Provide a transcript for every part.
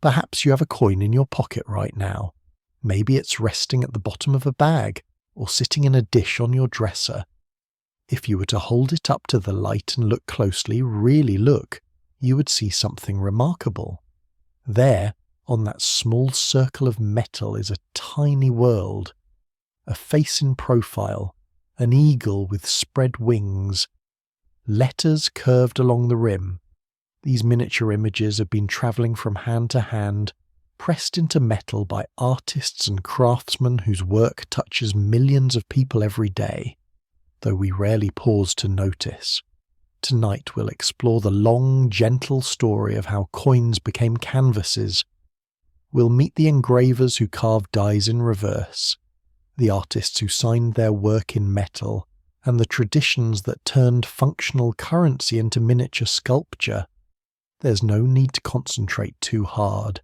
Perhaps you have a coin in your pocket right now. Maybe it's resting at the bottom of a bag or sitting in a dish on your dresser. If you were to hold it up to the light and look closely, really look, you would see something remarkable. There, on that small circle of metal, is a tiny world. A face in profile, an eagle with spread wings, letters curved along the rim. These miniature images have been travelling from hand to hand, pressed into metal by artists and craftsmen whose work touches millions of people every day, though we rarely pause to notice. Tonight we'll explore the long, gentle story of how coins became canvases. We'll meet the engravers who carved dies in reverse, the artists who signed their work in metal, and the traditions that turned functional currency into miniature sculpture. There's no need to concentrate too hard.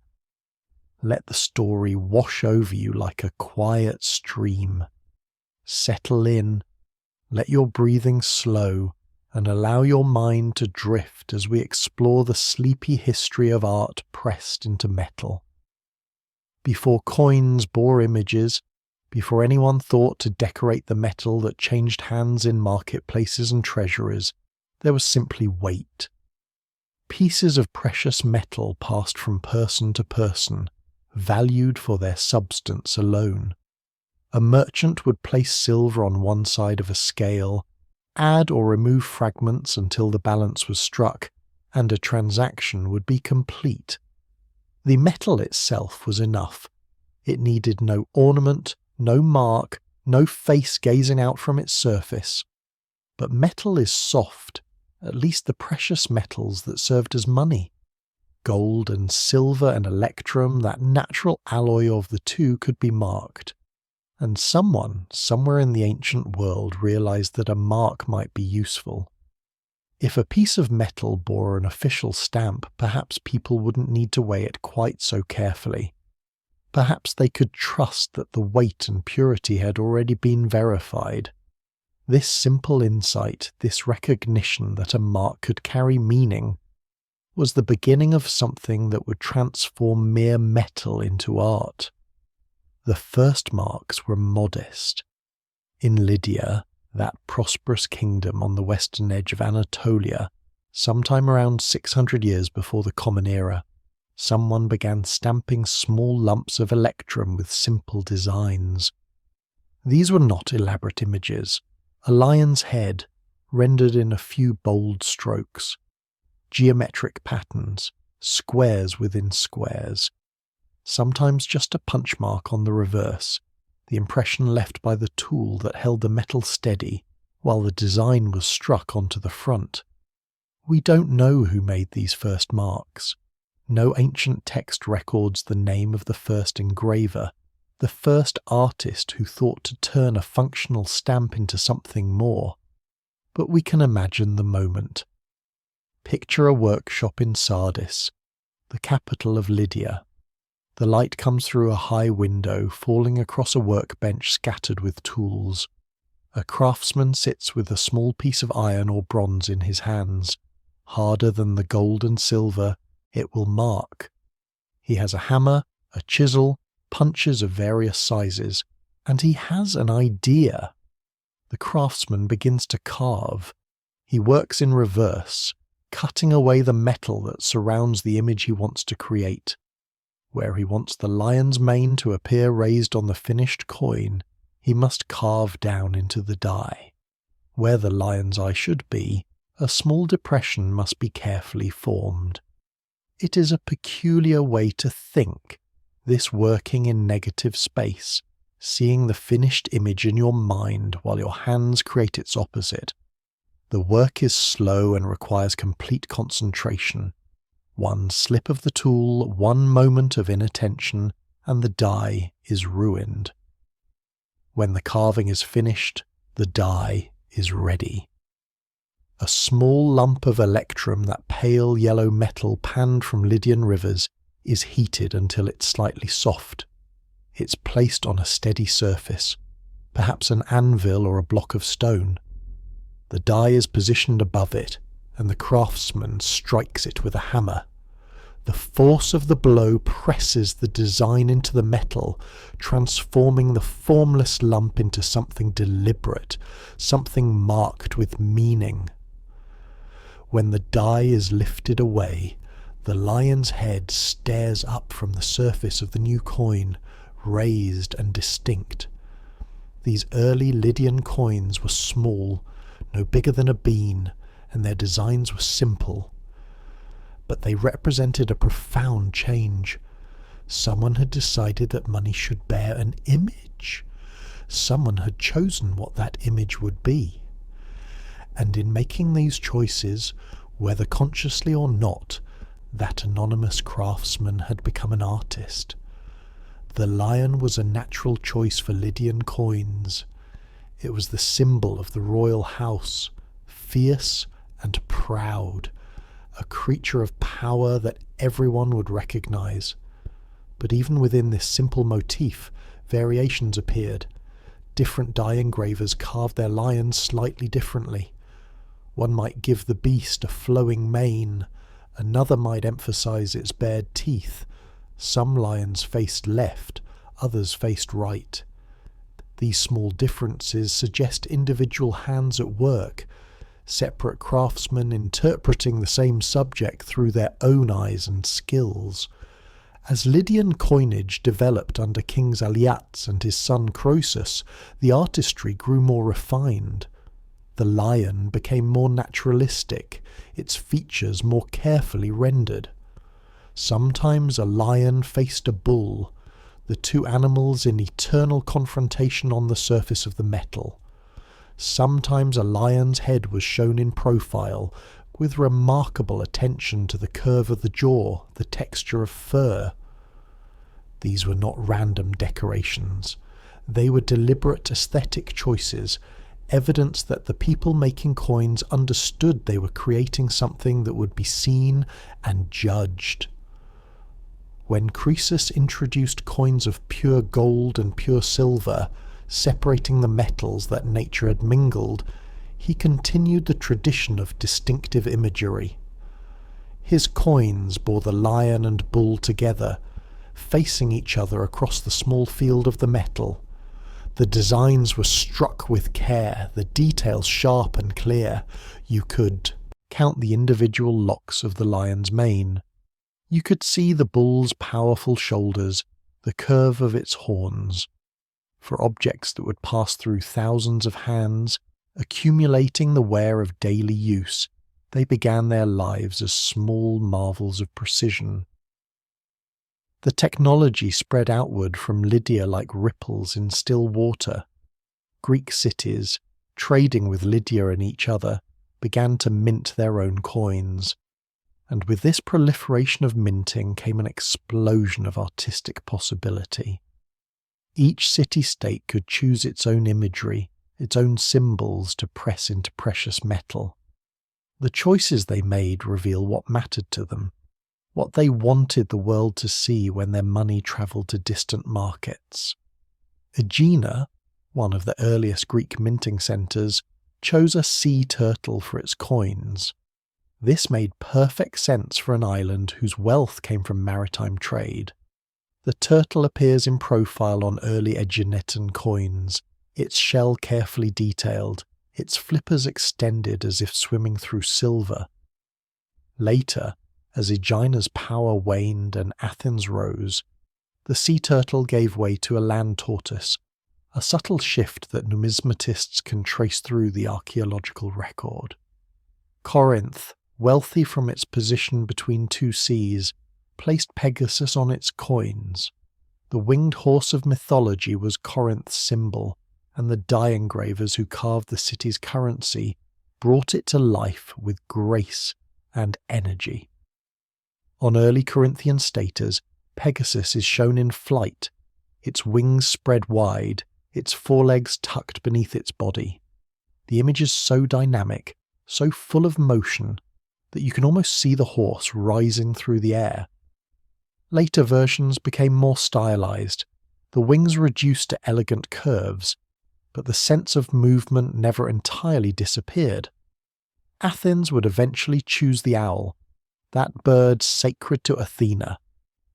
Let the story wash over you like a quiet stream. Settle in, let your breathing slow, and allow your mind to drift as we explore the sleepy history of art pressed into metal. Before coins bore images, before anyone thought to decorate the metal that changed hands in marketplaces and treasuries, there was simply weight. Pieces of precious metal passed from person to person, valued for their substance alone. A merchant would place silver on one side of a scale, add or remove fragments until the balance was struck, and a transaction would be complete. The metal itself was enough. It needed no ornament, no mark, no face gazing out from its surface. But metal is soft, at least the precious metals that served as money. Gold and silver and electrum, that natural alloy of the two, could be marked. And someone, somewhere in the ancient world, realized that a mark might be useful. If a piece of metal bore an official stamp, perhaps people wouldn't need to weigh it quite so carefully. Perhaps they could trust that the weight and purity had already been verified. This simple insight, this recognition that a mark could carry meaning, was the beginning of something that would transform mere metal into art. The first marks were modest. In Lydia, that prosperous kingdom on the western edge of Anatolia, sometime around 600 years before the Common Era, someone began stamping small lumps of electrum with simple designs. These were not elaborate images. A lion's head, rendered in a few bold strokes. Geometric patterns, squares within squares. Sometimes just a punch mark on the reverse, the impression left by the tool that held the metal steady while the design was struck onto the front. We don't know who made these first marks. No ancient text records the name of the first engraver, the first artist who thought to turn a functional stamp into something more. But we can imagine the moment. Picture a workshop in Sardis, the capital of Lydia. The light comes through a high window, falling across a workbench scattered with tools. A craftsman sits with a small piece of iron or bronze in his hands. Harder than the gold and silver, it will mark. He has a hammer, a chisel, punches of various sizes, and he has an idea. The craftsman begins to carve. He works in reverse, cutting away the metal that surrounds the image he wants to create. Where he wants the lion's mane to appear raised on the finished coin, he must carve down into the die. Where the lion's eye should be, a small depression must be carefully formed. It is a peculiar way to think, this working in negative space, seeing the finished image in your mind while your hands create its opposite. The work is slow and requires complete concentration. One slip of the tool, one moment of inattention, and the die is ruined. When the carving is finished, the die is ready. A small lump of electrum, that pale yellow metal panned from Lydian rivers, is heated until it's slightly soft. It's placed on a steady surface, perhaps an anvil or a block of stone. The die is positioned above it, and the craftsman strikes it with a hammer. The force of the blow presses the design into the metal, transforming the formless lump into something deliberate, something marked with meaning. When the die is lifted away, the lion's head stares up from the surface of the new coin, raised and distinct. These early Lydian coins were small, no bigger than a bean, and their designs were simple. But they represented a profound change. Someone had decided that money should bear an image. Someone had chosen what that image would be. And in making these choices, whether consciously or not, that anonymous craftsman had become an artist. The lion was a natural choice for Lydian coins. It was the symbol of the royal house, fierce and proud, a creature of power that everyone would recognize. But even within this simple motif, variations appeared. Different die engravers carved their lions slightly differently. One might give the beast a flowing mane, another might emphasize its bared teeth. Some lions faced left, others faced right. These small differences suggest individual hands at work, separate craftsmen interpreting the same subject through their own eyes and skills. As Lydian coinage developed under Kings Aliats and his son Croesus, the artistry grew more refined. The lion became more naturalistic, its features more carefully rendered. Sometimes a lion faced a bull, the two animals in eternal confrontation on the surface of the metal. Sometimes a lion's head was shown in profile, with remarkable attention to the curve of the jaw, the texture of fur. These were not random decorations. They were deliberate aesthetic choices, evidence that the people making coins understood they were creating something that would be seen and judged. When Croesus introduced coins of pure gold and pure silver, separating the metals that nature had mingled, he continued the tradition of distinctive imagery. His coins bore the lion and bull together, facing each other across the small field of the metal. The designs were struck with care, the details sharp and clear. You could count the individual locks of the lion's mane. You could see the bull's powerful shoulders, the curve of its horns. For objects that would pass through thousands of hands, accumulating the wear of daily use, they began their lives as small marvels of precision. The technology spread outward from Lydia like ripples in still water. Greek cities, trading with Lydia and each other, began to mint their own coins. And with this proliferation of minting came an explosion of artistic possibility. Each city-state could choose its own imagery, its own symbols to press into precious metal. The choices they made reveal what mattered to them, what they wanted the world to see when their money travelled to distant markets. Aegina, one of the earliest Greek minting centres, chose a sea turtle for its coins. This made perfect sense for an island whose wealth came from maritime trade. The turtle appears in profile on early Aeginetan coins, its shell carefully detailed, its flippers extended as if swimming through silver. Later, as Aegina's power waned and Athens rose, the sea turtle gave way to a land tortoise, a subtle shift that numismatists can trace through the archaeological record. Corinth, wealthy from its position between two seas, placed Pegasus on its coins. The winged horse of mythology was Corinth's symbol, and the die engravers who carved the city's currency brought it to life with grace and energy. On early Corinthian statas, Pegasus is shown in flight, its wings spread wide, its forelegs tucked beneath its body. The image is so dynamic, so full of motion, that you can almost see the horse rising through the air. Later versions became more stylized, the wings reduced to elegant curves, but the sense of movement never entirely disappeared. Athens would eventually choose the owl, that bird sacred to Athena,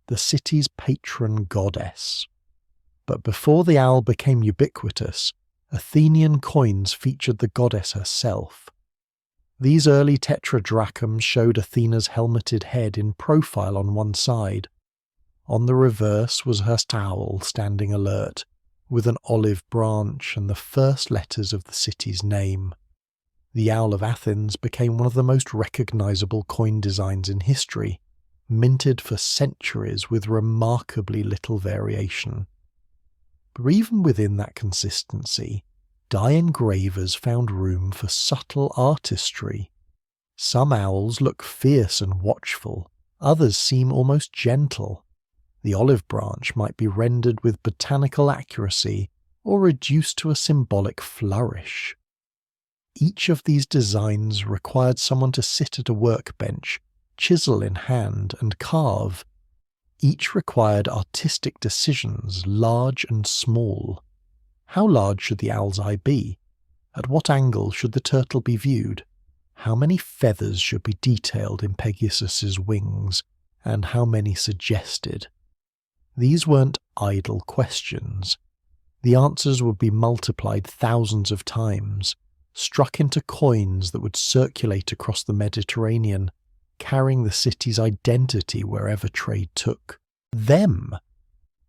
the city's patron goddess. But before the owl became ubiquitous, Athenian coins featured the goddess herself. These early tetradrachms showed Athena's helmeted head in profile on one side. On the reverse was her owl standing alert, with an olive branch and the first letters of the city's name. The Owl of Athens became one of the most recognizable coin designs in history, minted for centuries with remarkably little variation. But even within that consistency, die engravers found room for subtle artistry. Some owls look fierce and watchful, others seem almost gentle. The olive branch might be rendered with botanical accuracy or reduced to a symbolic flourish. Each of these designs required someone to sit at a workbench, chisel in hand, and carve. Each required artistic decisions, large and small. How large should the owl's eye be? At what angle should the turtle be viewed? How many feathers should be detailed in Pegasus's wings, and how many suggested? These weren't idle questions. The answers would be multiplied thousands of times, struck into coins that would circulate across the Mediterranean, carrying the city's identity wherever trade took them.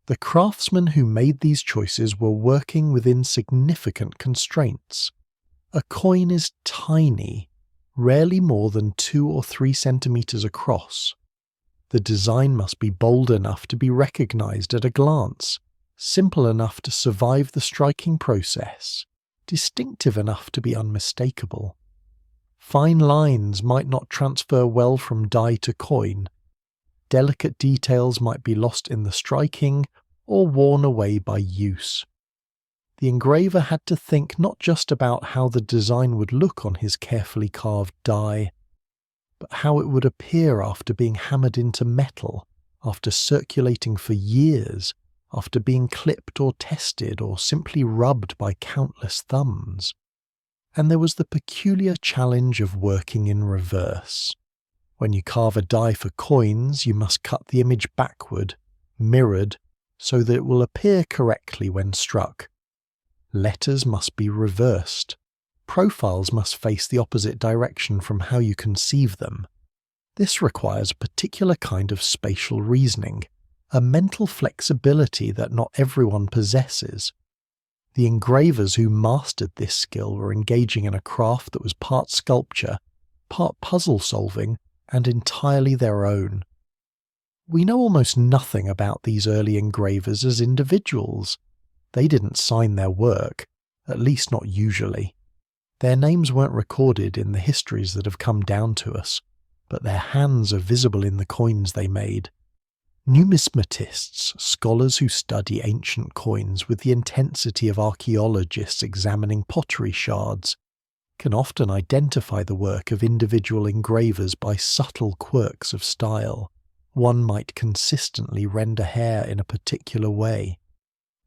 The craftsmen who made these choices were working within significant constraints. A coin is tiny, rarely more than 2 or 3 centimeters across. The design must be bold enough to be recognized at a glance, simple enough to survive the striking process, distinctive enough to be unmistakable. Fine lines might not transfer well from die to coin. Delicate details might be lost in the striking or worn away by use. The engraver had to think not just about how the design would look on his carefully carved die, but how it would appear after being hammered into metal, after circulating for years, after being clipped or tested or simply rubbed by countless thumbs. And there was the peculiar challenge of working in reverse. When you carve a die for coins, you must cut the image backward, mirrored, so that it will appear correctly when struck. Letters must be reversed. Profiles must face the opposite direction from how you conceive them. This requires a particular kind of spatial reasoning, a mental flexibility that not everyone possesses. The engravers who mastered this skill were engaging in a craft that was part sculpture, part puzzle solving, and entirely their own. We know almost nothing about these early engravers as individuals. They didn't sign their work, at least not usually. Their names weren't recorded in the histories that have come down to us, but their hands are visible in the coins they made. Numismatists, scholars who study ancient coins with the intensity of archaeologists examining pottery shards, can often identify the work of individual engravers by subtle quirks of style. One might consistently render hair in a particular way.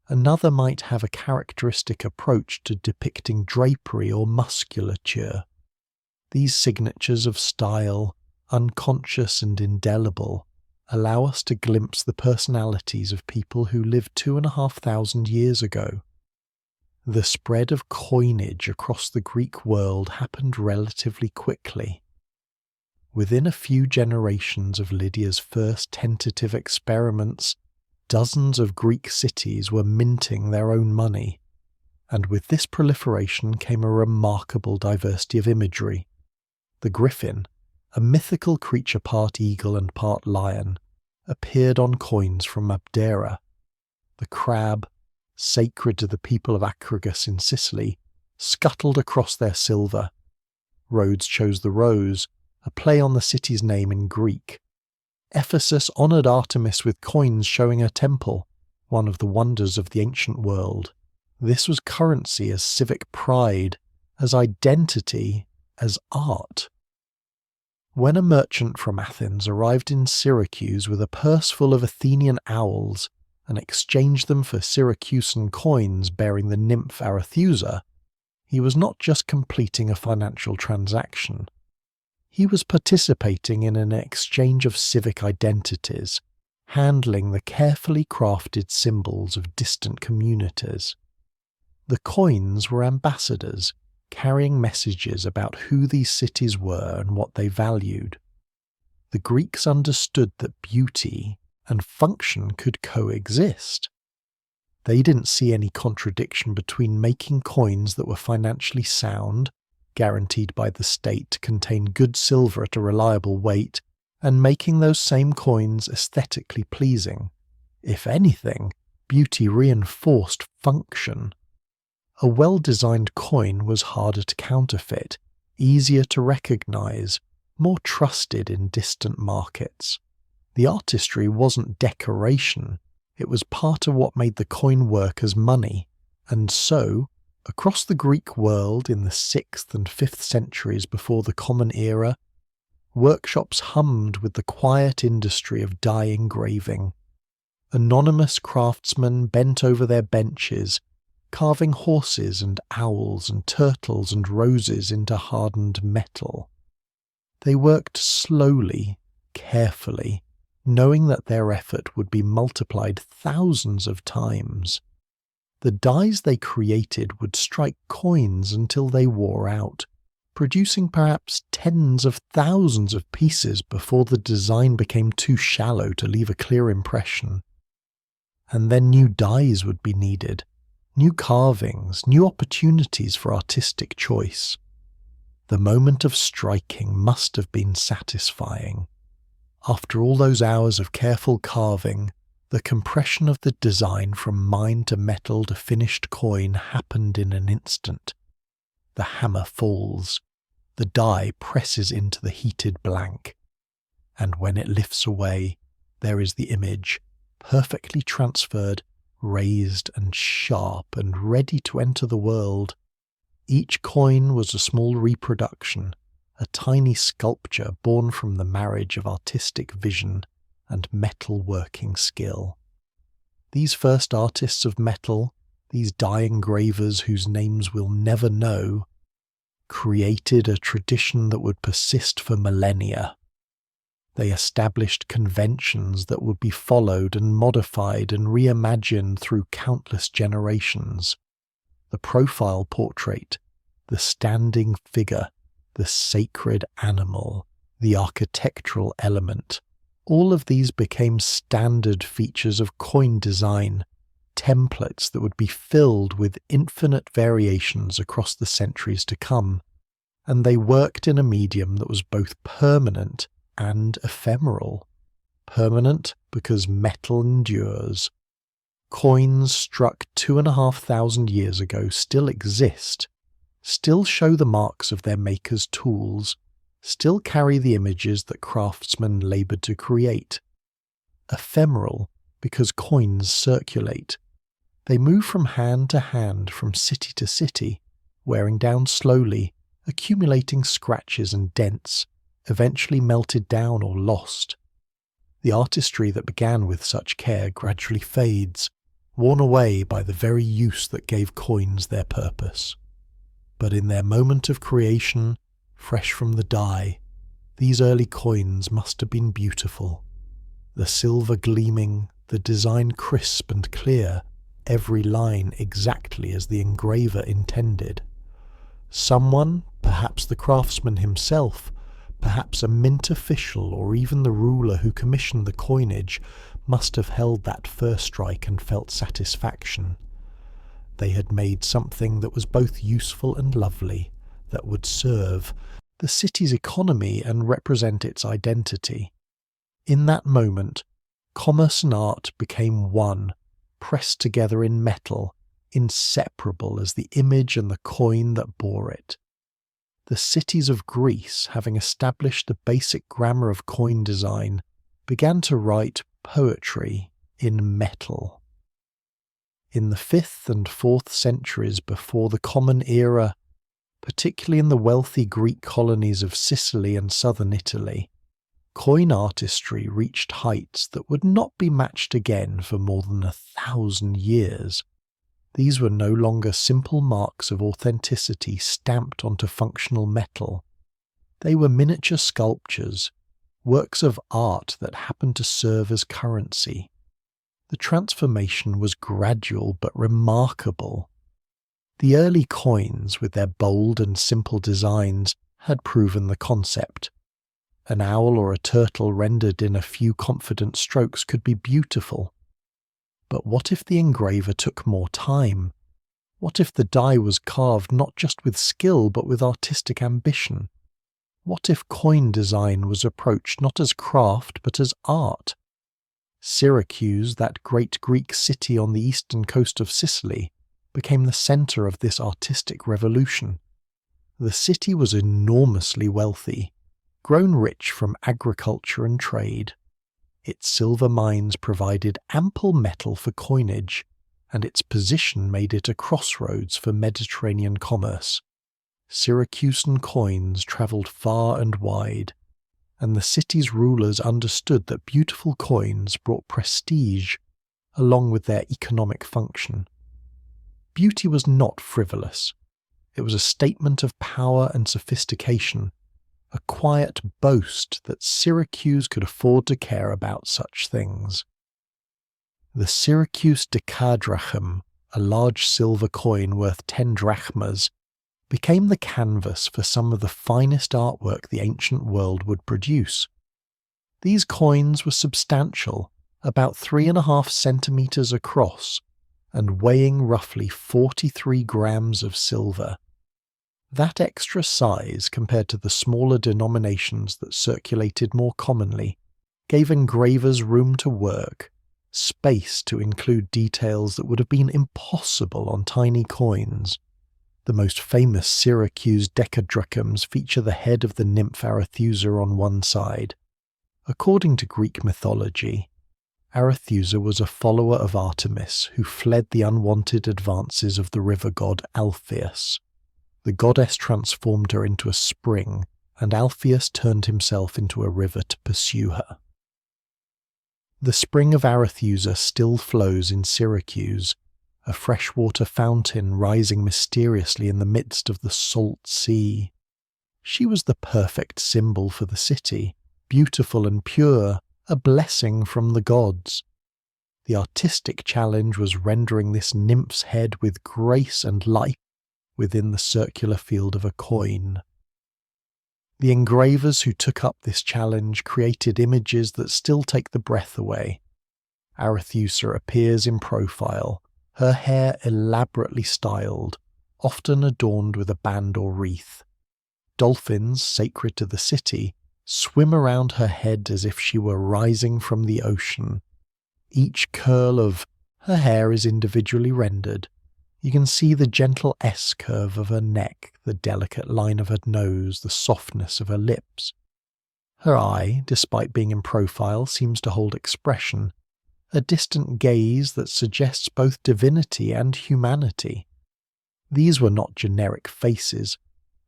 Another might have a characteristic approach to depicting drapery or musculature. These signatures of style, unconscious and indelible, allow us to glimpse the personalities of people who lived 2,500 years ago. The spread of coinage across the Greek world happened relatively quickly. Within a few generations of Lydia's first tentative experiments, dozens of Greek cities were minting their own money, and with this proliferation came a remarkable diversity of imagery. The griffin, a mythical creature part eagle and part lion, appeared on coins from Abdera. The crab, sacred to the people of Acragas in Sicily, scuttled across their silver. Rhodes chose the rose, a play on the city's name in Greek. Ephesus honoured Artemis with coins showing her temple, one of the wonders of the ancient world. This was currency as civic pride, as identity, as art. When a merchant from Athens arrived in Syracuse with a purse full of Athenian owls and exchanged them for Syracusan coins bearing the nymph Arethusa, he was not just completing a financial transaction. He was participating in an exchange of civic identities, handling the carefully crafted symbols of distant communities. The coins were ambassadors, carrying messages about who these cities were and what they valued. The Greeks understood that beauty and function could coexist. They didn't see any contradiction between making coins that were financially sound, guaranteed by the state to contain good silver at a reliable weight, and making those same coins aesthetically pleasing. If anything, beauty reinforced function. A well-designed coin was harder to counterfeit, easier to recognize, more trusted in distant markets. The artistry wasn't decoration, it was part of what made the coin work as money, and so, across the Greek world in the 6th and 5th centuries before the Common Era, workshops hummed with the quiet industry of die engraving. Anonymous craftsmen bent over their benches, carving horses and owls and turtles and roses into hardened metal. They worked slowly, carefully, knowing that their effort would be multiplied thousands of times. The dies they created would strike coins until they wore out, producing perhaps tens of thousands of pieces before the design became too shallow to leave a clear impression. And then new dies would be needed, new carvings, new opportunities for artistic choice. The moment of striking must have been satisfying. After all those hours of careful carving, the compression of the design from mine to metal to finished coin happened in an instant. The hammer falls, the die presses into the heated blank, and when it lifts away, there is the image, perfectly transferred, raised and sharp and ready to enter the world. Each coin was a small reproduction, a tiny sculpture born from the marriage of artistic vision and metal-working skill. These first artists of metal, these die engravers whose names we'll never know, created a tradition that would persist for millennia. They established conventions that would be followed and modified and reimagined through countless generations. The profile portrait, the standing figure, the sacred animal, the architectural element, all of these became standard features of coin design, templates that would be filled with infinite variations across the centuries to come, and they worked in a medium that was both permanent and ephemeral. Permanent because metal endures. Coins struck 2,500 years ago still exist, still show the marks of their makers' tools, still carry the images that craftsmen laboured to create. Ephemeral because coins circulate. They move from hand to hand, from city to city, wearing down slowly, accumulating scratches and dents, eventually melted down or lost. The artistry that began with such care gradually fades, worn away by the very use that gave coins their purpose. But in their moment of creation, fresh from the die, these early coins must have been beautiful. The silver gleaming, the design crisp and clear, every line exactly as the engraver intended. Someone, perhaps the craftsman himself, perhaps a mint official or even the ruler who commissioned the coinage, must have held that first strike and felt satisfaction. They had made something that was both useful and lovely, that would serve the city's economy and represent its identity. In that moment, commerce and art became one, pressed together in metal, inseparable as the image and the coin that bore it. The cities of Greece, having established the basic grammar of coin design, began to write poetry in metal. In the 5th and 4th centuries before the Common Era, particularly in the wealthy Greek colonies of Sicily and southern Italy, coin artistry reached heights that would not be matched again for more than 1,000 years. These were no longer simple marks of authenticity stamped onto functional metal. They were miniature sculptures, works of art that happened to serve as currency. The transformation was gradual but remarkable. The early coins, with their bold and simple designs, had proven the concept. An owl or a turtle rendered in a few confident strokes could be beautiful. But what if the engraver took more time? What if the die was carved not just with skill but with artistic ambition? What if coin design was approached not as craft but as art? Syracuse, that great Greek city on the eastern coast of Sicily, became the centre of this artistic revolution. The city was enormously wealthy, grown rich from agriculture and trade. Its silver mines provided ample metal for coinage, and its position made it a crossroads for Mediterranean commerce. Syracusan coins travelled far and wide, and the city's rulers understood that beautiful coins brought prestige along with their economic function. Beauty was not frivolous. It was a statement of power and sophistication, a quiet boast that Syracuse could afford to care about such things. The Syracuse decadrachm, a large silver coin worth 10 drachmas, became the canvas for some of the finest artwork the ancient world would produce. These coins were substantial, about 3.5 centimetres across, and weighing roughly 43 grams of silver. That extra size, compared to the smaller denominations that circulated more commonly, gave engravers room to work, space to include details that would have been impossible on tiny coins. The most famous Syracuse decadrachms feature the head of the nymph Arethusa on one side. According to Greek mythology, Arethusa was a follower of Artemis who fled the unwanted advances of the river god Alpheus. The goddess transformed her into a spring, and Alpheus turned himself into a river to pursue her. The spring of Arethusa still flows in Syracuse, a freshwater fountain rising mysteriously in the midst of the salt sea. She was the perfect symbol for the city, beautiful and pure, a blessing from the gods. The artistic challenge was rendering this nymph's head with grace and life within the circular field of a coin. The engravers who took up this challenge created images that still take the breath away. Arethusa appears in profile, her hair elaborately styled, often adorned with a band or wreath. Dolphins, sacred to the city, swim around her head as if she were rising from the ocean. Each curl of her hair is individually rendered. You can see the gentle S-curve of her neck, the delicate line of her nose, the softness of her lips. Her eye, despite being in profile, seems to hold expression, a distant gaze that suggests both divinity and humanity. These were not generic faces,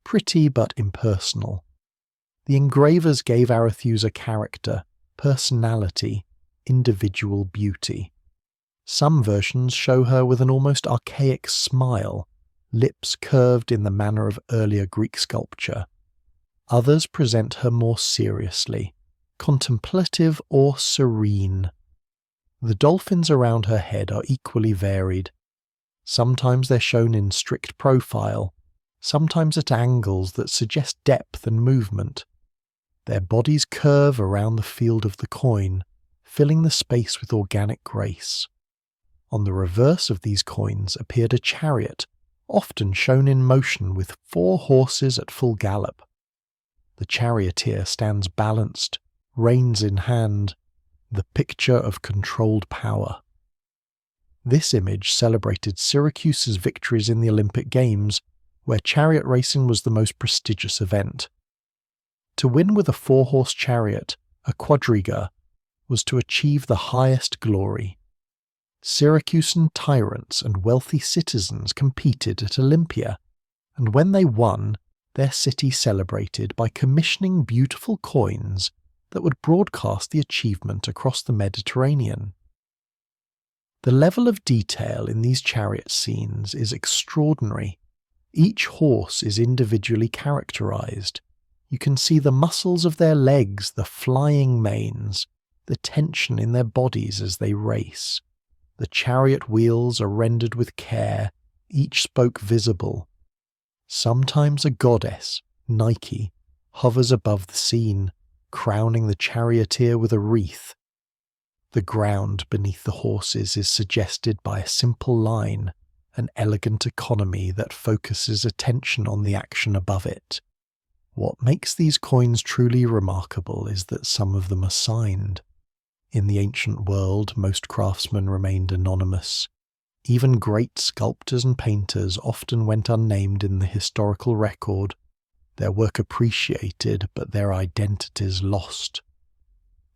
pretty but impersonal. The engravers gave Arethusa character, personality, individual beauty. Some versions show her with an almost archaic smile, lips curved in the manner of earlier Greek sculpture. Others present her more seriously, contemplative or serene. The dolphins around her head are equally varied. Sometimes they're shown in strict profile, sometimes at angles that suggest depth and movement. Their bodies curve around the field of the coin, filling the space with organic grace. On the reverse of these coins appeared a chariot, often shown in motion with 4 horses at full gallop. The charioteer stands balanced, reins in hand, the picture of controlled power. This image celebrated Syracuse's victories in the Olympic Games, where chariot racing was the most prestigious event. To win with a 4-horse chariot, a quadriga, was to achieve the highest glory. Syracusan tyrants and wealthy citizens competed at Olympia, and when they won, their city celebrated by commissioning beautiful coins that would broadcast the achievement across the Mediterranean. The level of detail in these chariot scenes is extraordinary. Each horse is individually characterized. You can see the muscles of their legs, the flying manes, the tension in their bodies as they race. The chariot wheels are rendered with care, each spoke visible. Sometimes a goddess, Nike, hovers above the scene, crowning the charioteer with a wreath. The ground beneath the horses is suggested by a simple line, an elegant economy that focuses attention on the action above it. What makes these coins truly remarkable is that some of them are signed. In the ancient world, most craftsmen remained anonymous. Even great sculptors and painters often went unnamed in the historical record, their work appreciated but their identities lost.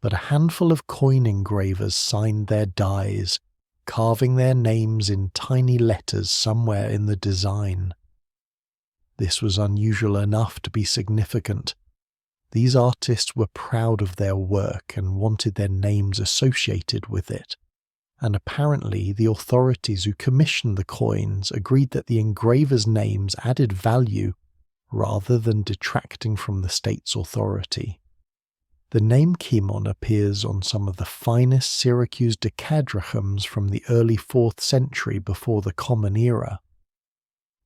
But a handful of coin engravers signed their dies, carving their names in tiny letters somewhere in the design. This was unusual enough to be significant. These artists were proud of their work and wanted their names associated with it, and apparently the authorities who commissioned the coins agreed that the engravers' names added value rather than detracting from the state's authority. The name Kimon appears on some of the finest Syracuse decadrachms from the early 4th century before the Common Era.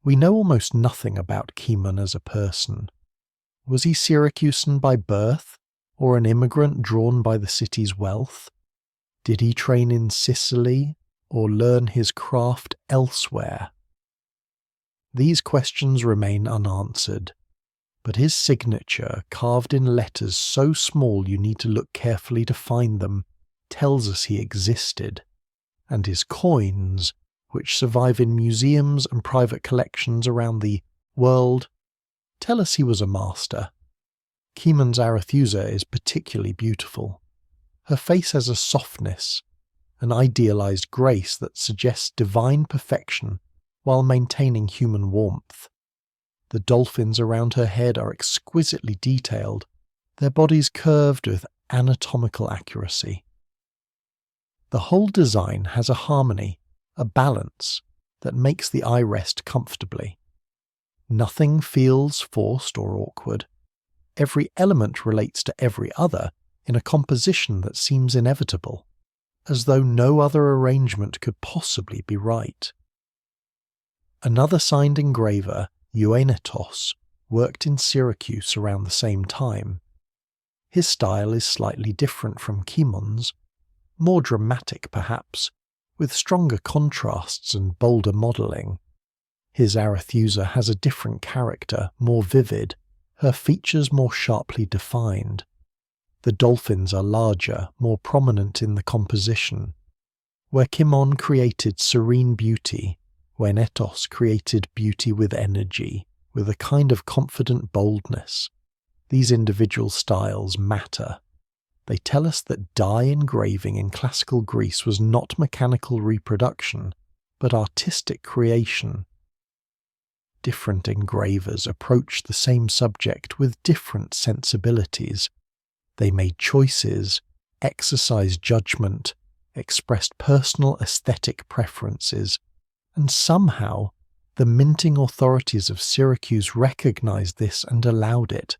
We know almost nothing about Kimon as a person. Was he Syracusan by birth, or an immigrant drawn by the city's wealth? Did he train in Sicily, or learn his craft elsewhere? These questions remain unanswered, but his signature, carved in letters so small you need to look carefully to find them, tells us he existed, and his coins, which survive in museums and private collections around the world, tell us he was a master. Kimon's Arethusa is particularly beautiful. Her face has a softness, an idealized grace that suggests divine perfection while maintaining human warmth. The dolphins around her head are exquisitely detailed, their bodies curved with anatomical accuracy. The whole design has a harmony, a balance, that makes the eye rest comfortably. Nothing feels forced or awkward. Every element relates to every other in a composition that seems inevitable, as though no other arrangement could possibly be right. Another signed engraver, Euainetos, worked in Syracuse around the same time. His style is slightly different from Kimon's, more dramatic perhaps, with stronger contrasts and bolder modelling. His Arethusa has a different character, more vivid, her features more sharply defined. The dolphins are larger, more prominent in the composition. Where Kimon created serene beauty, Euainetos created beauty with energy, with a kind of confident boldness. These individual styles matter. They tell us that dye engraving in classical Greece was not mechanical reproduction, but artistic creation. Different engravers approached the same subject with different sensibilities. They made choices, exercised judgment, expressed personal aesthetic preferences, and somehow the minting authorities of Syracuse recognized this and allowed it.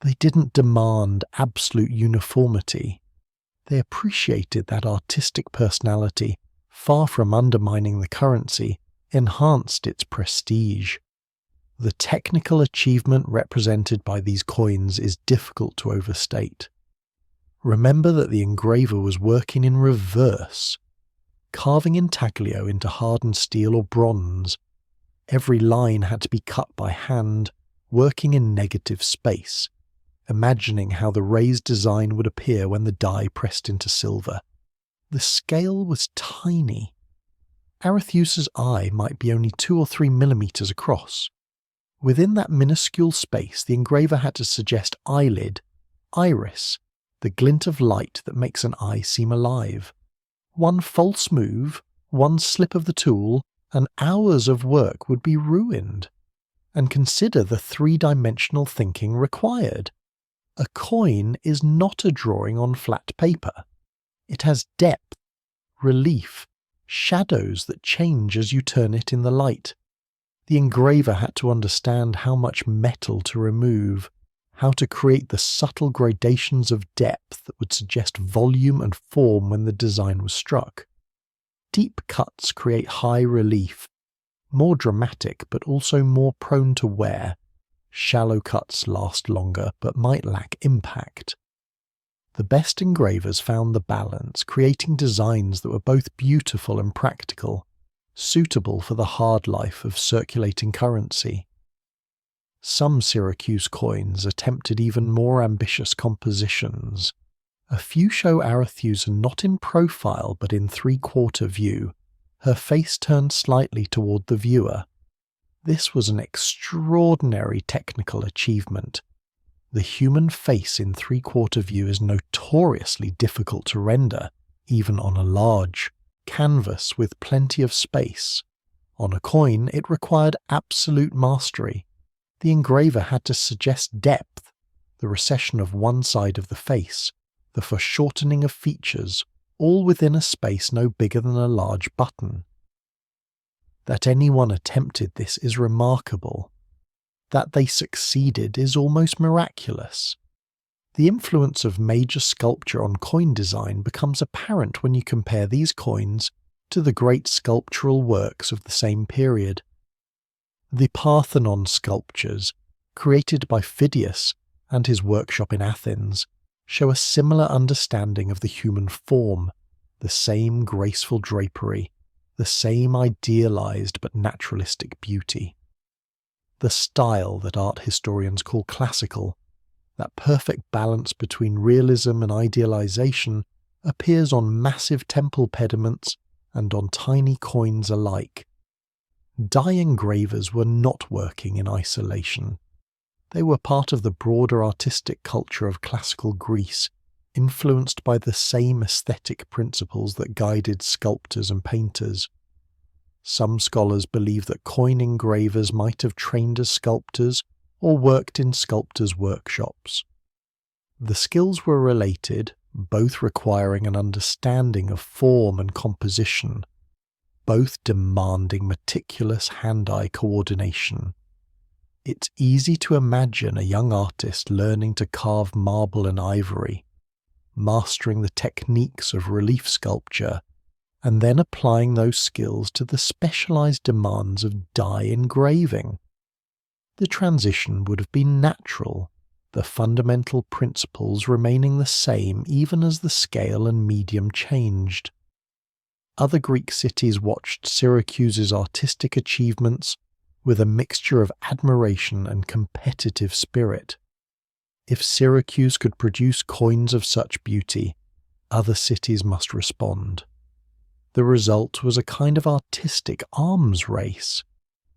They didn't demand absolute uniformity. They appreciated that artistic personality, far from undermining the currency, enhanced its prestige. The technical achievement represented by these coins is difficult to overstate. Remember that the engraver was working in reverse, carving intaglio into hardened steel or bronze. Every line had to be cut by hand, working in negative space, imagining how the raised design would appear when the die pressed into silver. The scale was tiny. Arethusa's eye might be only 2 or 3 millimeters across. Within that minuscule space, the engraver had to suggest eyelid, iris, the glint of light that makes an eye seem alive. One false move, one slip of the tool, and hours of work would be ruined. And consider the 3-dimensional thinking required. A coin is not a drawing on flat paper. It has depth, relief, shadows that change as you turn it in the light. The engraver had to understand how much metal to remove, how to create the subtle gradations of depth that would suggest volume and form when the design was struck. Deep cuts create high relief, more dramatic but also more prone to wear. Shallow cuts last longer but might lack impact. The best engravers found the balance, creating designs that were both beautiful and practical, suitable for the hard life of circulating currency. Some Syracuse coins attempted even more ambitious compositions. A few show Arethusa not in profile but in three-quarter view, her face turned slightly toward the viewer. This was an extraordinary technical achievement. The human face in three-quarter view is notoriously difficult to render, even on a large canvas with plenty of space. On a coin, it required absolute mastery. The engraver had to suggest depth, the recession of one side of the face, the foreshortening of features, all within a space no bigger than a large button. That anyone attempted this is remarkable. That they succeeded is almost miraculous. The influence of major sculpture on coin design becomes apparent when you compare these coins to the great sculptural works of the same period. The Parthenon sculptures, created by Phidias and his workshop in Athens, show a similar understanding of the human form, the same graceful drapery, the same idealized but naturalistic beauty. The style that art historians call classical, that perfect balance between realism and idealization, appears on massive temple pediments and on tiny coins alike. Die engravers were not working in isolation. They were part of the broader artistic culture of classical Greece, influenced by the same aesthetic principles that guided sculptors and painters. Some scholars believe that coin engravers might have trained as sculptors or worked in sculptors' workshops. The skills were related, both requiring an understanding of form and composition, both demanding meticulous hand-eye coordination. It's easy to imagine a young artist learning to carve marble and ivory, mastering the techniques of relief sculpture, and then applying those skills to the specialized demands of die engraving. The transition would have been natural, the fundamental principles remaining the same even as the scale and medium changed. Other Greek cities watched Syracuse's artistic achievements with a mixture of admiration and competitive spirit. If Syracuse could produce coins of such beauty, other cities must respond. The result was a kind of artistic arms race,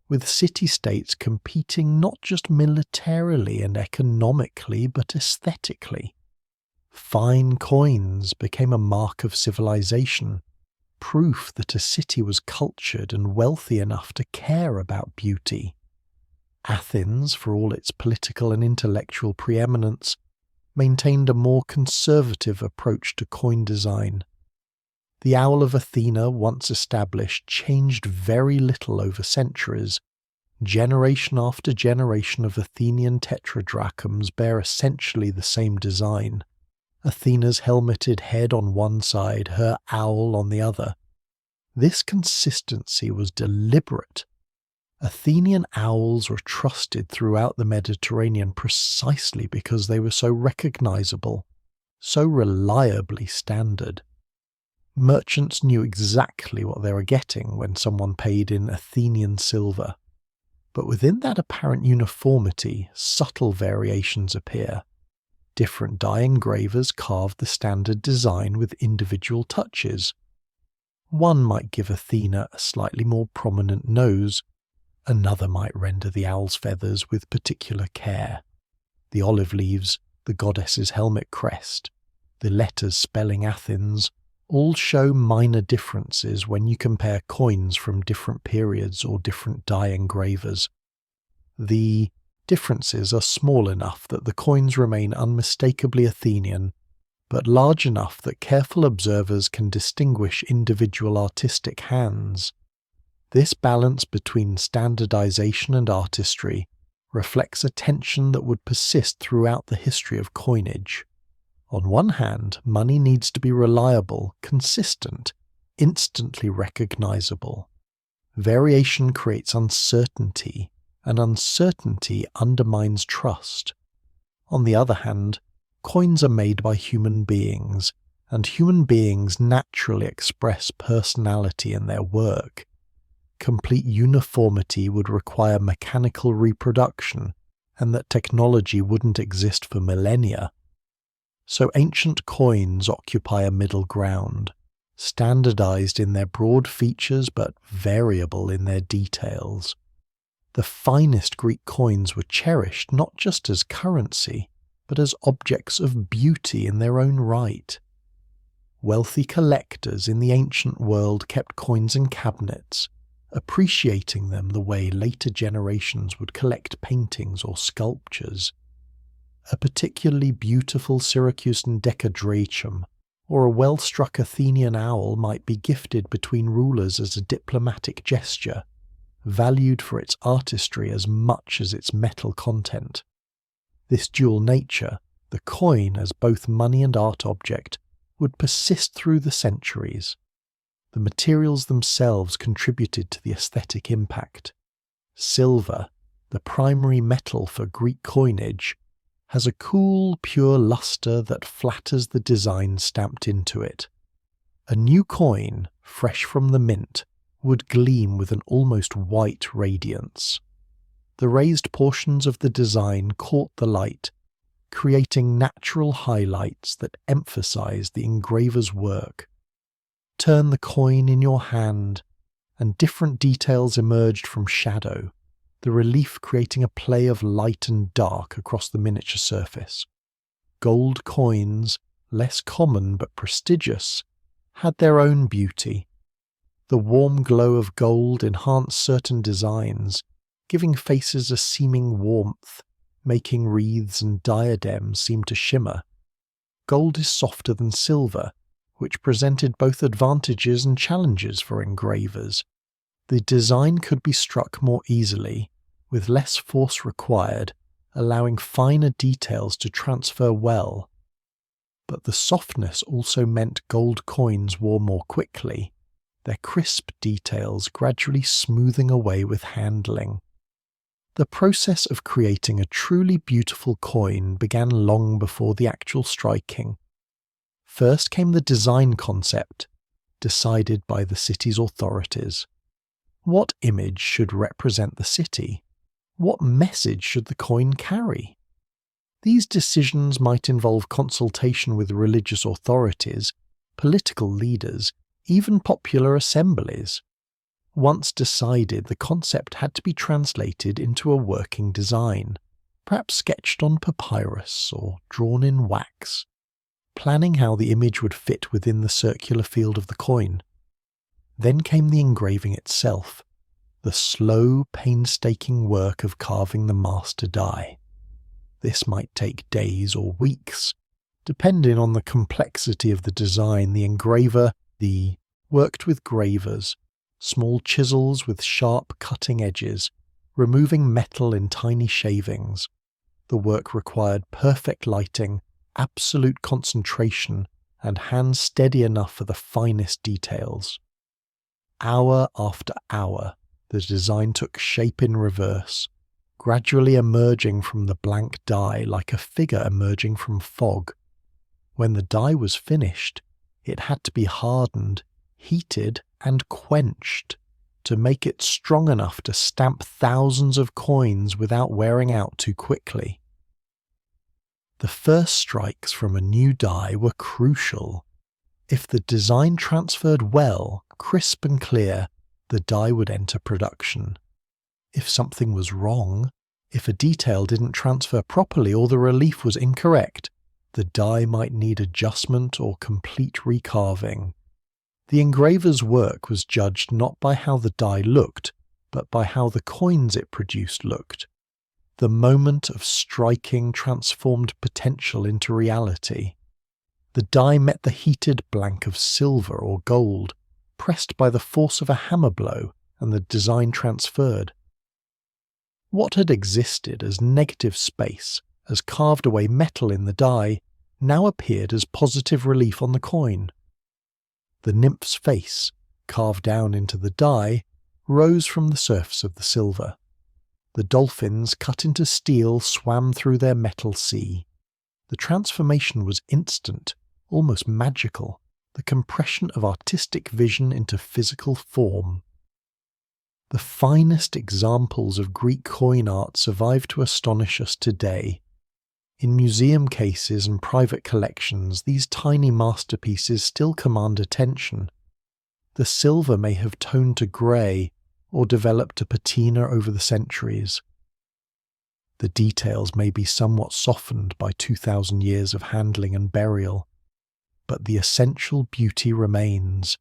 with city-states competing not just militarily and economically but aesthetically. Fine coins became a mark of civilization, proof that a city was cultured and wealthy enough to care about beauty. Athens, for all its political and intellectual preeminence, maintained a more conservative approach to coin design. The owl of Athena, once established, changed very little over centuries. Generation after generation of Athenian tetradrachms bear essentially the same design. Athena's helmeted head on one side, her owl on the other. This consistency was deliberate. Athenian owls were trusted throughout the Mediterranean precisely because they were so recognizable, so reliably standard. Merchants knew exactly what they were getting when someone paid in Athenian silver. But within that apparent uniformity, subtle variations appear. Different die engravers carved the standard design with individual touches. One might give Athena a slightly more prominent nose, another might render the owl's feathers with particular care. The olive leaves, the goddess's helmet crest, the letters spelling Athens, all show minor differences when you compare coins from different periods or different die engravers. The differences are small enough that the coins remain unmistakably Athenian, but large enough that careful observers can distinguish individual artistic hands. This balance between standardization and artistry reflects a tension that would persist throughout the history of coinage. On one hand, money needs to be reliable, consistent, instantly recognizable. Variation creates uncertainty, and uncertainty undermines trust. On the other hand, coins are made by human beings, and human beings naturally express personality in their work. Complete uniformity would require mechanical reproduction, and that technology wouldn't exist for millennia. So ancient coins occupy a middle ground, standardized in their broad features but variable in their details. The finest Greek coins were cherished not just as currency, but as objects of beauty in their own right. Wealthy collectors in the ancient world kept coins in cabinets, appreciating them the way later generations would collect paintings or sculptures. A particularly beautiful Syracuse decadrachum or a well-struck Athenian owl might be gifted between rulers as a diplomatic gesture, valued for its artistry as much as its metal content. This dual nature, the coin as both money and art object, would persist through the centuries. The materials themselves contributed to the aesthetic impact. Silver, the primary metal for Greek coinage, has a cool, pure luster that flatters the design stamped into it. A new coin, fresh from the mint, would gleam with an almost white radiance. The raised portions of the design caught the light, creating natural highlights that emphasized the engraver's work. Turn the coin in your hand, and different details emerged from shadow, the relief creating a play of light and dark across the miniature surface. Gold coins, less common but prestigious, had their own beauty. The warm glow of gold enhanced certain designs, giving faces a seeming warmth, making wreaths and diadems seem to shimmer. Gold is softer than silver, which presented both advantages and challenges for engravers. The design could be struck more easily, with less force required, allowing finer details to transfer well. But the softness also meant gold coins wore more quickly, their crisp details gradually smoothing away with handling. The process of creating a truly beautiful coin began long before the actual striking. First came the design concept, decided by the city's authorities. What image should represent the city? What message should the coin carry? These decisions might involve consultation with religious authorities, political leaders, even popular assemblies. Once decided, the concept had to be translated into a working design, perhaps sketched on papyrus or drawn in wax, planning how the image would fit within the circular field of the coin. Then came the engraving itself, the slow, painstaking work of carving the master die. This might take days or weeks, depending on the complexity of the design. The engraver worked with gravers, small chisels with sharp cutting edges, removing metal in tiny shavings. The work required perfect lighting, absolute concentration, and hands steady enough for the finest details. Hour after hour, the design took shape in reverse, gradually emerging from the blank die like a figure emerging from fog. When the die was finished, it had to be hardened, heated, and quenched to make it strong enough to stamp thousands of coins without wearing out too quickly. The first strikes from a new die were crucial. If the design transferred well, crisp and clear, the die would enter production. If something was wrong, if a detail didn't transfer properly or the relief was incorrect, the die might need adjustment or complete recarving. The engraver's work was judged not by how the die looked, but by how the coins it produced looked. The moment of striking transformed potential into reality. The die met the heated blank of silver or gold, pressed by the force of a hammer blow, and the design transferred. What had existed as negative space, as carved away metal in the die, now appeared as positive relief on the coin. The nymph's face, carved down into the die, rose from the surface of the silver. The dolphins, cut into steel, swam through their metal sea. The transformation was instant, almost magical, the compression of artistic vision into physical form. The finest examples of Greek coin art survive to astonish us today. In museum cases and private collections, these tiny masterpieces still command attention. The silver may have toned to grey or developed a patina over the centuries. The details may be somewhat softened by 2,000 years of handling and burial, but the essential beauty remains: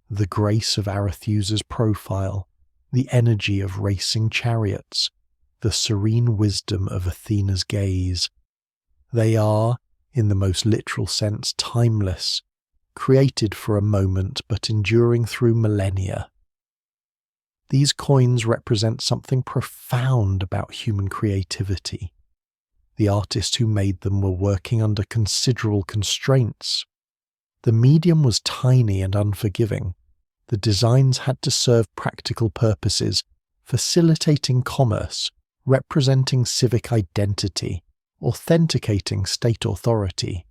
the grace of Arethusa's profile, the energy of racing chariots, the serene wisdom of Athena's gaze. They are, in the most literal sense, timeless, created for a moment but enduring through millennia. These coins represent something profound about human creativity. The artists who made them were working under considerable constraints. The medium was tiny and unforgiving. The designs had to serve practical purposes, facilitating commerce, representing civic identity, authenticating state authority.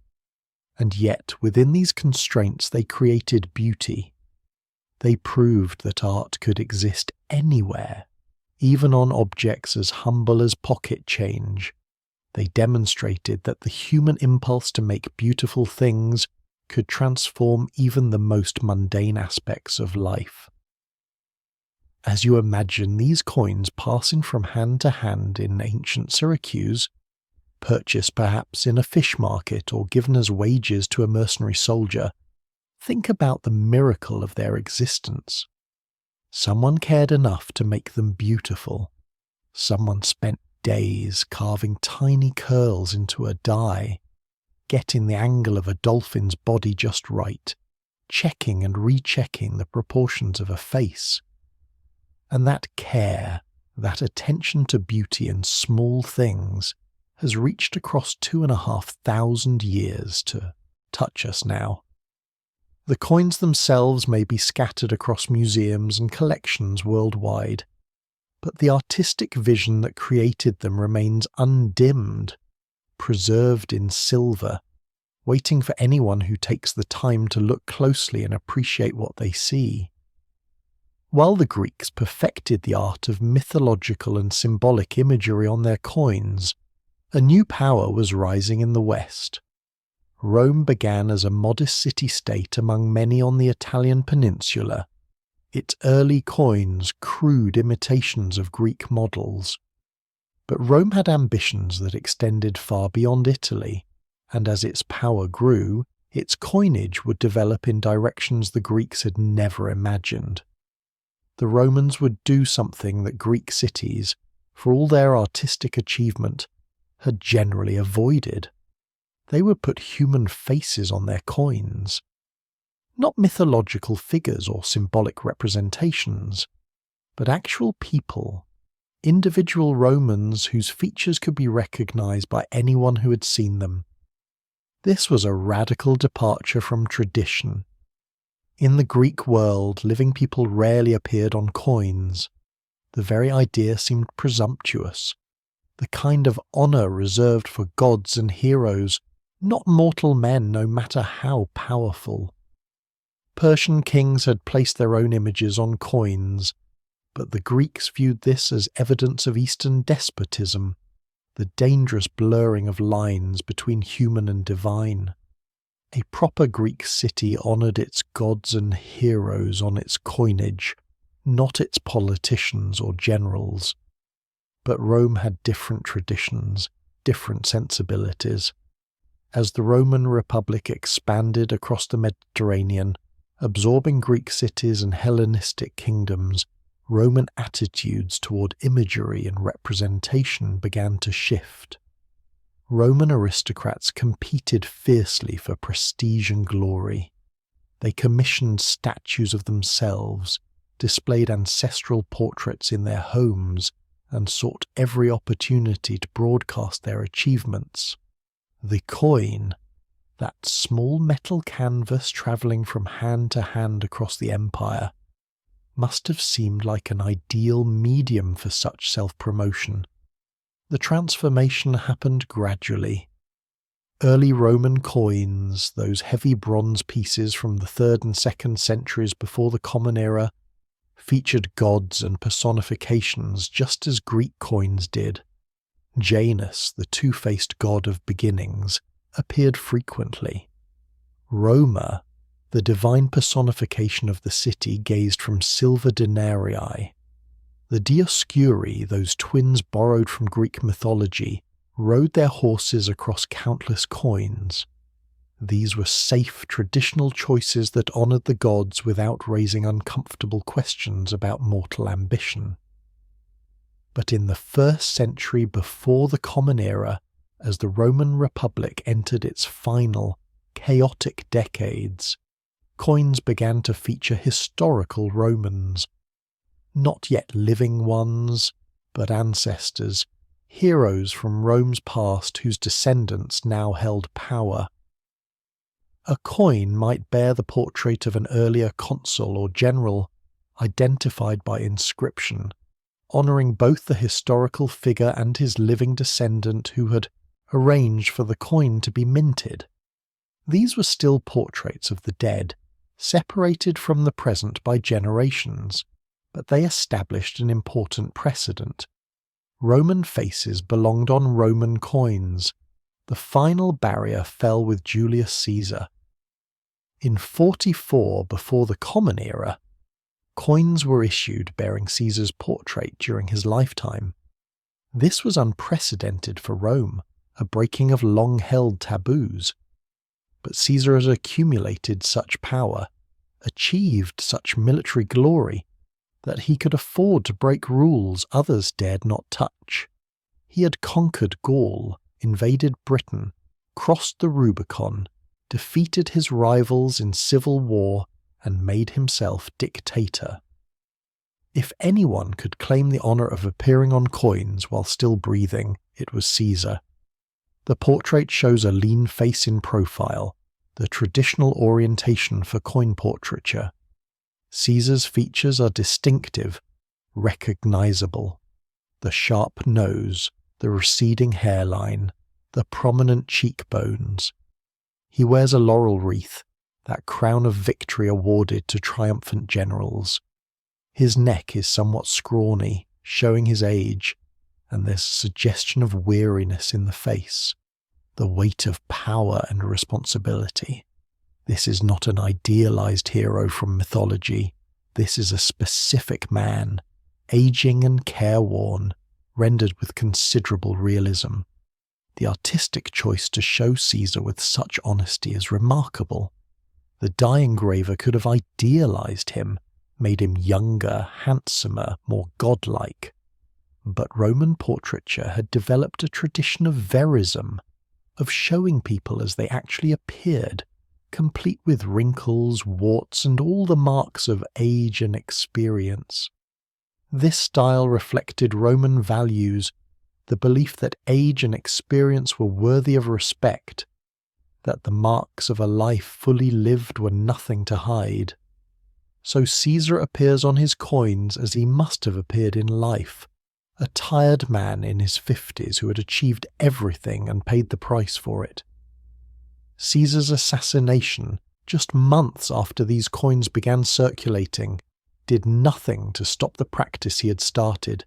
And yet, within these constraints, they created beauty. They proved that art could exist anywhere, even on objects as humble as pocket change. They demonstrated that the human impulse to make beautiful things could transform even the most mundane aspects of life. As you imagine these coins passing from hand to hand in ancient Syracuse, purchased perhaps in a fish market or given as wages to a mercenary soldier, think about the miracle of their existence. Someone cared enough to make them beautiful. Someone spent days carving tiny curls into a die, getting the angle of a dolphin's body just right, checking and rechecking the proportions of a face. And that care, that attention to beauty in small things, has reached across 2,500 years to touch us now. The coins themselves may be scattered across museums and collections worldwide, but the artistic vision that created them remains undimmed, preserved in silver, waiting for anyone who takes the time to look closely and appreciate what they see. While the Greeks perfected the art of mythological and symbolic imagery on their coins, a new power was rising in the West. Rome began as a modest city-state among many on the Italian peninsula, its early coins crude imitations of Greek models. But Rome had ambitions that extended far beyond Italy, and as its power grew, its coinage would develop in directions the Greeks had never imagined. The Romans would do something that Greek cities, for all their artistic achievement, had generally avoided. They would put human faces on their coins. Not mythological figures or symbolic representations, but actual people, individual Romans whose features could be recognized by anyone who had seen them. This was a radical departure from tradition. In the Greek world, living people rarely appeared on coins. The very idea seemed presumptuous, the kind of honour reserved for gods and heroes, not mortal men, no matter how powerful. Persian kings had placed their own images on coins, but the Greeks viewed this as evidence of Eastern despotism, the dangerous blurring of lines between human and divine. A proper Greek city honoured its gods and heroes on its coinage, not its politicians or generals. But Rome had different traditions, different sensibilities. As the Roman Republic expanded across the Mediterranean, absorbing Greek cities and Hellenistic kingdoms, Roman attitudes toward imagery and representation began to shift. Roman aristocrats competed fiercely for prestige and glory. They commissioned statues of themselves, displayed ancestral portraits in their homes, and sought every opportunity to broadcast their achievements. The coin, that small metal canvas travelling from hand to hand across the empire, must have seemed like an ideal medium for such self-promotion. The transformation happened gradually. Early Roman coins, those heavy bronze pieces from the 3rd and 2nd centuries before the Common Era, featured gods and personifications just as Greek coins did. Janus, the two-faced god of beginnings, appeared frequently. Roma, the divine personification of the city, gazed from silver denarii. The Dioscuri, those twins borrowed from Greek mythology, rode their horses across countless coins. These were safe, traditional choices that honoured the gods without raising uncomfortable questions about mortal ambition. But in the 1st century before the Common Era, as the Roman Republic entered its final, chaotic decades, coins began to feature historical Romans. Not yet living ones, but ancestors, heroes from Rome's past whose descendants now held power. A coin might bear the portrait of an earlier consul or general, identified by inscription, honouring both the historical figure and his living descendant who had arranged for the coin to be minted. These were still portraits of the dead, separated from the present by generations, but they established an important precedent. Roman faces belonged on Roman coins. The final barrier fell with Julius Caesar. In 44 before the Common Era, coins were issued bearing Caesar's portrait during his lifetime. This was unprecedented for Rome, a breaking of long-held taboos. But Caesar had accumulated such power, achieved such military glory, that he could afford to break rules others dared not touch. He had conquered Gaul, invaded Britain, crossed the Rubicon, defeated his rivals in civil war, and made himself dictator. If anyone could claim the honour of appearing on coins while still breathing, it was Caesar. The portrait shows a lean face in profile, the traditional orientation for coin portraiture. Caesar's features are distinctive, recognizable. The sharp nose, the receding hairline, the prominent cheekbones. He wears a laurel wreath, that crown of victory awarded to triumphant generals. His neck is somewhat scrawny, showing his age, and there's a suggestion of weariness in the face, the weight of power and responsibility. This is not an idealized hero from mythology. This is a specific man, aging and careworn, rendered with considerable realism. The artistic choice to show Caesar with such honesty is remarkable. The die engraver could have idealized him, made him younger, handsomer, more godlike. But Roman portraiture had developed a tradition of verism, of showing people as they actually appeared, complete with wrinkles, warts, and all the marks of age and experience. This style reflected Roman values, the belief that age and experience were worthy of respect, that the marks of a life fully lived were nothing to hide. So Caesar appears on his coins as he must have appeared in life, a tired man in his 50s who had achieved everything and paid the price for it. Caesar's assassination, just months after these coins began circulating, did nothing to stop the practice he had started.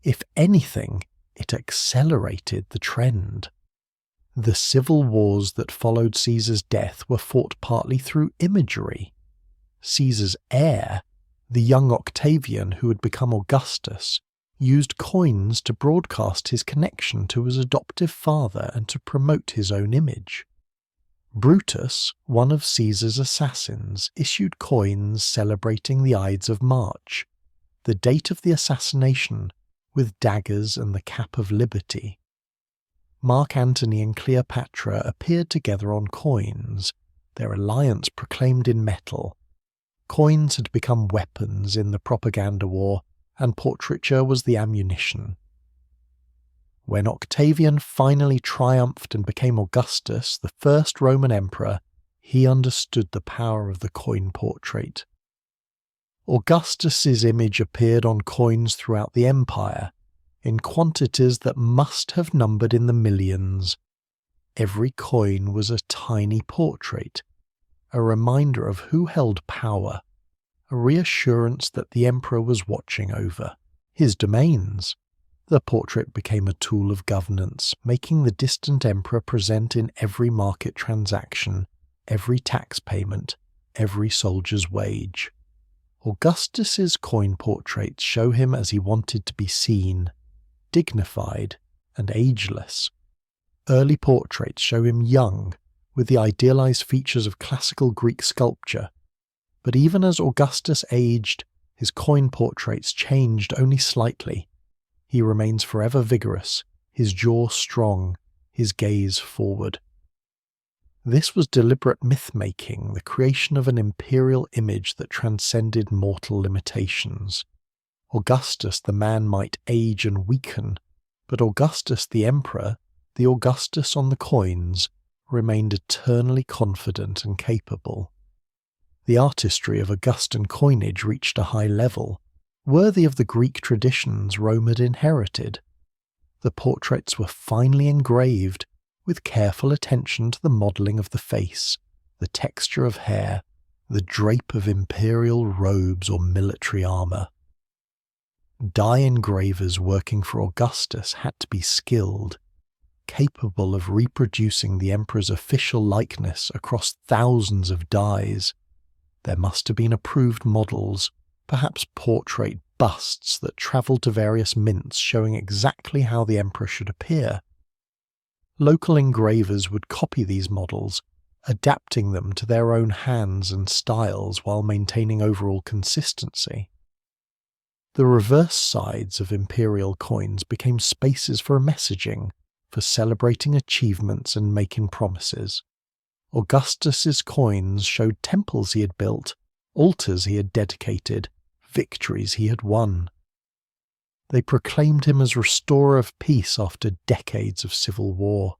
If anything, it accelerated the trend. The civil wars that followed Caesar's death were fought partly through imagery. Caesar's heir, the young Octavian who had become Augustus, used coins to broadcast his connection to his adoptive father and to promote his own image. Brutus, one of Caesar's assassins, issued coins celebrating the Ides of March, the date of the assassination, with daggers and the cap of liberty. Mark Antony and Cleopatra appeared together on coins, their alliance proclaimed in metal. Coins had become weapons in the propaganda war, and portraiture was the ammunition. When Octavian finally triumphed and became Augustus, the first Roman emperor, he understood the power of the coin portrait. Augustus's image appeared on coins throughout the empire, in quantities that must have numbered in the millions. Every coin was a tiny portrait, a reminder of who held power, a reassurance that the emperor was watching over his domains. The portrait became a tool of governance, making the distant emperor present in every market transaction, every tax payment, every soldier's wage. Augustus's coin portraits show him as he wanted to be seen, dignified and ageless. Early portraits show him young, with the idealized features of classical Greek sculpture. But even as Augustus aged, his coin portraits changed only slightly. He remains forever vigorous, his jaw strong, his gaze forward. This was deliberate myth-making, the creation of an imperial image that transcended mortal limitations. Augustus the man might age and weaken, but Augustus the emperor, the Augustus on the coins, remained eternally confident and capable. The artistry of Augustan coinage reached a high level, worthy of the Greek traditions Rome had inherited. The portraits were finely engraved, with careful attention to the modelling of the face, the texture of hair, the drape of imperial robes or military armour. Die engravers working for Augustus had to be skilled, capable of reproducing the emperor's official likeness across thousands of dies. There must have been approved models, perhaps portrait busts that travelled to various mints showing exactly how the emperor should appear. Local engravers would copy these models, adapting them to their own hands and styles while maintaining overall consistency. The reverse sides of imperial coins became spaces for messaging, for celebrating achievements and making promises. Augustus's coins showed temples he had built, altars he had dedicated, victories he had won. They proclaimed him as restorer of peace after decades of civil war.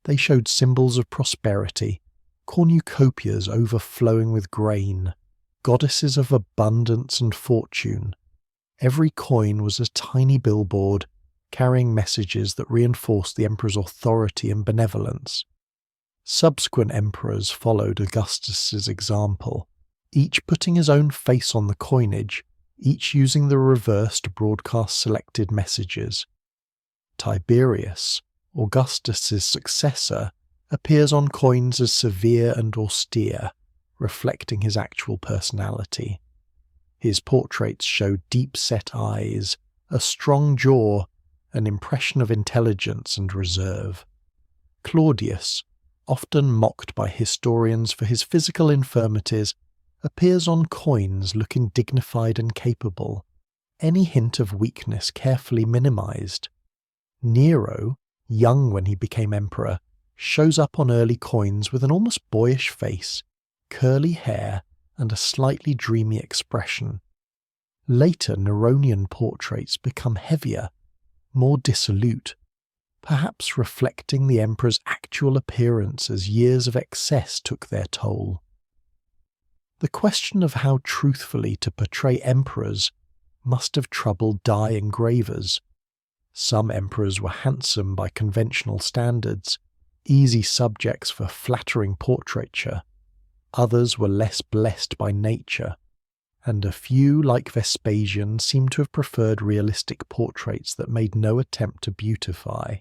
They showed symbols of prosperity, cornucopias overflowing with grain, goddesses of abundance and fortune. Every coin was a tiny billboard, carrying messages that reinforced the emperor's authority and benevolence. Subsequent emperors followed Augustus's example, each putting his own face on the coinage, each using the reverse to broadcast selected messages. Tiberius, Augustus's successor, appears on coins as severe and austere, reflecting his actual personality. His portraits show deep-set eyes, a strong jaw, an impression of intelligence and reserve. Claudius, often mocked by historians for his physical infirmities, appears on coins looking dignified and capable, any hint of weakness carefully minimized. Nero, young when he became emperor, shows up on early coins with an almost boyish face, curly hair, and a slightly dreamy expression. Later Neronian portraits become heavier, more dissolute, perhaps reflecting the emperor's actual appearance as years of excess took their toll. The question of how truthfully to portray emperors must have troubled die engravers. Some emperors were handsome by conventional standards, easy subjects for flattering portraiture. Others were less blessed by nature, and a few, like Vespasian, seem to have preferred realistic portraits that made no attempt to beautify.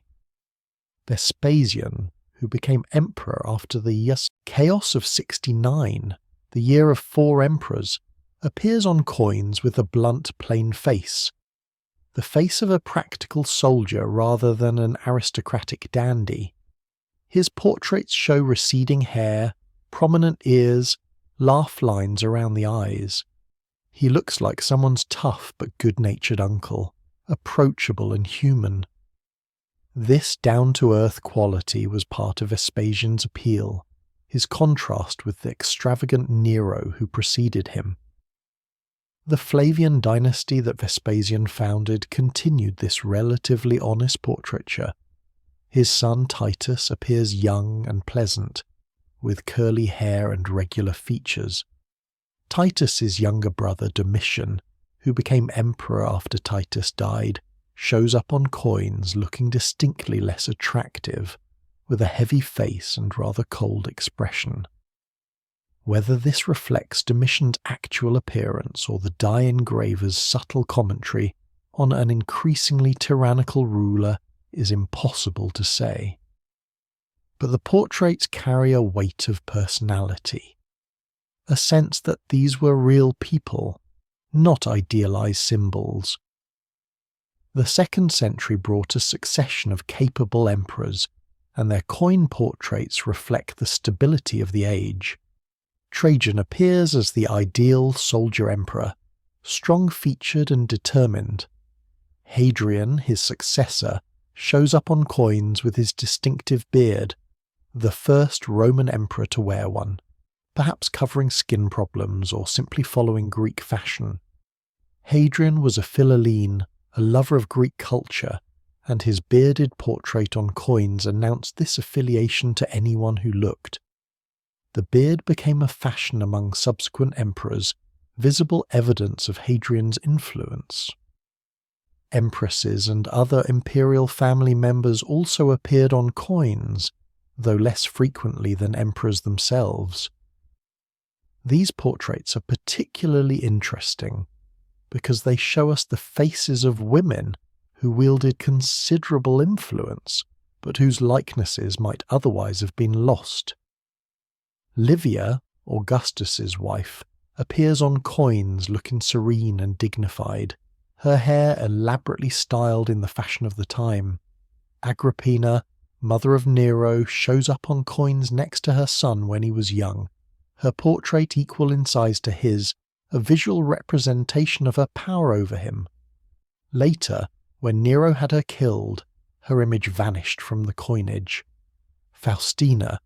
Vespasian, who became emperor after the chaos of 69, the year of 4 emperors, appears on coins with a blunt, plain face, the face of a practical soldier rather than an aristocratic dandy. His portraits show receding hair, prominent ears, laugh lines around the eyes. He looks like someone's tough but good-natured uncle, approachable and human. This down-to-earth quality was part of Vespasian's appeal, his contrast with the extravagant Nero who preceded him. The Flavian dynasty that Vespasian founded continued this relatively honest portraiture. His son Titus appears young and pleasant, with curly hair and regular features. Titus's younger brother Domitian, who became emperor after Titus died, shows up on coins looking distinctly less attractive, with a heavy face and rather cold expression. Whether this reflects Domitian's actual appearance or the die engraver's subtle commentary on an increasingly tyrannical ruler is impossible to say. But the portraits carry a weight of personality, a sense that these were real people, not idealized symbols. The 2nd century brought a succession of capable emperors, and their coin portraits reflect the stability of the age. Trajan appears as the ideal soldier emperor, strong-featured and determined. Hadrian, his successor, shows up on coins with his distinctive beard, the first Roman emperor to wear one, perhaps covering skin problems or simply following Greek fashion. Hadrian was a Philhellene, a lover of Greek culture, and his bearded portrait on coins announced this affiliation to anyone who looked. The beard became a fashion among subsequent emperors, visible evidence of Hadrian's influence. Empresses and other imperial family members also appeared on coins, though less frequently than emperors themselves. These portraits are particularly interesting because they show us the faces of women who wielded considerable influence, but whose likenesses might otherwise have been lost. Livia, Augustus's wife, appears on coins looking serene and dignified, her hair elaborately styled in the fashion of the time. Agrippina, mother of Nero, shows up on coins next to her son when he was young, her portrait equal in size to his, a visual representation of her power over him. Later, when Nero had her killed, her image vanished from the coinage. Faustina,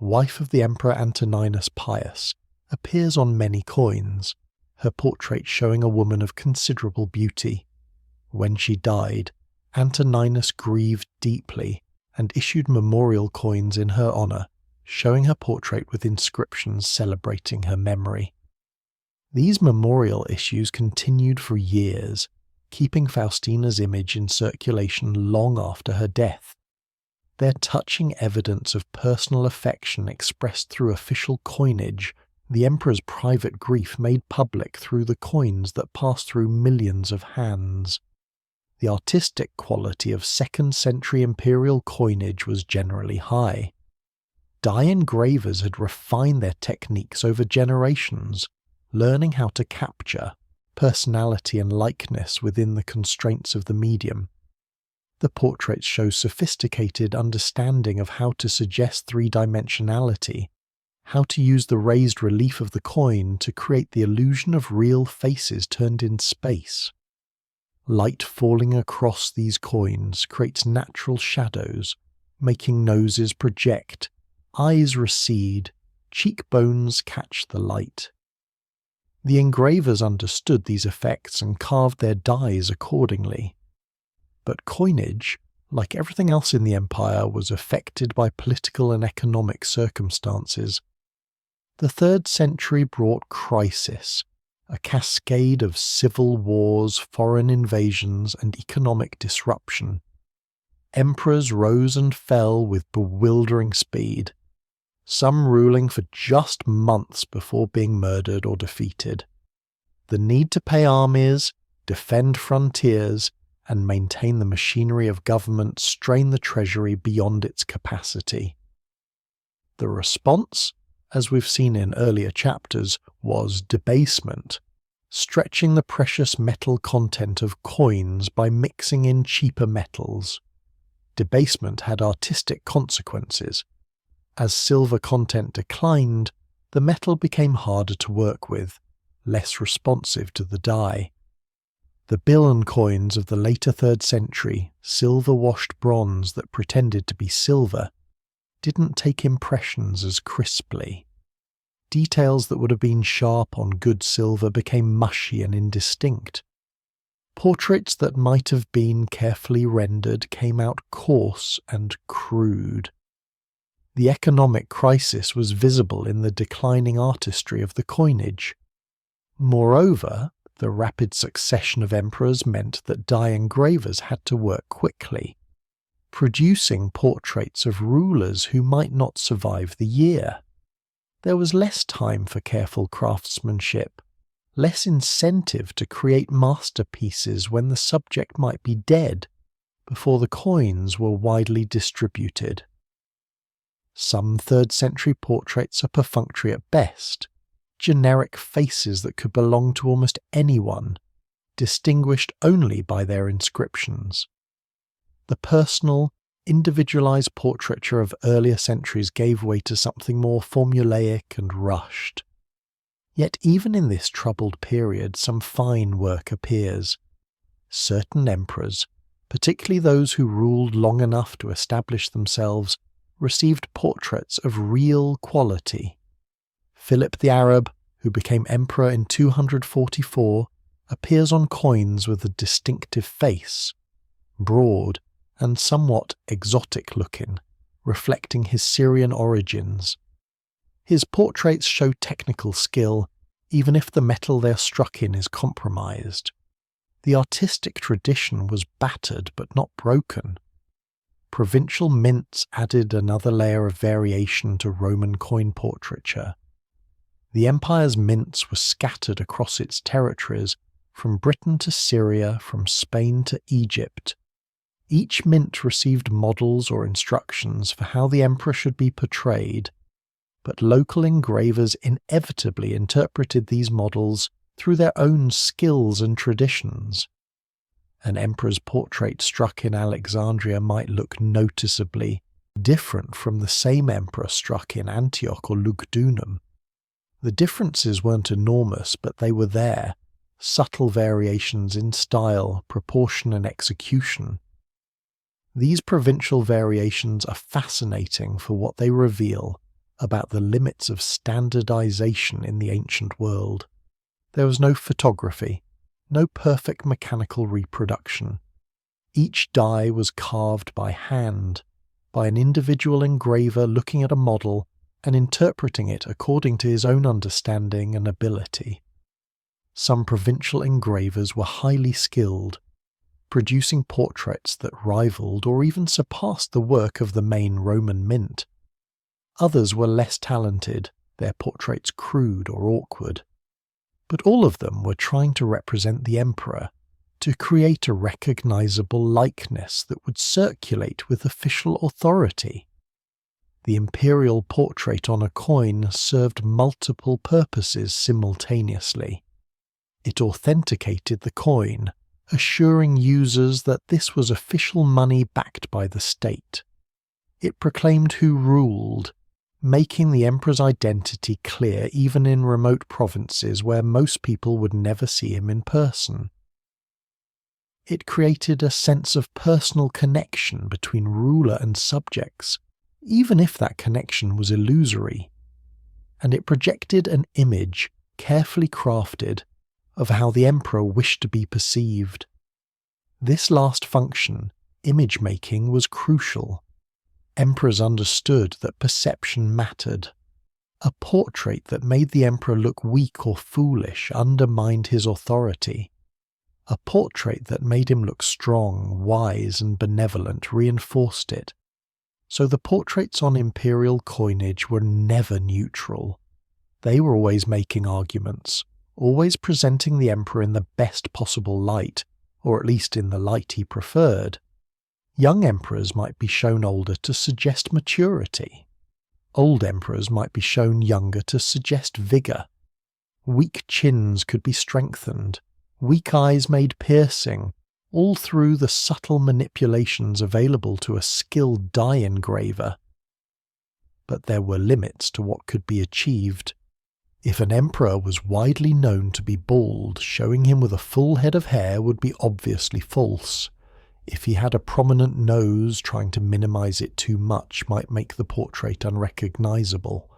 wife of the Emperor Antoninus Pius, appears on many coins, her portrait showing a woman of considerable beauty. When she died, Antoninus grieved deeply and issued memorial coins in her honour, showing her portrait with inscriptions celebrating her memory. These memorial issues continued for years, keeping Faustina's image in circulation long after her death. Their touching evidence of personal affection expressed through official coinage, the emperor's private grief made public through the coins that passed through millions of hands. The artistic quality of 2nd century imperial coinage was generally high. Die engravers had refined their techniques over generations, learning how to capture personality and likeness within the constraints of the medium. The portraits show sophisticated understanding of how to suggest three-dimensionality, how to use the raised relief of the coin to create the illusion of real faces turned in space. Light falling across these coins creates natural shadows, making noses project, eyes recede, cheekbones catch the light. The engravers understood these effects and carved their dies accordingly. But coinage, like everything else in the empire, was affected by political and economic circumstances. The 3rd century brought crisis, a cascade of civil wars, foreign invasions, and economic disruption. Emperors rose and fell with bewildering speed, some ruling for just months before being murdered or defeated. The need to pay armies, defend frontiers, and maintain the machinery of government strained the treasury beyond its capacity. The response, as we've seen in earlier chapters, was debasement, stretching the precious metal content of coins by mixing in cheaper metals. Debasement had artistic consequences. As silver content declined, the metal became harder to work with, less responsive to the dye. The Bilan coins of the later 3rd century, silver-washed bronze that pretended to be silver, didn't take impressions as crisply. Details that would have been sharp on good silver became mushy and indistinct. Portraits that might have been carefully rendered came out coarse and crude. The economic crisis was visible in the declining artistry of the coinage. Moreover, the rapid succession of emperors meant that die engravers had to work quickly, producing portraits of rulers who might not survive the year. There was less time for careful craftsmanship, less incentive to create masterpieces when the subject might be dead before the coins were widely distributed. Some 3rd century portraits are perfunctory at best, generic faces that could belong to almost anyone, distinguished only by their inscriptions. The personal, individualized portraiture of earlier centuries gave way to something more formulaic and rushed. Yet even in this troubled period, some fine work appears. Certain emperors, particularly those who ruled long enough to establish themselves, received portraits of real quality. Philip the Arab, who became emperor in 244, appears on coins with a distinctive face, broad and somewhat exotic-looking, reflecting his Syrian origins. His portraits show technical skill, even if the metal they are struck in is compromised. The artistic tradition was battered but not broken. Provincial mints added another layer of variation to Roman coin portraiture. The empire's mints were scattered across its territories, from Britain to Syria, from Spain to Egypt. Each mint received models or instructions for how the emperor should be portrayed, but local engravers inevitably interpreted these models through their own skills and traditions. An emperor's portrait struck in Alexandria might look noticeably different from the same emperor struck in Antioch or Lugdunum. The differences weren't enormous, but they were there, subtle variations in style, proportion and execution. These provincial variations are fascinating for what they reveal about the limits of standardization in the ancient world. There was no photography, no perfect mechanical reproduction. Each die was carved by hand, by an individual engraver looking at a model and interpreting it according to his own understanding and ability. Some provincial engravers were highly skilled, producing portraits that rivaled or even surpassed the work of the main Roman mint. Others were less talented, their portraits crude or awkward. But all of them were trying to represent the emperor, to create a recognizable likeness that would circulate with official authority. The imperial portrait on a coin served multiple purposes simultaneously. It authenticated the coin, assuring users that this was official money backed by the state. It proclaimed who ruled, making the emperor's identity clear even in remote provinces where most people would never see him in person. It created a sense of personal connection between ruler and subjects, even if that connection was illusory. And it projected an image, carefully crafted, of how the emperor wished to be perceived. This last function, image-making, was crucial. Emperors understood that perception mattered. A portrait that made the emperor look weak or foolish undermined his authority. A portrait that made him look strong, wise, and benevolent reinforced it. So the portraits on imperial coinage were never neutral. They were always making arguments, always presenting the emperor in the best possible light, or at least in the light he preferred. Young emperors might be shown older to suggest maturity. Old emperors might be shown younger to suggest vigour. Weak chins could be strengthened, weak eyes made piercing, all through the subtle manipulations available to a skilled die engraver. But there were limits to what could be achieved. If an emperor was widely known to be bald, showing him with a full head of hair would be obviously false. If he had a prominent nose, trying to minimize it too much might make the portrait unrecognizable.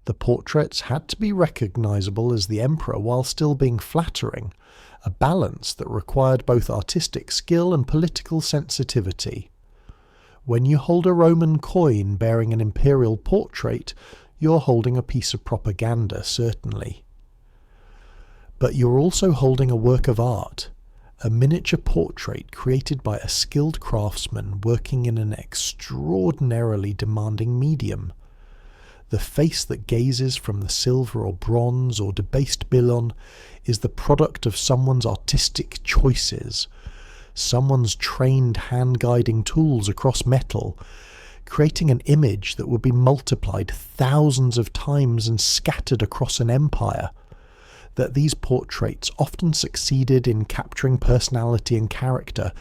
The portraits had to be recognizable as the emperor while still being flattering, a balance that required both artistic skill and political sensitivity. When you hold a Roman coin bearing an imperial portrait, you're holding a piece of propaganda, certainly. But you're also holding a work of art, a miniature portrait created by a skilled craftsman working in an extraordinarily demanding medium. The face that gazes from the silver or bronze or debased billon is the product of someone's artistic choices, someone's trained hand-guiding tools across metal, creating an image that would be multiplied thousands of times and scattered across an empire. That these portraits often succeeded in capturing personality and character,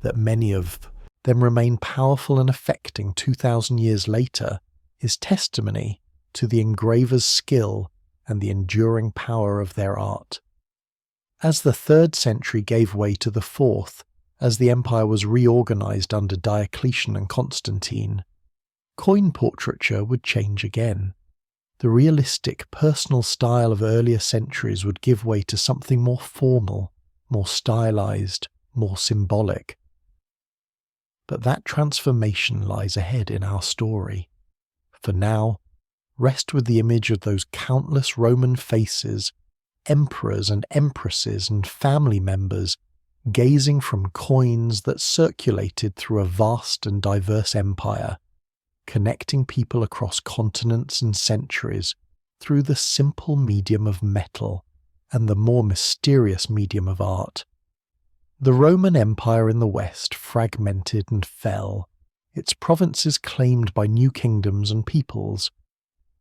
that many of them remain powerful and affecting 2,000 years later, is testimony to the engraver's skill and the enduring power of their art. As the 3rd century gave way to the 4th, as the empire was reorganized under Diocletian and Constantine, coin portraiture would change again. The realistic, personal style of earlier centuries would give way to something more formal, more stylized, more symbolic. But that transformation lies ahead in our story. For now, rest with the image of those countless Roman faces, emperors and empresses and family members, gazing from coins that circulated through a vast and diverse empire, connecting people across continents and centuries through the simple medium of metal and the more mysterious medium of art. The Roman Empire in the West fragmented and fell, its provinces claimed by new kingdoms and peoples.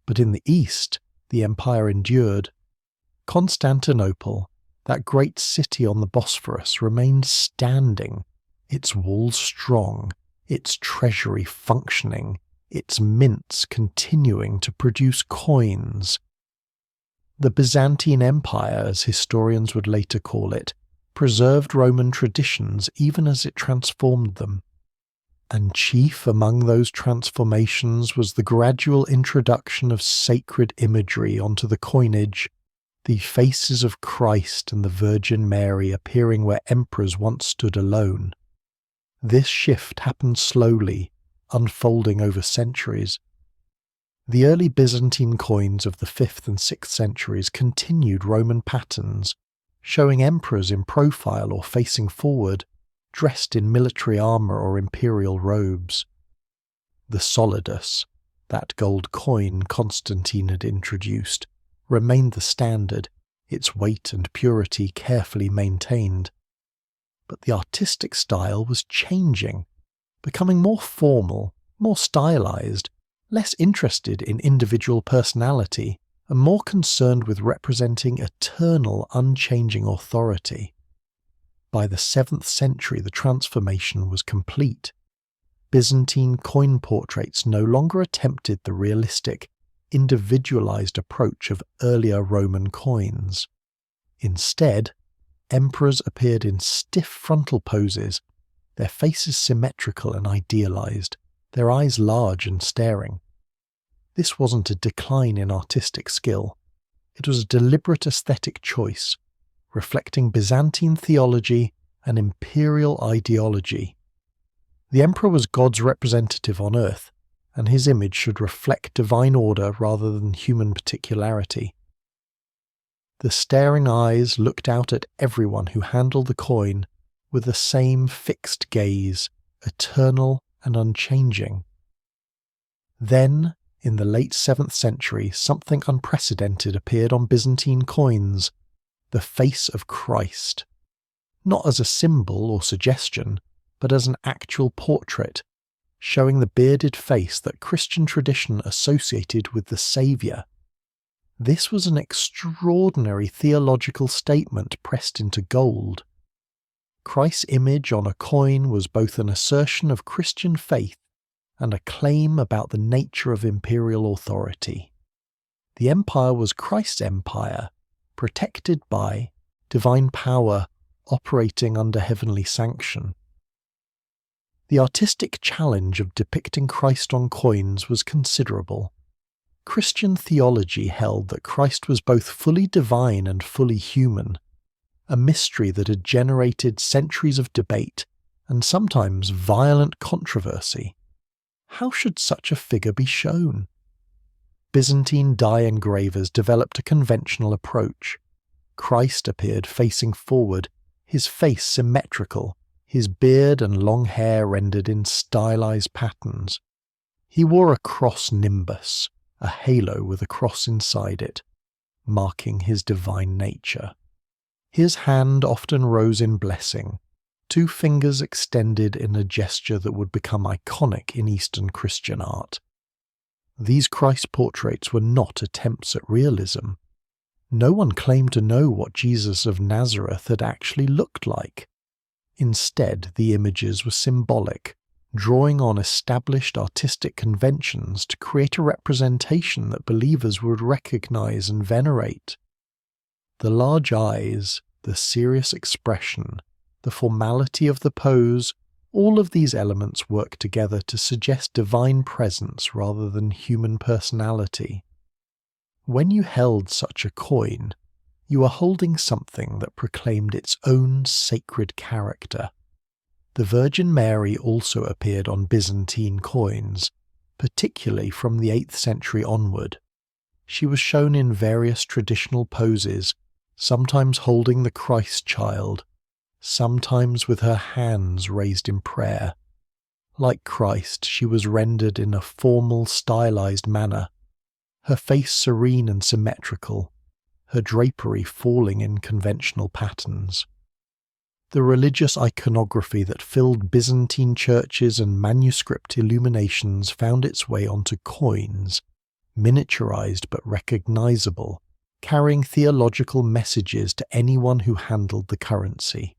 But in the East, the empire endured. Constantinople, that great city on the Bosphorus, remained standing, its walls strong, its treasury functioning, its mints continuing to produce coins. The Byzantine Empire, as historians would later call it, preserved Roman traditions even as it transformed them. And chief among those transformations was the gradual introduction of sacred imagery onto the coinage, the faces of Christ and the Virgin Mary appearing where emperors once stood alone. This shift happened slowly, unfolding over centuries. The early Byzantine coins of the 5th and 6th centuries continued Roman patterns, showing emperors in profile or facing forward, dressed in military armour or imperial robes. The solidus, that gold coin Constantine had introduced, remained the standard, its weight and purity carefully maintained. But the artistic style was changing, becoming more formal, more stylized, less interested in individual personality, and more concerned with representing eternal, unchanging authority. By the 7th century, the transformation was complete. Byzantine coin portraits no longer attempted the realistic, individualized approach of earlier Roman coins. Instead, emperors appeared in stiff frontal poses, their faces symmetrical and idealized, their eyes large and staring. This wasn't a decline in artistic skill. It was a deliberate aesthetic choice, reflecting Byzantine theology and imperial ideology. The emperor was God's representative on earth, and his image should reflect divine order rather than human particularity. The staring eyes looked out at everyone who handled the coin with the same fixed gaze, eternal and unchanging. Then, in the late 7th century, something unprecedented appeared on Byzantine coins, the face of Christ. Not as a symbol or suggestion, but as an actual portrait, showing the bearded face that Christian tradition associated with the Saviour. This was an extraordinary theological statement pressed into gold. Christ's image on a coin was both an assertion of Christian faith and a claim about the nature of imperial authority. The empire was Christ's empire, protected by divine power operating under heavenly sanction. The artistic challenge of depicting Christ on coins was considerable. Christian theology held that Christ was both fully divine and fully human, a mystery that had generated centuries of debate and sometimes violent controversy. How should such a figure be shown? Byzantine dye engravers developed a conventional approach. Christ appeared facing forward, his face symmetrical, his beard and long hair rendered in stylized patterns. He wore a cross nimbus, a halo with a cross inside it, marking his divine nature. His hand often rose in blessing, 2 fingers extended in a gesture that would become iconic in Eastern Christian art. These Christ portraits were not attempts at realism. No one claimed to know what Jesus of Nazareth had actually looked like. Instead, the images were symbolic, drawing on established artistic conventions to create a representation that believers would recognize and venerate. The large eyes, the serious expression, the formality of the pose, all of these elements work together to suggest divine presence rather than human personality. When you held such a coin, you were holding something that proclaimed its own sacred character. The Virgin Mary also appeared on Byzantine coins, particularly from the 8th century onward. She was shown in various traditional poses, sometimes holding the Christ child, sometimes with her hands raised in prayer. Like Christ, she was rendered in a formal, stylized manner, her face serene and symmetrical, her drapery falling in conventional patterns. The religious iconography that filled Byzantine churches and manuscript illuminations found its way onto coins, miniaturized but recognizable, carrying theological messages to anyone who handled the currency.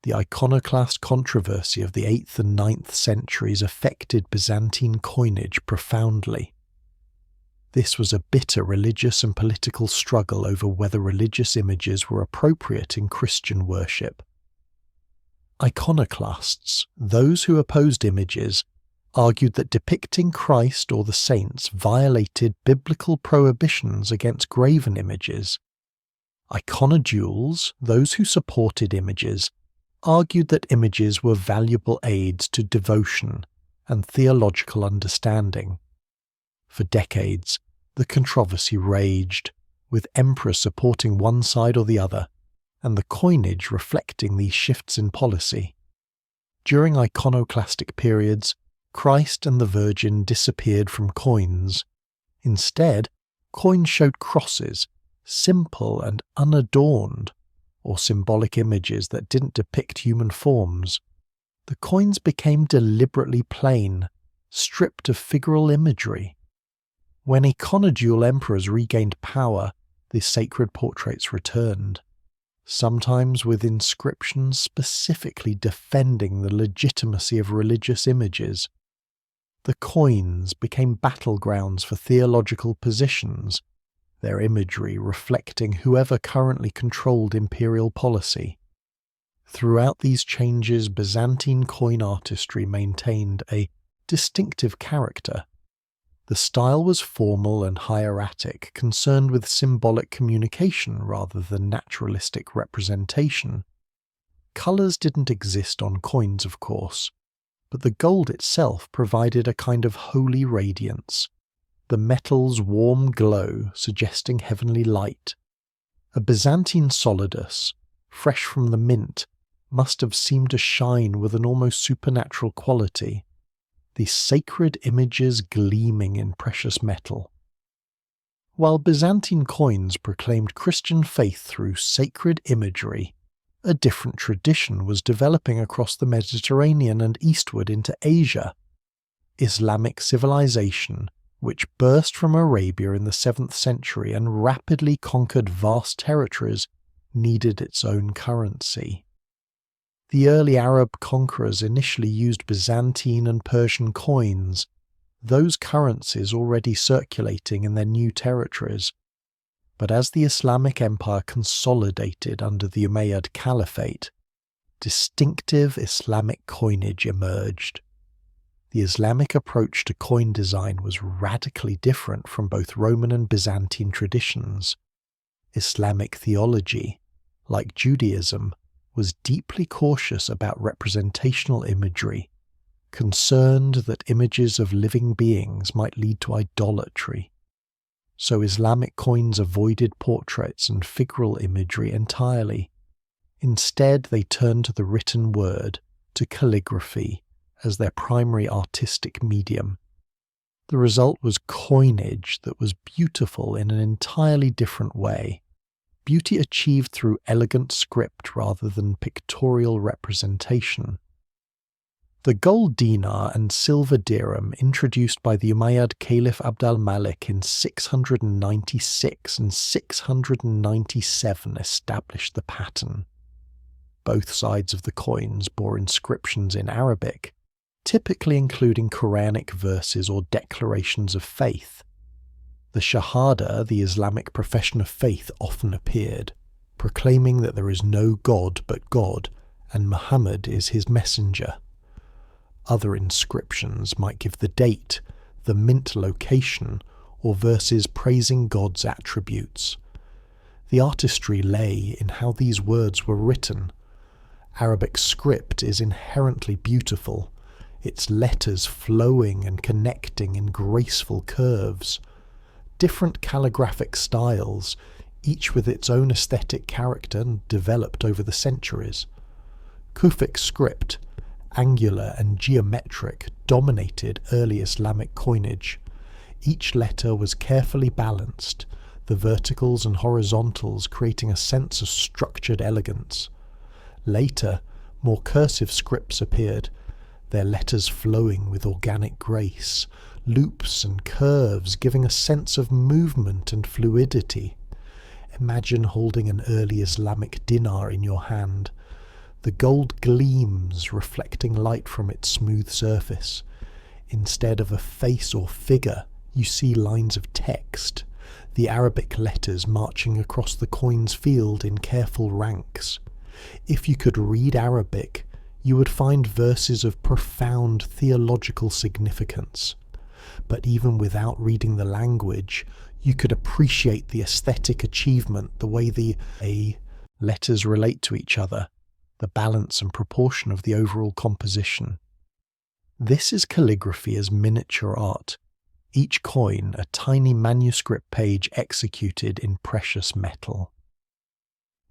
The iconoclast controversy of the 8th and 9th centuries affected Byzantine coinage profoundly. This was a bitter religious and political struggle over whether religious images were appropriate in Christian worship. Iconoclasts, those who opposed images, argued that depicting Christ or the saints violated biblical prohibitions against graven images. Iconodules, those who supported images, argued that images were valuable aids to devotion and theological understanding. For decades, the controversy raged, with emperors supporting one side or the other, and the coinage reflecting these shifts in policy. During iconoclastic periods, Christ and the Virgin disappeared from coins. Instead, coins showed crosses, simple and unadorned, or symbolic images that didn't depict human forms. The coins became deliberately plain, stripped of figural imagery. When iconodule emperors regained power, the sacred portraits returned, sometimes with inscriptions specifically defending the legitimacy of religious images. The coins became battlegrounds for theological positions, their imagery reflecting whoever currently controlled imperial policy. Throughout these changes, Byzantine coin artistry maintained a distinctive character. The style was formal and hieratic, concerned with symbolic communication rather than naturalistic representation. Colours didn't exist on coins, of course, but the gold itself provided a kind of holy radiance, the metal's warm glow suggesting heavenly light. A Byzantine solidus, fresh from the mint, must have seemed to shine with an almost supernatural quality, these sacred images gleaming in precious metal. While Byzantine coins proclaimed Christian faith through sacred imagery, a different tradition was developing across the Mediterranean and eastward into Asia. Islamic civilization, which burst from Arabia in the 7th century and rapidly conquered vast territories, needed its own currency. The early Arab conquerors initially used Byzantine and Persian coins, those currencies already circulating in their new territories. But as the Islamic Empire consolidated under the Umayyad Caliphate, distinctive Islamic coinage emerged. the Islamic approach to coin design was radically different from both Roman and Byzantine traditions. Islamic theology, like Judaism, was deeply cautious about representational imagery, concerned that images of living beings might lead to idolatry. So Islamic coins avoided portraits and figural imagery entirely. Instead, they turned to the written word, to calligraphy, as their primary artistic medium. The result was coinage that was beautiful in an entirely different way. Beauty achieved through elegant script rather than pictorial representation. The gold dinar and silver dirham introduced by the Umayyad Caliph Abd al-Malik in 696 and 697 established the pattern. Both sides of the coins bore inscriptions in Arabic, typically including Quranic verses or declarations of faith. The Shahada, the Islamic profession of faith, often appeared, proclaiming that there is no God but God, and Muhammad is his messenger. Other inscriptions might give the date, the mint location, or verses praising God's attributes. The artistry lay in how these words were written. Arabic script is inherently beautiful, its letters flowing and connecting in graceful curves. Different calligraphic styles, each with its own aesthetic character, developed over the centuries. Kufic script, angular and geometric, dominated early Islamic coinage. Each letter was carefully balanced, the verticals and horizontals creating a sense of structured elegance. Later, more cursive scripts appeared, their letters flowing with organic grace, loops and curves giving a sense of movement and fluidity. Imagine holding an early Islamic dinar in your hand. The gold gleams, reflecting light from its smooth surface. Instead of a face or figure, you see lines of text, the Arabic letters marching across the coin's field in careful ranks. If you could read Arabic, you would find verses of profound theological significance. But even without reading the language, you could appreciate the aesthetic achievement, the way the letters relate to each other, the balance and proportion of the overall composition. This is calligraphy as miniature art, each coin a tiny manuscript page executed in precious metal.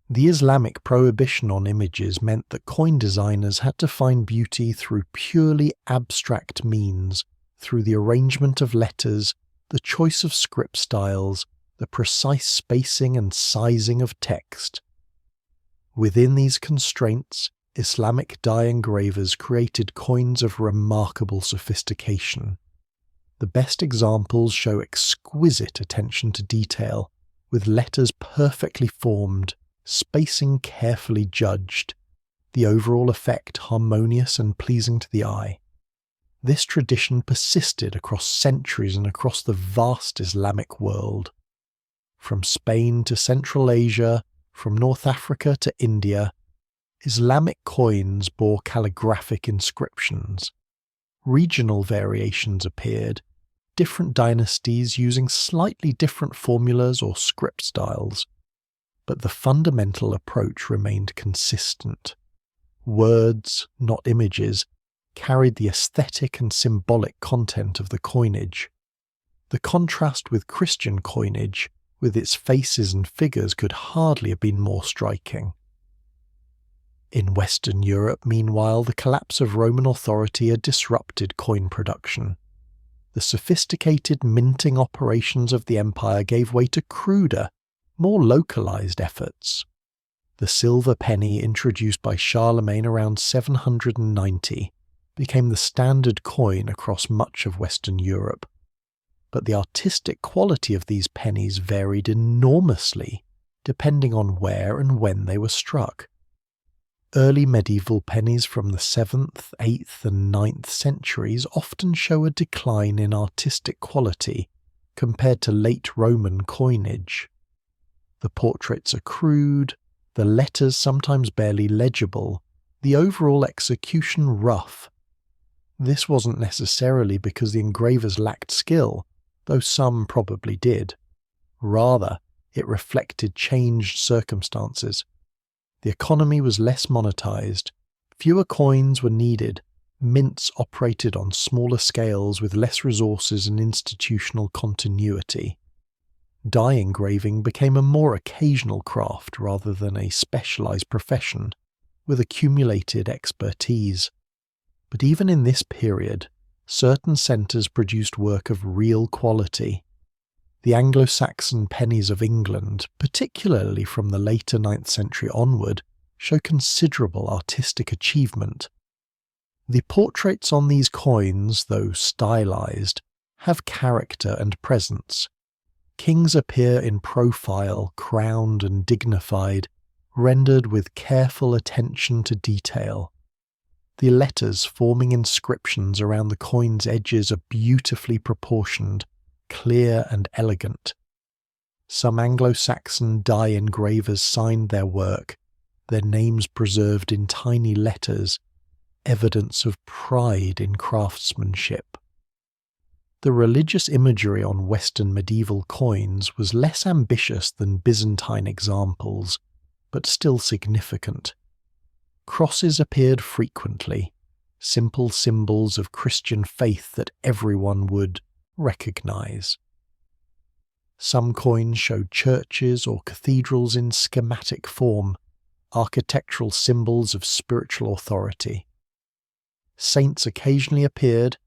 The Islamic prohibition on images meant that coin designers had to find beauty through purely abstract means, through the arrangement of letters, the choice of script styles, the precise spacing and sizing of text. Within these constraints, Islamic die engravers created coins of remarkable sophistication. The best examples show exquisite attention to detail, with letters perfectly formed, spacing carefully judged, the overall effect harmonious and pleasing to the eye. This tradition persisted across centuries and across the vast Islamic world. From Spain to Central Asia, from North Africa to India, Islamic coins bore calligraphic inscriptions. Regional variations appeared, different dynasties using slightly different formulas or script styles. But the fundamental approach remained consistent. Words, not images, carried the aesthetic and symbolic content of the coinage. The contrast with Christian coinage, with its faces and figures, could hardly have been more striking. In Western Europe, meanwhile, the collapse of Roman authority had disrupted coin production. The sophisticated minting operations of the empire gave way to cruder, more localized efforts. The silver penny, introduced by Charlemagne around 790, became the standard coin across much of Western Europe. But the artistic quality of these pennies varied enormously, depending on where and when they were struck. Early medieval pennies from the 7th, 8th and 9th centuries often show a decline in artistic quality compared to late Roman coinage. The portraits are crude, the letters sometimes barely legible, the overall execution rough. This wasn't necessarily because the engravers lacked skill, though some probably did. Rather, it reflected changed circumstances. The economy was less monetized, fewer coins were needed, mints operated on smaller scales with less resources and institutional continuity. Die engraving became a more occasional craft rather than a specialized profession, with accumulated expertise. But even in this period, certain centres produced work of real quality. The Anglo-Saxon pennies of England, particularly from the later 9th century onward, show considerable artistic achievement. The portraits on these coins, though stylized, have character and presence. Kings appear in profile, crowned and dignified, rendered with careful attention to detail. The letters forming inscriptions around the coin's edges are beautifully proportioned, clear and elegant. Some Anglo-Saxon die engravers signed their work, their names preserved in tiny letters, evidence of pride in craftsmanship. The religious imagery on Western medieval coins was less ambitious than Byzantine examples, but still significant. Crosses appeared frequently, simple symbols of Christian faith that everyone would recognize. Some coins showed churches or cathedrals in schematic form, architectural symbols of spiritual authority. Saints occasionally appeared,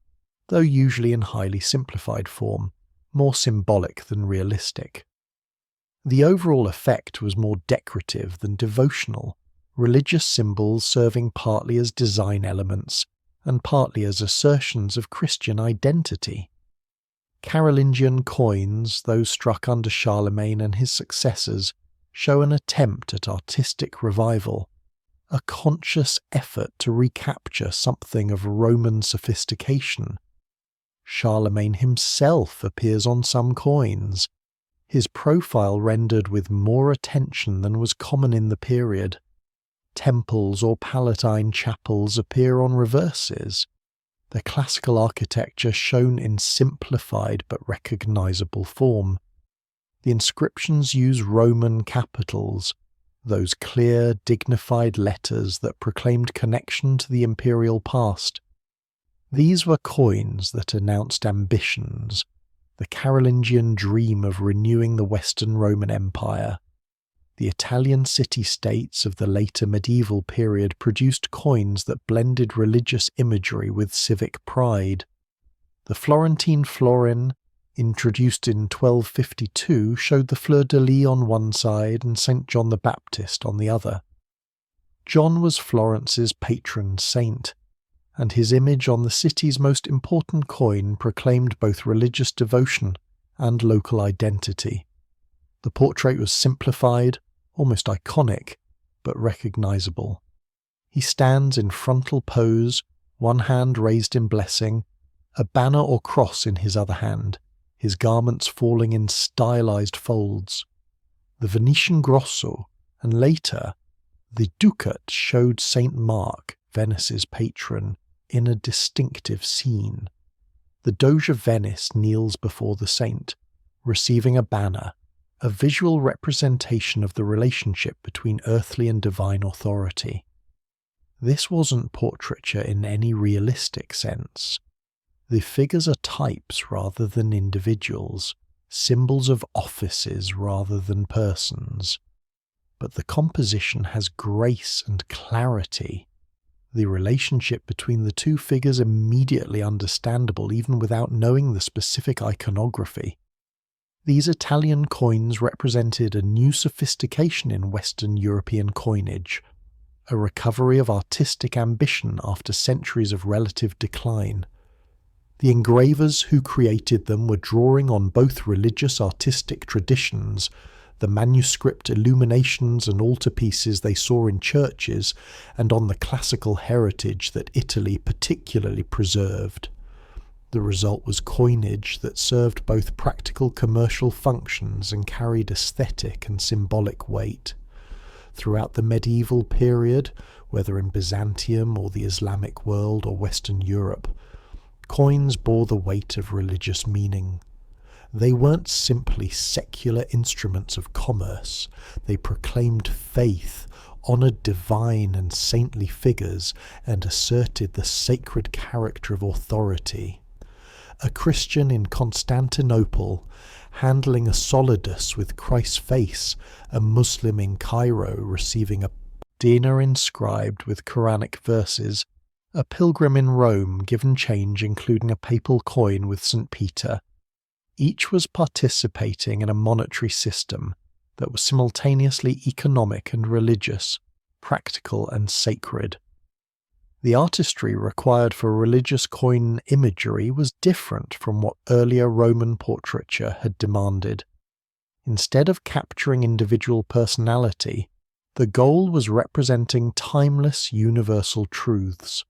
though usually in highly simplified form, more symbolic than realistic. The overall effect was more decorative than devotional, religious symbols serving partly as design elements and partly as assertions of Christian identity. Carolingian coins, those struck under Charlemagne and his successors, show an attempt at artistic revival, a conscious effort to recapture something of Roman sophistication. Charlemagne himself appears on some coins, his profile rendered with more attention than was common in the period. Temples or Palatine chapels appear on reverses, their classical architecture shown in simplified but recognizable form. The inscriptions use Roman capitals, those clear, dignified letters that proclaimed connection to the imperial past. These were coins that announced ambitions, the Carolingian dream of renewing the Western Roman Empire. The Italian city-states of the later medieval period produced coins that blended religious imagery with civic pride. The Florentine florin, introduced in 1252, showed the fleur-de-lis on one side and St. John the Baptist on the other. John was Florence's patron saint, and his image on the city's most important coin proclaimed both religious devotion and local identity. The portrait was simplified, almost iconic, but recognizable. He stands in frontal pose, one hand raised in blessing, a banner or cross in his other hand, his garments falling in stylized folds. The Venetian grosso, and later the ducat, showed St. Mark, Venice's patron, in a distinctive scene. The Doge of Venice kneels before the saint, receiving a banner, a visual representation of the relationship between earthly and divine authority. This wasn't portraiture in any realistic sense. The figures are types rather than individuals, symbols of offices rather than persons. But the composition has grace and clarity. The relationship between the two figures immediately understandable even without knowing the specific iconography. These Italian coins represented a new sophistication in Western European coinage, a recovery of artistic ambition after centuries of relative decline. The engravers who created them were drawing on both religious artistic traditions, the manuscript illuminations and altarpieces they saw in churches, and on the classical heritage that Italy particularly preserved. The result was coinage that served both practical commercial functions and carried aesthetic and symbolic weight. Throughout the medieval period, whether in Byzantium or the Islamic world or Western Europe, coins bore the weight of religious meaning. They weren't simply secular instruments of commerce. They proclaimed faith, honoured divine and saintly figures, and asserted the sacred character of authority. A Christian in Constantinople handling a solidus with Christ's face, a Muslim in Cairo receiving a dinar inscribed with Quranic verses, a pilgrim in Rome given change including a papal coin with St. Peter. Each was participating in a monetary system that was simultaneously economic and religious, practical and sacred. The artistry required for religious coin imagery was different from what earlier Roman portraiture had demanded. Instead of capturing individual personality, the goal was representing timeless universal truths.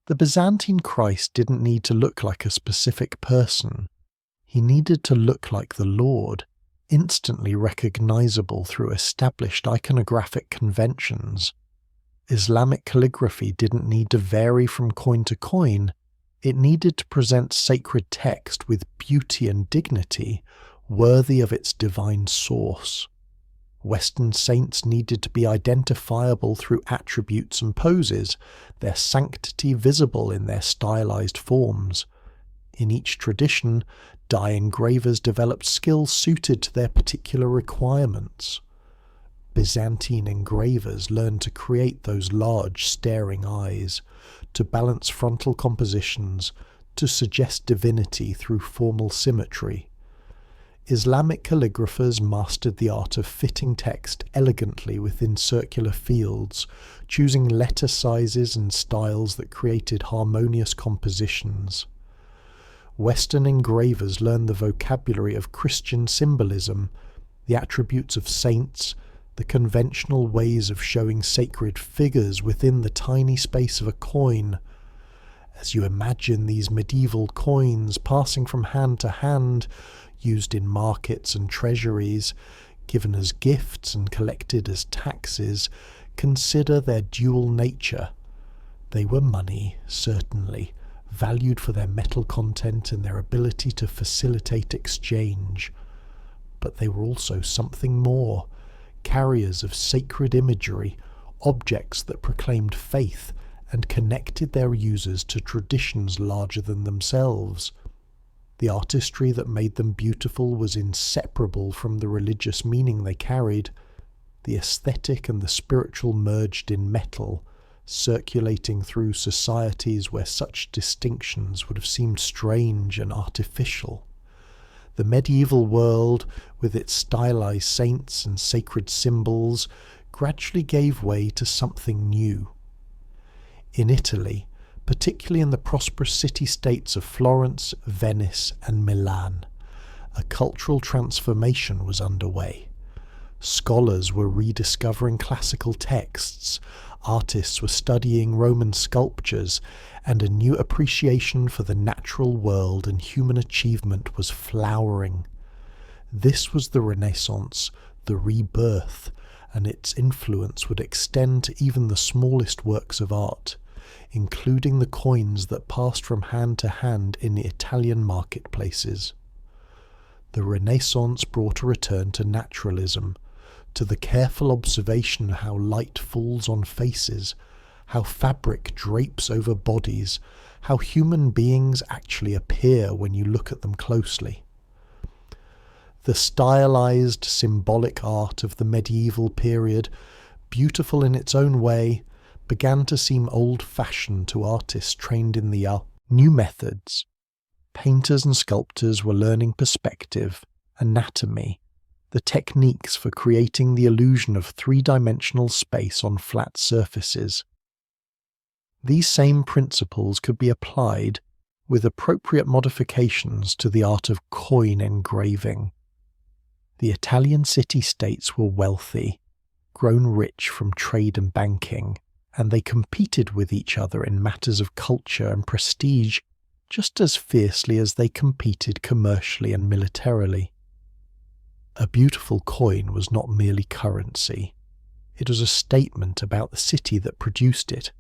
The Byzantine Christ didn't need to look like a specific person. He needed to look like the Lord, instantly recognizable through established iconographic conventions. Islamic calligraphy didn't need to vary from coin to coin. It needed to present sacred text with beauty and dignity, worthy of its divine source. Western saints needed to be identifiable through attributes and poses, their sanctity visible in their stylized forms. In each tradition, dye engravers developed skills suited to their particular requirements. Byzantine engravers learned to create those large, staring eyes, to balance frontal compositions, to suggest divinity through formal symmetry. Islamic calligraphers mastered the art of fitting text elegantly within circular fields, choosing letter sizes and styles that created harmonious compositions. Western engravers learned the vocabulary of Christian symbolism, the attributes of saints, the conventional ways of showing sacred figures within the tiny space of a coin. As you imagine these medieval coins passing from hand to hand, used in markets and treasuries, given as gifts and collected as taxes, consider their dual nature. They were money, certainly, valued for their metal content and their ability to facilitate exchange. But they were also something more, carriers of sacred imagery, objects that proclaimed faith and connected their users to traditions larger than themselves. The artistry that made them beautiful was inseparable from the religious meaning they carried. The aesthetic and the spiritual merged in metal, circulating through societies where such distinctions would have seemed strange and artificial. The medieval world, with its stylized saints and sacred symbols, gradually gave way to something new. In Italy, particularly in the prosperous city-states of Florence, Venice and Milan, a cultural transformation was underway. Scholars were rediscovering classical texts, artists were studying Roman sculptures, and a new appreciation for the natural world and human achievement was flowering. This was the Renaissance, the rebirth, and its influence would extend to even the smallest works of art, including the coins that passed from hand to hand in the Italian marketplaces. The Renaissance brought a return to naturalism, to the careful observation of how light falls on faces, how fabric drapes over bodies, how human beings actually appear when you look at them closely. The stylized, symbolic art of the medieval period, beautiful in its own way, began to seem old-fashioned to artists trained in the new methods. Painters and sculptors were learning perspective, anatomy, the techniques for creating the illusion of three-dimensional space on flat surfaces. These same principles could be applied, with appropriate modifications, to the art of coin engraving. The Italian city-states were wealthy, grown rich from trade and banking, and they competed with each other in matters of culture and prestige just as fiercely as they competed commercially and militarily. A beautiful coin was not merely currency. It was a statement about the city that produced it,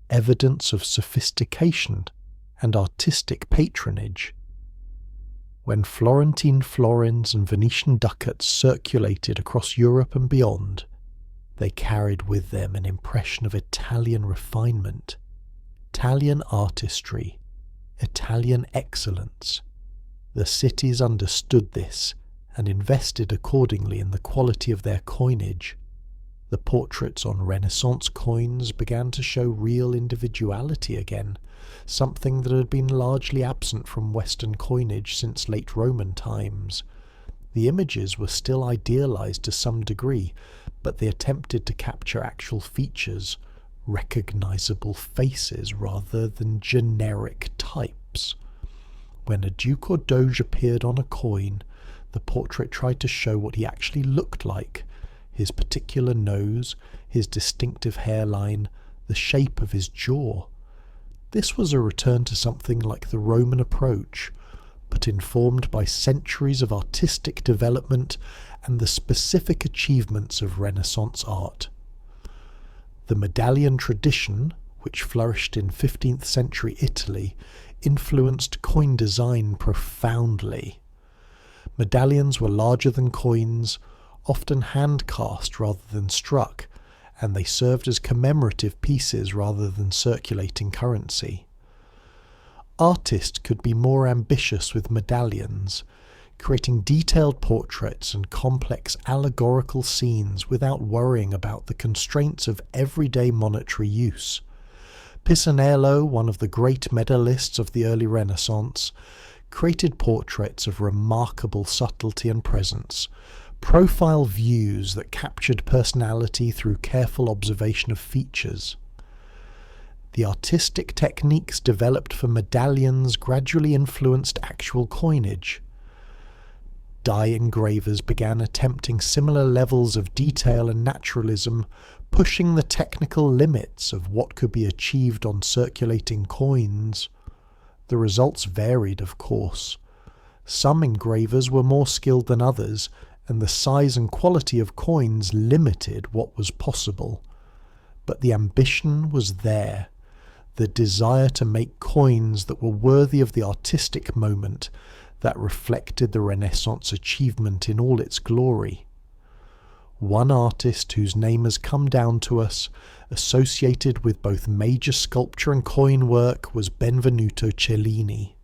evidence of sophistication and artistic patronage. When Florentine florins and Venetian ducats circulated across Europe and beyond, they carried with them an impression of Italian refinement, Italian artistry, Italian excellence. The cities understood this and invested accordingly in the quality of their coinage. The portraits on Renaissance coins began to show real individuality again, something that had been largely absent from Western coinage since late Roman times. The images were still idealized to some degree, but they attempted to capture actual features, recognizable faces rather than generic types. When a duke or doge appeared on a coin, the portrait tried to show what he actually looked like: his particular nose, his distinctive hairline, the shape of his jaw. This was a return to something like the Roman approach, but informed by centuries of artistic development and the specific achievements of Renaissance art. The medallion tradition, which flourished in 15th century Italy, influenced coin design profoundly. Medallions were larger than coins, often hand-cast rather than struck, and they served as commemorative pieces rather than circulating currency. Artists could be more ambitious with medallions, creating detailed portraits and complex allegorical scenes without worrying about the constraints of everyday monetary use. Pisanello, one of the great medallists of the early Renaissance, created portraits of remarkable subtlety and presence, profile views that captured personality through careful observation of features. The artistic techniques developed for medallions gradually influenced actual coinage. Die engravers began attempting similar levels of detail and naturalism, pushing the technical limits of what could be achieved on circulating coins. The results varied, of course. Some engravers were more skilled than others, and the size and quality of coins limited what was possible. But the ambition was there, the desire to make coins that were worthy of the artistic moment, that reflected the Renaissance achievement in all its glory. One artist whose name has come down to us, associated with both major sculpture and coin work, was Benvenuto Cellini.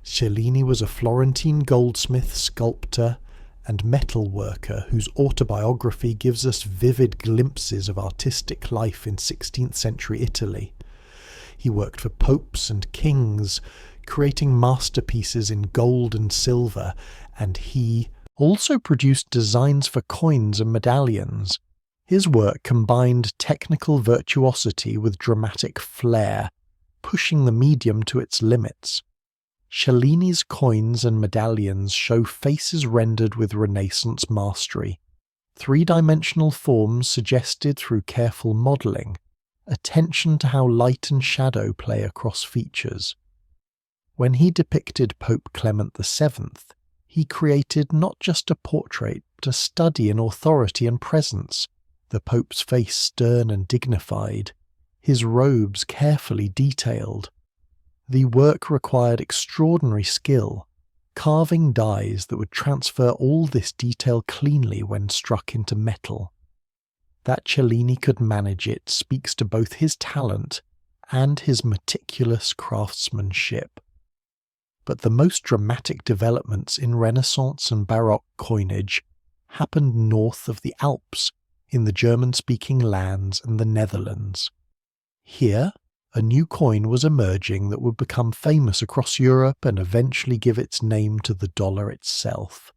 Cellini was a Florentine goldsmith, sculptor, and metal worker whose autobiography gives us vivid glimpses of artistic life in 16th century Italy. He worked for popes and kings, creating masterpieces in gold and silver, and he also produced designs for coins and medallions. His work combined technical virtuosity with dramatic flair, pushing the medium to its limits. Cellini's coins and medallions show faces rendered with Renaissance mastery, three-dimensional forms suggested through careful modelling, attention to how light and shadow play across features. When he depicted Pope Clement VII, he created not just a portrait, but a study in authority and presence, the Pope's face stern and dignified, his robes carefully detailed. The work required extraordinary skill, carving dies that would transfer all this detail cleanly when struck into metal. That Cellini could manage it speaks to both his talent and his meticulous craftsmanship. But the most dramatic developments in Renaissance and Baroque coinage happened north of the Alps, in the German-speaking lands and the Netherlands. Here, a new coin was emerging that would become famous across Europe and eventually give its name to the dollar itself.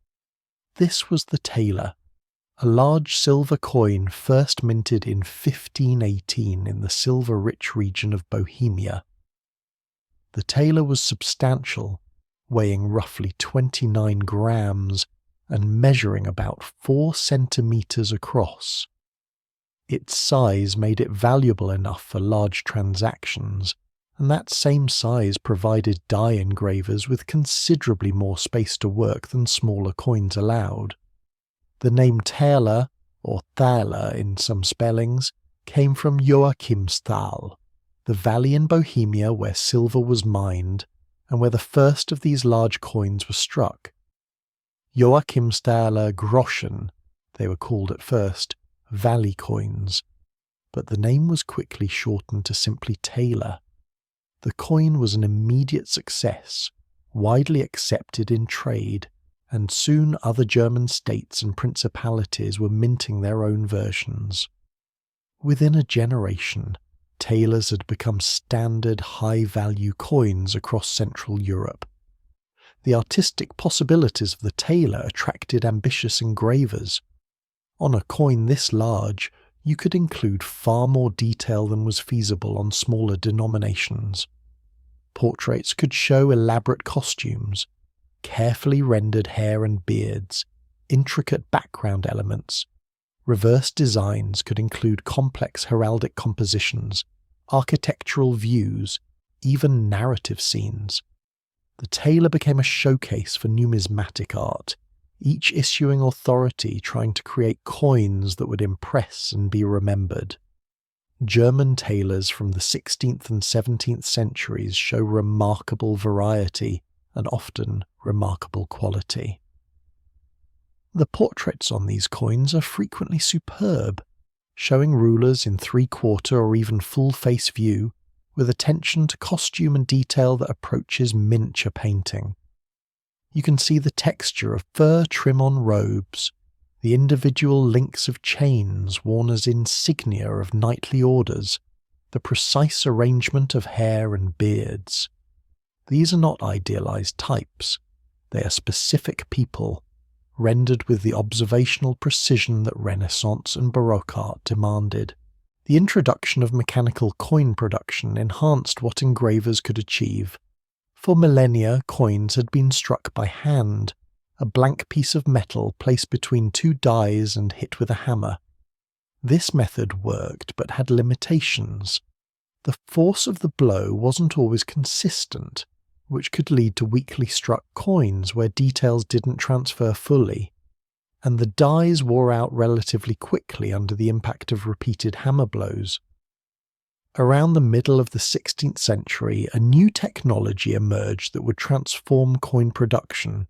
This was the taler, a large silver coin first minted in 1518 in the silver-rich region of Bohemia. The taler was substantial, weighing roughly 29 grams and measuring about 4 centimetres across. Its size made it valuable enough for large transactions, and that same size provided die engravers with considerably more space to work than smaller coins allowed. The name taler, or Thaler in some spellings, came from Joachimsthal, the valley in Bohemia where silver was mined and where the first of these large coins were struck. Joachimsthaler Groschen, they were called at first, valley coins, but the name was quickly shortened to simply taler. The coin was an immediate success, widely accepted in trade, and soon other German states and principalities were minting their own versions. Within a generation, talers had become standard high-value coins across Central Europe. The artistic possibilities of the taler attracted ambitious engravers. On a coin this large, you could include far more detail than was feasible on smaller denominations. Portraits could show elaborate costumes, carefully rendered hair and beards, intricate background elements. Reverse designs could include complex heraldic compositions, architectural views, even narrative scenes. The taler became a showcase for numismatic art, each issuing authority trying to create coins that would impress and be remembered. German talers from the 16th and 17th centuries show remarkable variety and often remarkable quality. The portraits on these coins are frequently superb, showing rulers in three-quarter or even full-face view, with attention to costume and detail that approaches miniature painting. You can see the texture of fur trim-on robes, the individual links of chains worn as insignia of knightly orders, the precise arrangement of hair and beards. These are not idealized types. They are specific people, rendered with the observational precision that Renaissance and Baroque art demanded. The introduction of mechanical coin production enhanced what engravers could achieve. For millennia, coins had been struck by hand, a blank piece of metal placed between two dies and hit with a hammer. This method worked but had limitations. The force of the blow wasn't always consistent, which could lead to weakly struck coins where details didn't transfer fully, and the dies wore out relatively quickly under the impact of repeated hammer blows. Around the middle of the 16th century, a new technology emerged that would transform coin production.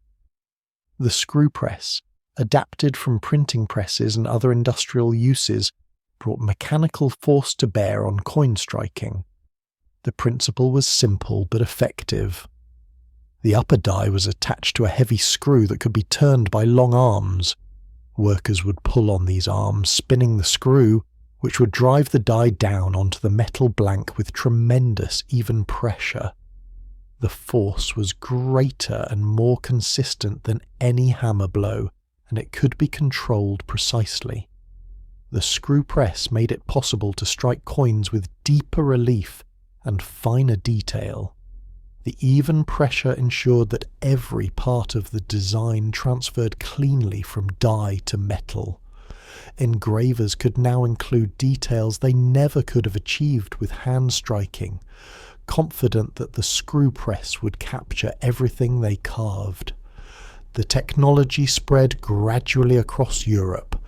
The screw press, adapted from printing presses and other industrial uses, brought mechanical force to bear on coin striking. The principle was simple but effective. The upper die was attached to a heavy screw that could be turned by long arms. Workers would pull on these arms, spinning the screw, which would drive the die down onto the metal blank with tremendous even pressure. The force was greater and more consistent than any hammer blow, and it could be controlled precisely. The screw press made it possible to strike coins with deeper relief and finer detail. The even pressure ensured that every part of the design transferred cleanly from die to metal. Engravers could now include details they never could have achieved with hand striking, confident that the screw press would capture everything they carved. The technology spread gradually across Europe,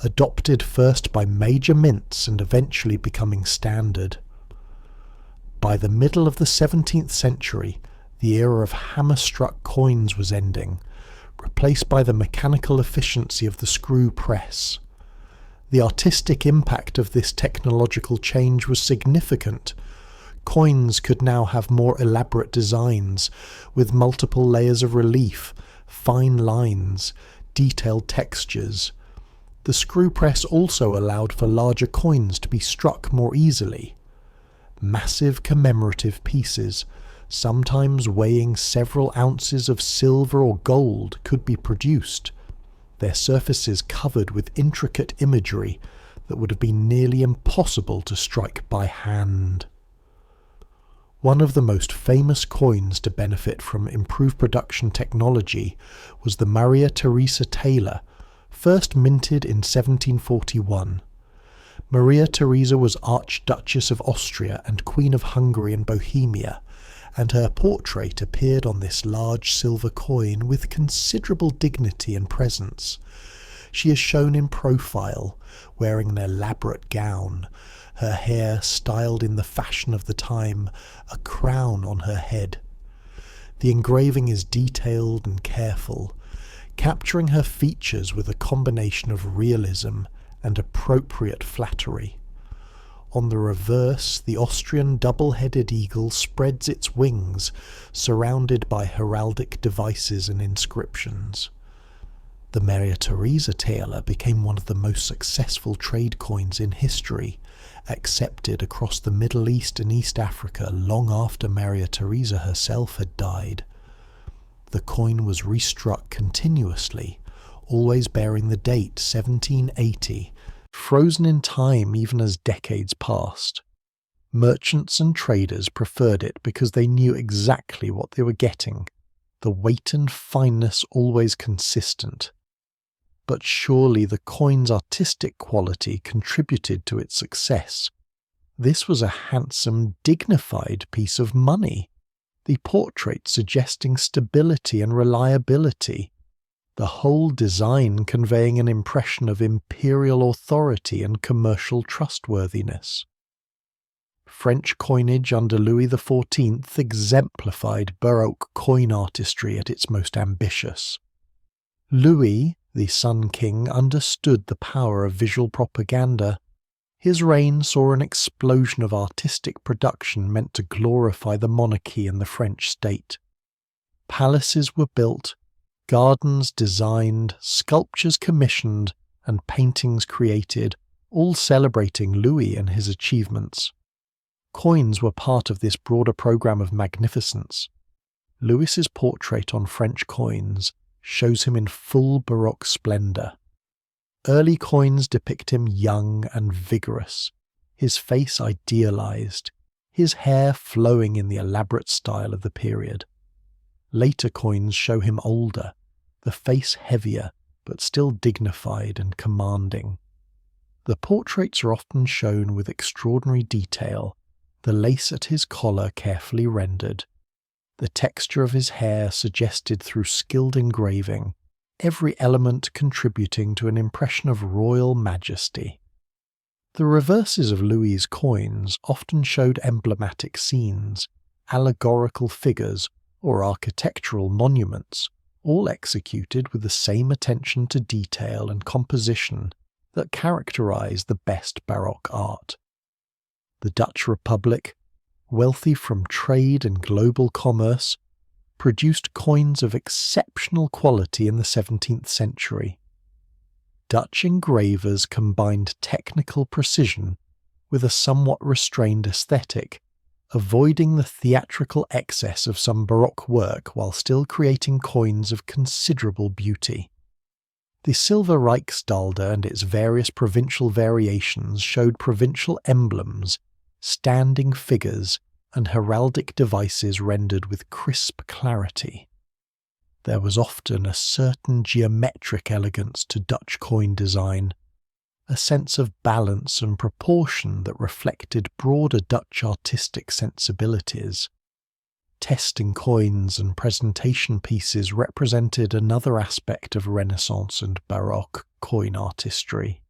adopted first by major mints and eventually becoming standard. By the middle of the 17th century, the era of hammer-struck coins was ending, replaced by the mechanical efficiency of the screw press. The artistic impact of this technological change was significant. Coins could now have more elaborate designs, with multiple layers of relief, fine lines, detailed textures. The screw press also allowed for larger coins to be struck more easily. Massive commemorative pieces, sometimes weighing several ounces of silver or gold, could be produced, their surfaces covered with intricate imagery that would have been nearly impossible to strike by hand. One of the most famous coins to benefit from improved production technology was the Maria Theresa taler, first minted in 1741. Maria Theresa was Archduchess of Austria and Queen of Hungary and Bohemia, and her portrait appeared on this large silver coin with considerable dignity and presence. She is shown in profile, wearing an elaborate gown, her hair styled in the fashion of the time, a crown on her head. The engraving is detailed and careful, capturing her features with a combination of realism and appropriate flattery. On the reverse, the Austrian double-headed eagle spreads its wings, surrounded by heraldic devices and inscriptions. The Maria Theresa taler became one of the most successful trade coins in history, accepted across the Middle East and East Africa long after Maria Theresa herself had died. The coin was restruck continuously, always bearing the date 1780, frozen in time even as decades passed. Merchants and traders preferred it because they knew exactly what they were getting, the weight and fineness always consistent. But surely the coin's artistic quality contributed to its success. This was a handsome, dignified piece of money, the portrait suggesting stability and reliability, the whole design conveying an impression of imperial authority and commercial trustworthiness. French coinage under Louis XIV exemplified Baroque coin artistry at its most ambitious. Louis, the Sun King, understood the power of visual propaganda. His reign saw an explosion of artistic production meant to glorify the monarchy and the French state. Palaces were built, gardens designed, sculptures commissioned, and paintings created, all celebrating Louis and his achievements. Coins were part of this broader program of magnificence. Louis's portrait on French coins shows him in full Baroque splendor. Early coins depict him young and vigorous, his face idealized, his hair flowing in the elaborate style of the period. Later coins show him older, the face heavier, but still dignified and commanding. The portraits are often shown with extraordinary detail, the lace at his collar carefully rendered, the texture of his hair suggested through skilled engraving, every element contributing to an impression of royal majesty. The reverses of Louis's coins often showed emblematic scenes, allegorical figures, or architectural monuments, all executed with the same attention to detail and composition that characterize the best Baroque art. The Dutch Republic, wealthy from trade and global commerce, produced coins of exceptional quality in the 17th century. Dutch engravers combined technical precision with a somewhat restrained aesthetic, avoiding the theatrical excess of some Baroque work while still creating coins of considerable beauty. The silver Rijksdaalder and its various provincial variations showed provincial emblems, standing figures, and heraldic devices rendered with crisp clarity. There was often a certain geometric elegance to Dutch coin design, a sense of balance and proportion that reflected broader Dutch artistic sensibilities. Testing coins and presentation pieces represented another aspect of Renaissance and Baroque coin artistry.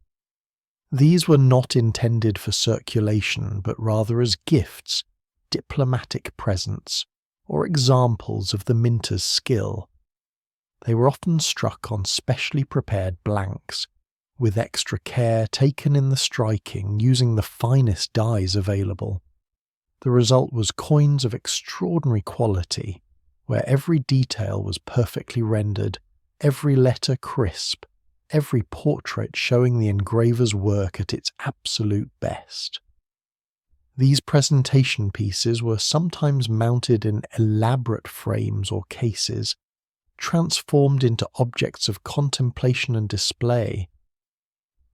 These were not intended for circulation, but rather as gifts, diplomatic presents, or examples of the minter's skill. They were often struck on specially prepared blanks, with extra care taken in the striking using the finest dyes available. The result was coins of extraordinary quality, where every detail was perfectly rendered, every letter crisp, every portrait showing the engraver's work at its absolute best. These presentation pieces were sometimes mounted in elaborate frames or cases, transformed into objects of contemplation and display.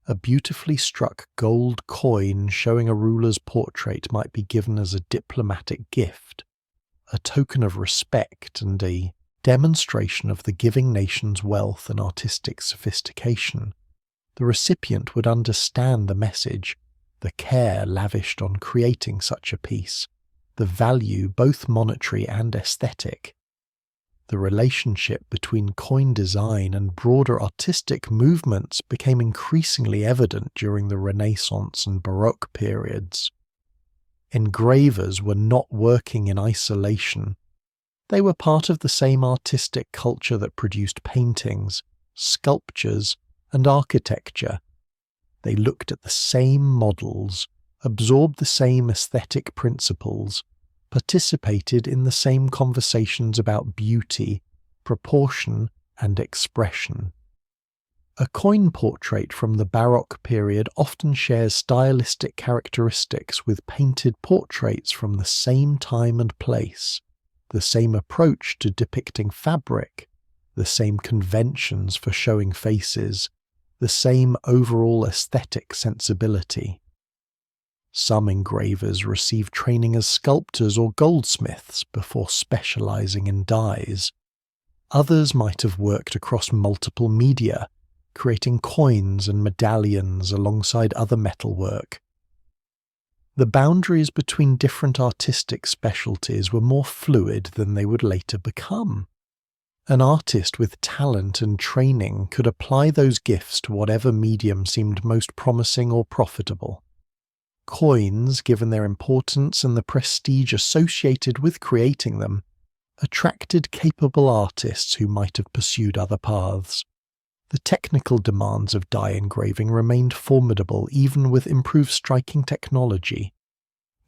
A beautifully struck gold coin showing a ruler's portrait might be given as a diplomatic gift, a token of respect and a demonstration of the giving nation's wealth and artistic sophistication. The recipient would understand the message, the care lavished on creating such a piece, the value both monetary and aesthetic. The relationship between coin design and broader artistic movements became increasingly evident during the Renaissance and Baroque periods. Engravers were not working in isolation. They were part of the same artistic culture that produced paintings, sculptures, and architecture. They looked at the same models, absorbed the same aesthetic principles, participated in the same conversations about beauty, proportion, and expression. A coin portrait from the Baroque period often shares stylistic characteristics with painted portraits from the same time and place, the same approach to depicting fabric, the same conventions for showing faces, the same overall aesthetic sensibility. Some engravers received training as sculptors or goldsmiths before specializing in dyes. Others might have worked across multiple media, creating coins and medallions alongside other metalwork. The boundaries between different artistic specialties were more fluid than they would later become. An artist with talent and training could apply those gifts to whatever medium seemed most promising or profitable. Coins, given their importance and the prestige associated with creating them, attracted capable artists who might have pursued other paths. The technical demands of die engraving remained formidable even with improved striking technology.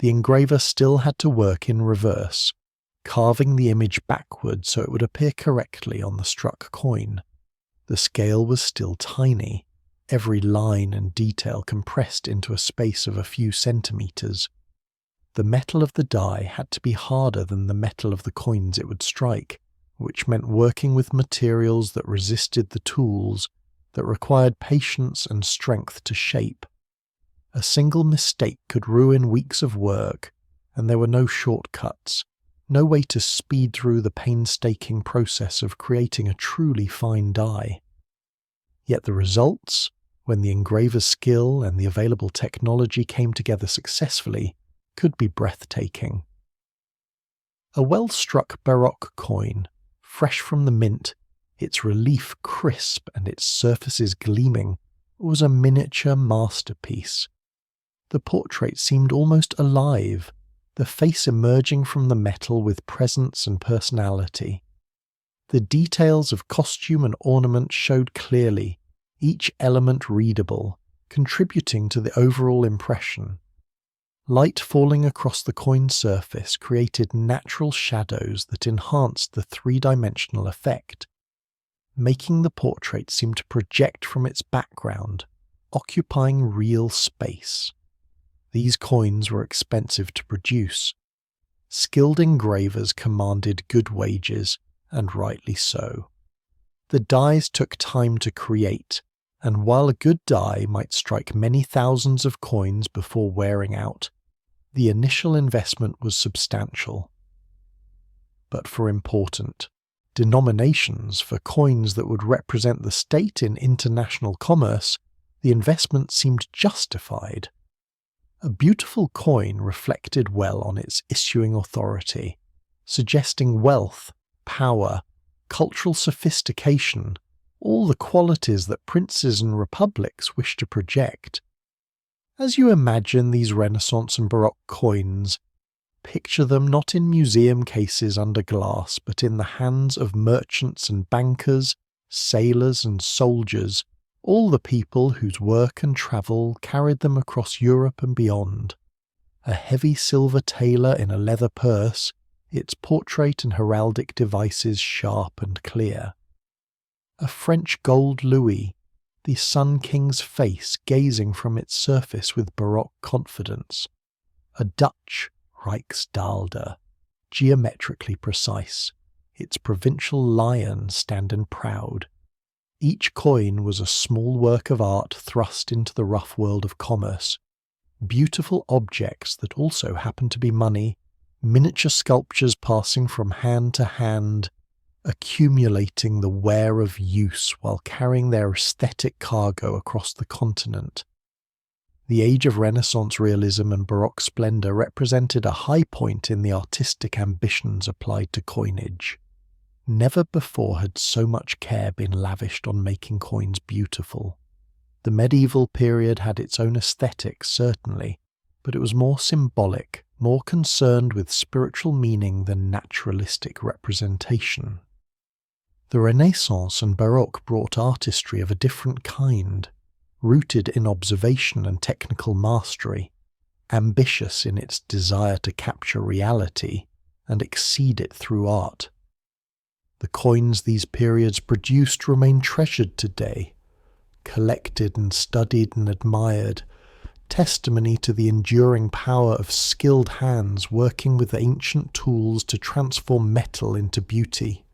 The engraver still had to work in reverse, carving the image backward so it would appear correctly on the struck coin. The scale was still tiny, every line and detail compressed into a space of a few centimeters. The metal of the die had to be harder than the metal of the coins it would strike, which meant working with materials that resisted the tools, that required patience and strength to shape. A single mistake could ruin weeks of work, and there were no shortcuts, no way to speed through the painstaking process of creating a truly fine die. Yet the results, when the engraver's skill and the available technology came together successfully, could be breathtaking. A well-struck Baroque coin, fresh from the mint, its relief crisp and its surfaces gleaming, was a miniature masterpiece. The portrait seemed almost alive, the face emerging from the metal with presence and personality. The details of costume and ornament showed clearly, each element readable, contributing to the overall impression. Light falling across the coin surface created natural shadows that enhanced the three-dimensional effect, making the portrait seem to project from its background, occupying real space. These coins were expensive to produce. Skilled engravers commanded good wages, and rightly so. The dies took time to create, and while a good die might strike many thousands of coins before wearing out, the initial investment was substantial. But for important denominations, for coins that would represent the state in international commerce, the investment seemed justified. A beautiful coin reflected well on its issuing authority, suggesting wealth, power, cultural sophistication, all the qualities that princes and republics wish to project. As you imagine these Renaissance and Baroque coins, picture them not in museum cases under glass, but in the hands of merchants and bankers, sailors and soldiers, all the people whose work and travel carried them across Europe and beyond. A heavy silver tailor in a leather purse, its portrait and heraldic devices sharp and clear. A French gold louis, the Sun King's face gazing from its surface with Baroque confidence. A Dutch Rijksdaalder, geometrically precise, its provincial lion standing proud. Each coin was a small work of art thrust into the rough world of commerce. Beautiful objects that also happened to be money, miniature sculptures passing from hand to hand, accumulating the wear of use while carrying their aesthetic cargo across the continent. The age of Renaissance realism and Baroque splendor represented a high point in the artistic ambitions applied to coinage. Never before had so much care been lavished on making coins beautiful. The medieval period had its own aesthetic, certainly, but it was more symbolic, more concerned with spiritual meaning than naturalistic representation. The Renaissance and Baroque brought artistry of a different kind, rooted in observation and technical mastery, ambitious in its desire to capture reality and exceed it through art. The coins these periods produced remain treasured today, collected and studied and admired, testimony to the enduring power of skilled hands working with ancient tools to transform metal into beauty.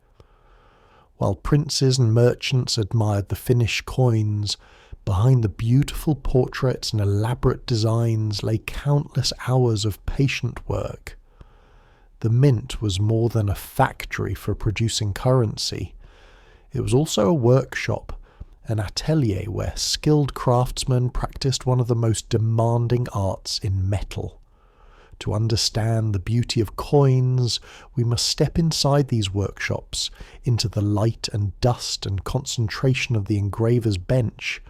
While princes and merchants admired the finished coins, behind the beautiful portraits and elaborate designs lay countless hours of patient work. The mint was more than a factory for producing currency. It was also a workshop, an atelier where skilled craftsmen practiced one of the most demanding arts in metal. To understand the beauty of coins, we must step inside these workshops, into the light and dust and concentration of the engraver's bench,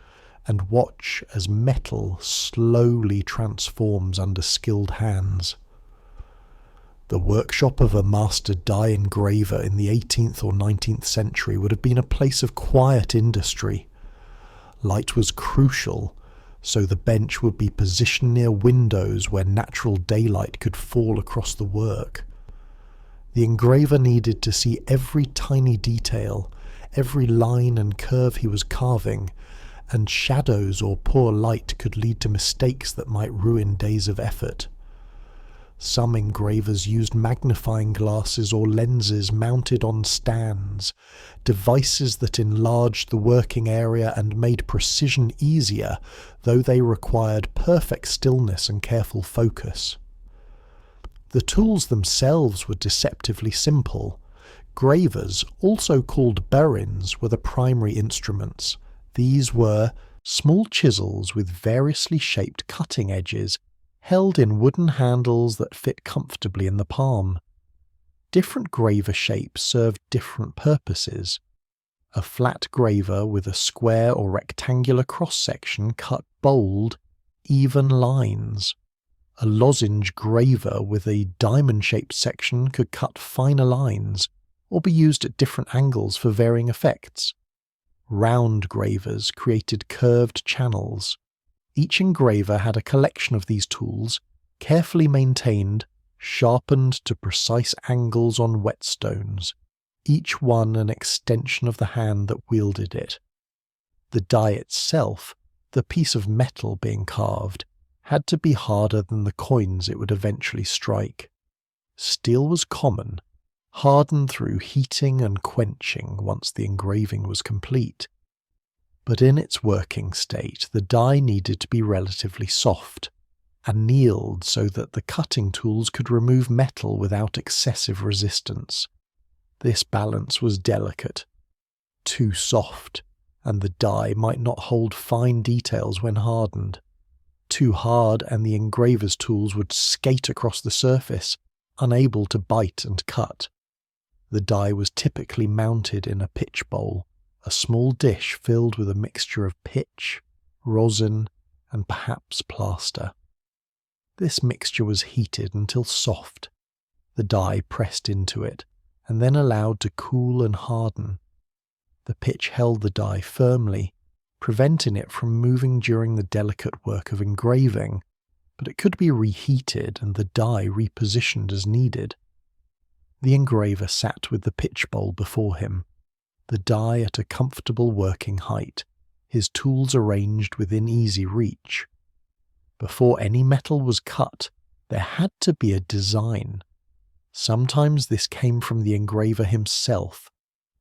and watch as metal slowly transforms under skilled hands. The workshop of a master die engraver in the 18th or 19th century would have been a place of quiet industry. Light was crucial, so the bench would be positioned near windows where natural daylight could fall across the work. The engraver needed to see every tiny detail, every line and curve he was carving, and shadows or poor light could lead to mistakes that might ruin days of effort. Some engravers used magnifying glasses or lenses mounted on stands, devices that enlarged the working area and made precision easier, though they required perfect stillness and careful focus. The tools themselves were deceptively simple. Gravers, also called burins, were the primary instruments. These were small chisels with variously shaped cutting edges, held in wooden handles that fit comfortably in the palm. Different graver shapes served different purposes. A flat graver with a square or rectangular cross-section cut bold, even lines. A lozenge graver with a diamond-shaped section could cut finer lines, or be used at different angles for varying effects. Round gravers created curved channels. Each engraver had a collection of these tools, carefully maintained, sharpened to precise angles on whetstones, each one an extension of the hand that wielded it. The die itself, the piece of metal being carved, had to be harder than the coins it would eventually strike. Steel was common, hardened through heating and quenching once the engraving was complete. But in its working state, the die needed to be relatively soft, annealed so that the cutting tools could remove metal without excessive resistance. This balance was delicate. Too soft, and the die might not hold fine details when hardened. Too hard, and the engraver's tools would skate across the surface, unable to bite and cut. The die was typically mounted in a pitch bowl, a small dish filled with a mixture of pitch, rosin, and perhaps plaster. This mixture was heated until soft, the die pressed into it, and then allowed to cool and harden. The pitch held the die firmly, preventing it from moving during the delicate work of engraving, but it could be reheated and the die repositioned as needed. The engraver sat with the pitch bowl before him, the die at a comfortable working height, his tools arranged within easy reach. Before any metal was cut, there had to be a design. Sometimes this came from the engraver himself,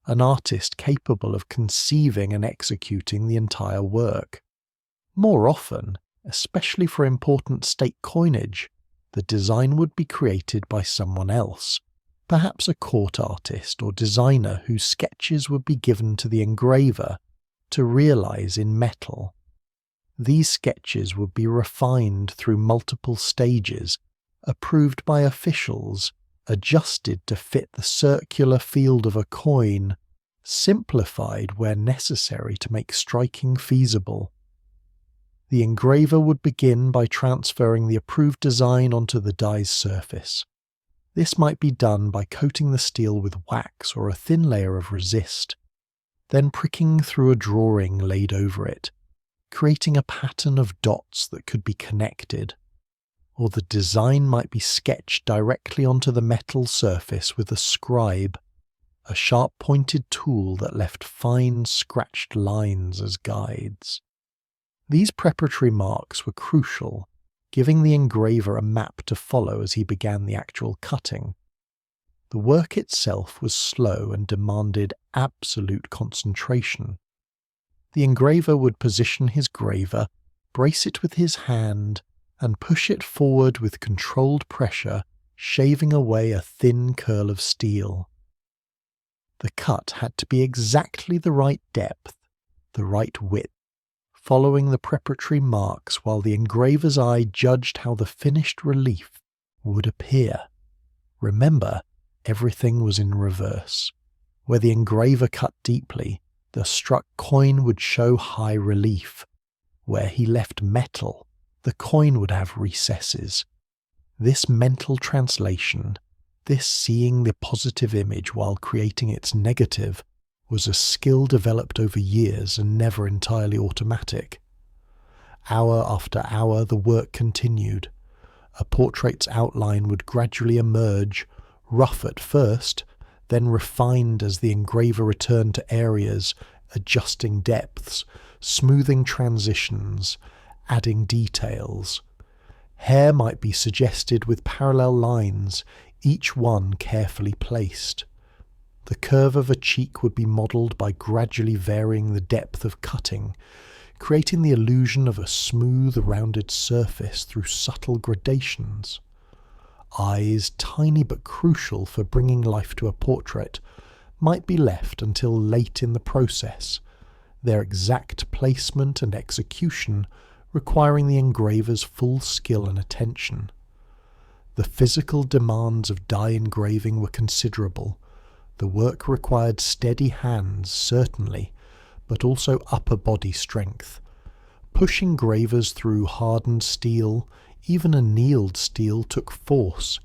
an artist capable of conceiving and executing the entire work. More often, especially for important state coinage, the design would be created by someone else, perhaps a court artist or designer whose sketches would be given to the engraver to realize in metal. These sketches would be refined through multiple stages, approved by officials, adjusted to fit the circular field of a coin, simplified where necessary to make striking feasible. The engraver would begin by transferring the approved design onto the die's surface. This might be done by coating the steel with wax or a thin layer of resist, then pricking through a drawing laid over it, creating a pattern of dots that could be connected. Or the design might be sketched directly onto the metal surface with a scribe, a sharp-pointed tool that left fine scratched lines as guides. These preparatory marks were crucial, giving the engraver a map to follow as he began the actual cutting. The work itself was slow and demanded absolute concentration. The engraver would position his graver, brace it with his hand, and push it forward with controlled pressure, shaving away a thin curl of steel. The cut had to be exactly the right depth, the right width, following the preparatory marks while the engraver's eye judged how the finished relief would appear. Remember, everything was in reverse. Where the engraver cut deeply, the struck coin would show high relief. Where he left metal, the coin would have recesses. This mental translation, this seeing the positive image while creating its negative, was a skill developed over years and never entirely automatic. Hour after hour the work continued. A portrait's outline would gradually emerge, rough at first, then refined as the engraver returned to areas, adjusting depths, smoothing transitions, adding details. Hair might be suggested with parallel lines, each one carefully placed. The curve of a cheek would be modelled by gradually varying the depth of cutting, creating the illusion of a smooth, rounded surface through subtle gradations. Eyes, tiny but crucial for bringing life to a portrait, might be left until late in the process, their exact placement and execution requiring the engraver's full skill and attention. The physical demands of die engraving were considerable. The work required steady hands, certainly, but also upper body strength. Pushing engravers through hardened steel, even annealed steel, took force.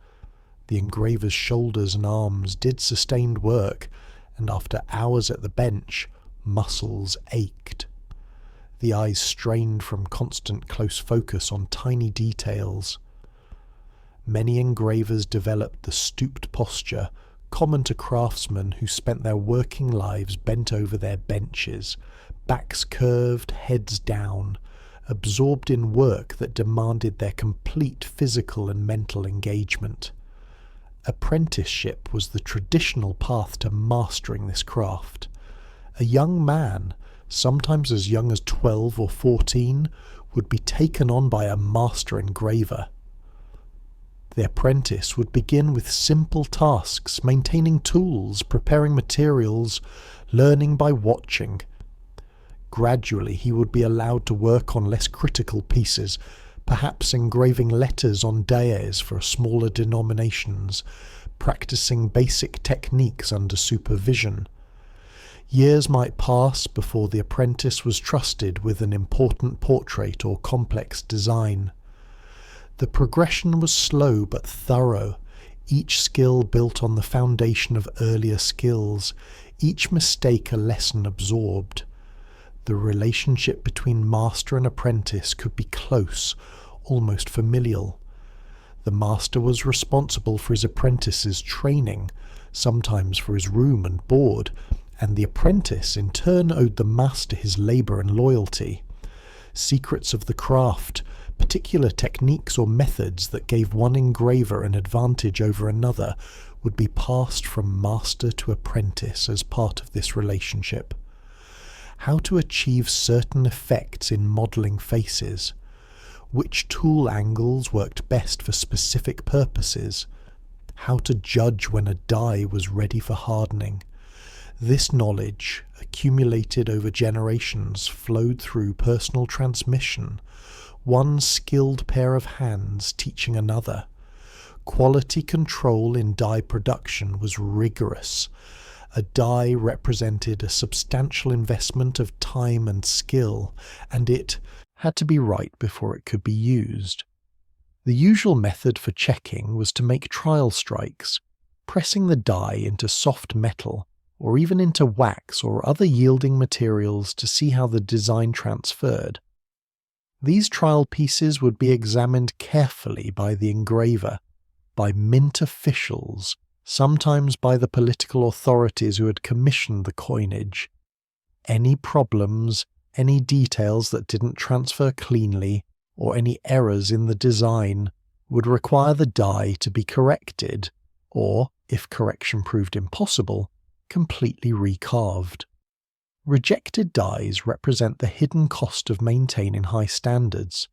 The engraver's shoulders and arms did sustained work, and after hours at the bench, muscles ached. The eyes strained from constant close focus on tiny details. Many engravers developed the stooped posture common to craftsmen who spent their working lives bent over their benches, backs curved, heads down, absorbed in work that demanded their complete physical and mental engagement. Apprenticeship was the traditional path to mastering this craft. A young man, sometimes as young as 12 or 14, would be taken on by a master engraver. The apprentice would begin with simple tasks, maintaining tools, preparing materials, learning by watching. Gradually he would be allowed to work on less critical pieces, perhaps engraving letters on dais for smaller denominations, practicing basic techniques under supervision. Years might pass before the apprentice was trusted with an important portrait or complex design. The progression was slow but thorough, each skill built on the foundation of earlier skills, each mistake a lesson absorbed. The relationship between master and apprentice could be close, almost familial. The master was responsible for his apprentice's training, sometimes for his room and board, and the apprentice in turn owed the master his labour and loyalty. Secrets of the craft, particular techniques or methods that gave one engraver an advantage over another, would be passed from master to apprentice as part of this relationship. How to achieve certain effects in modelling faces, which tool angles worked best for specific purposes, how to judge when a die was ready for hardening. This knowledge, accumulated over generations, flowed through personal transmission, one skilled pair of hands teaching another. Quality control in dye production was rigorous. A dye represented a substantial investment of time and skill, and it had to be right before it could be used. The usual method for checking was to make trial strikes, pressing the dye into soft metal or even into wax or other yielding materials to see how the design transferred. These trial pieces would be examined carefully by the engraver, by mint officials, sometimes by the political authorities who had commissioned the coinage. Any problems, any details that didn't transfer cleanly, or any errors in the design would require the dye to be corrected, or, if correction proved impossible, completely recarved. Rejected dyes represent the hidden cost of maintaining high standards.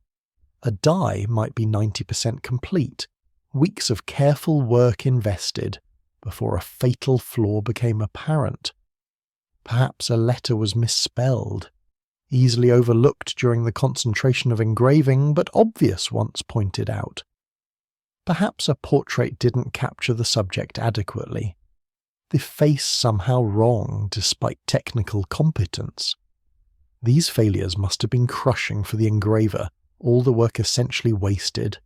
A dye might be 90% complete, weeks of careful work invested, before a fatal flaw became apparent. Perhaps a letter was misspelled, easily overlooked during the concentration of engraving, but obvious once pointed out. Perhaps a portrait didn't capture the subject adequately. The face somehow wrong despite technical competence. These failures must have been crushing for the engraver, all the work essentially wasted.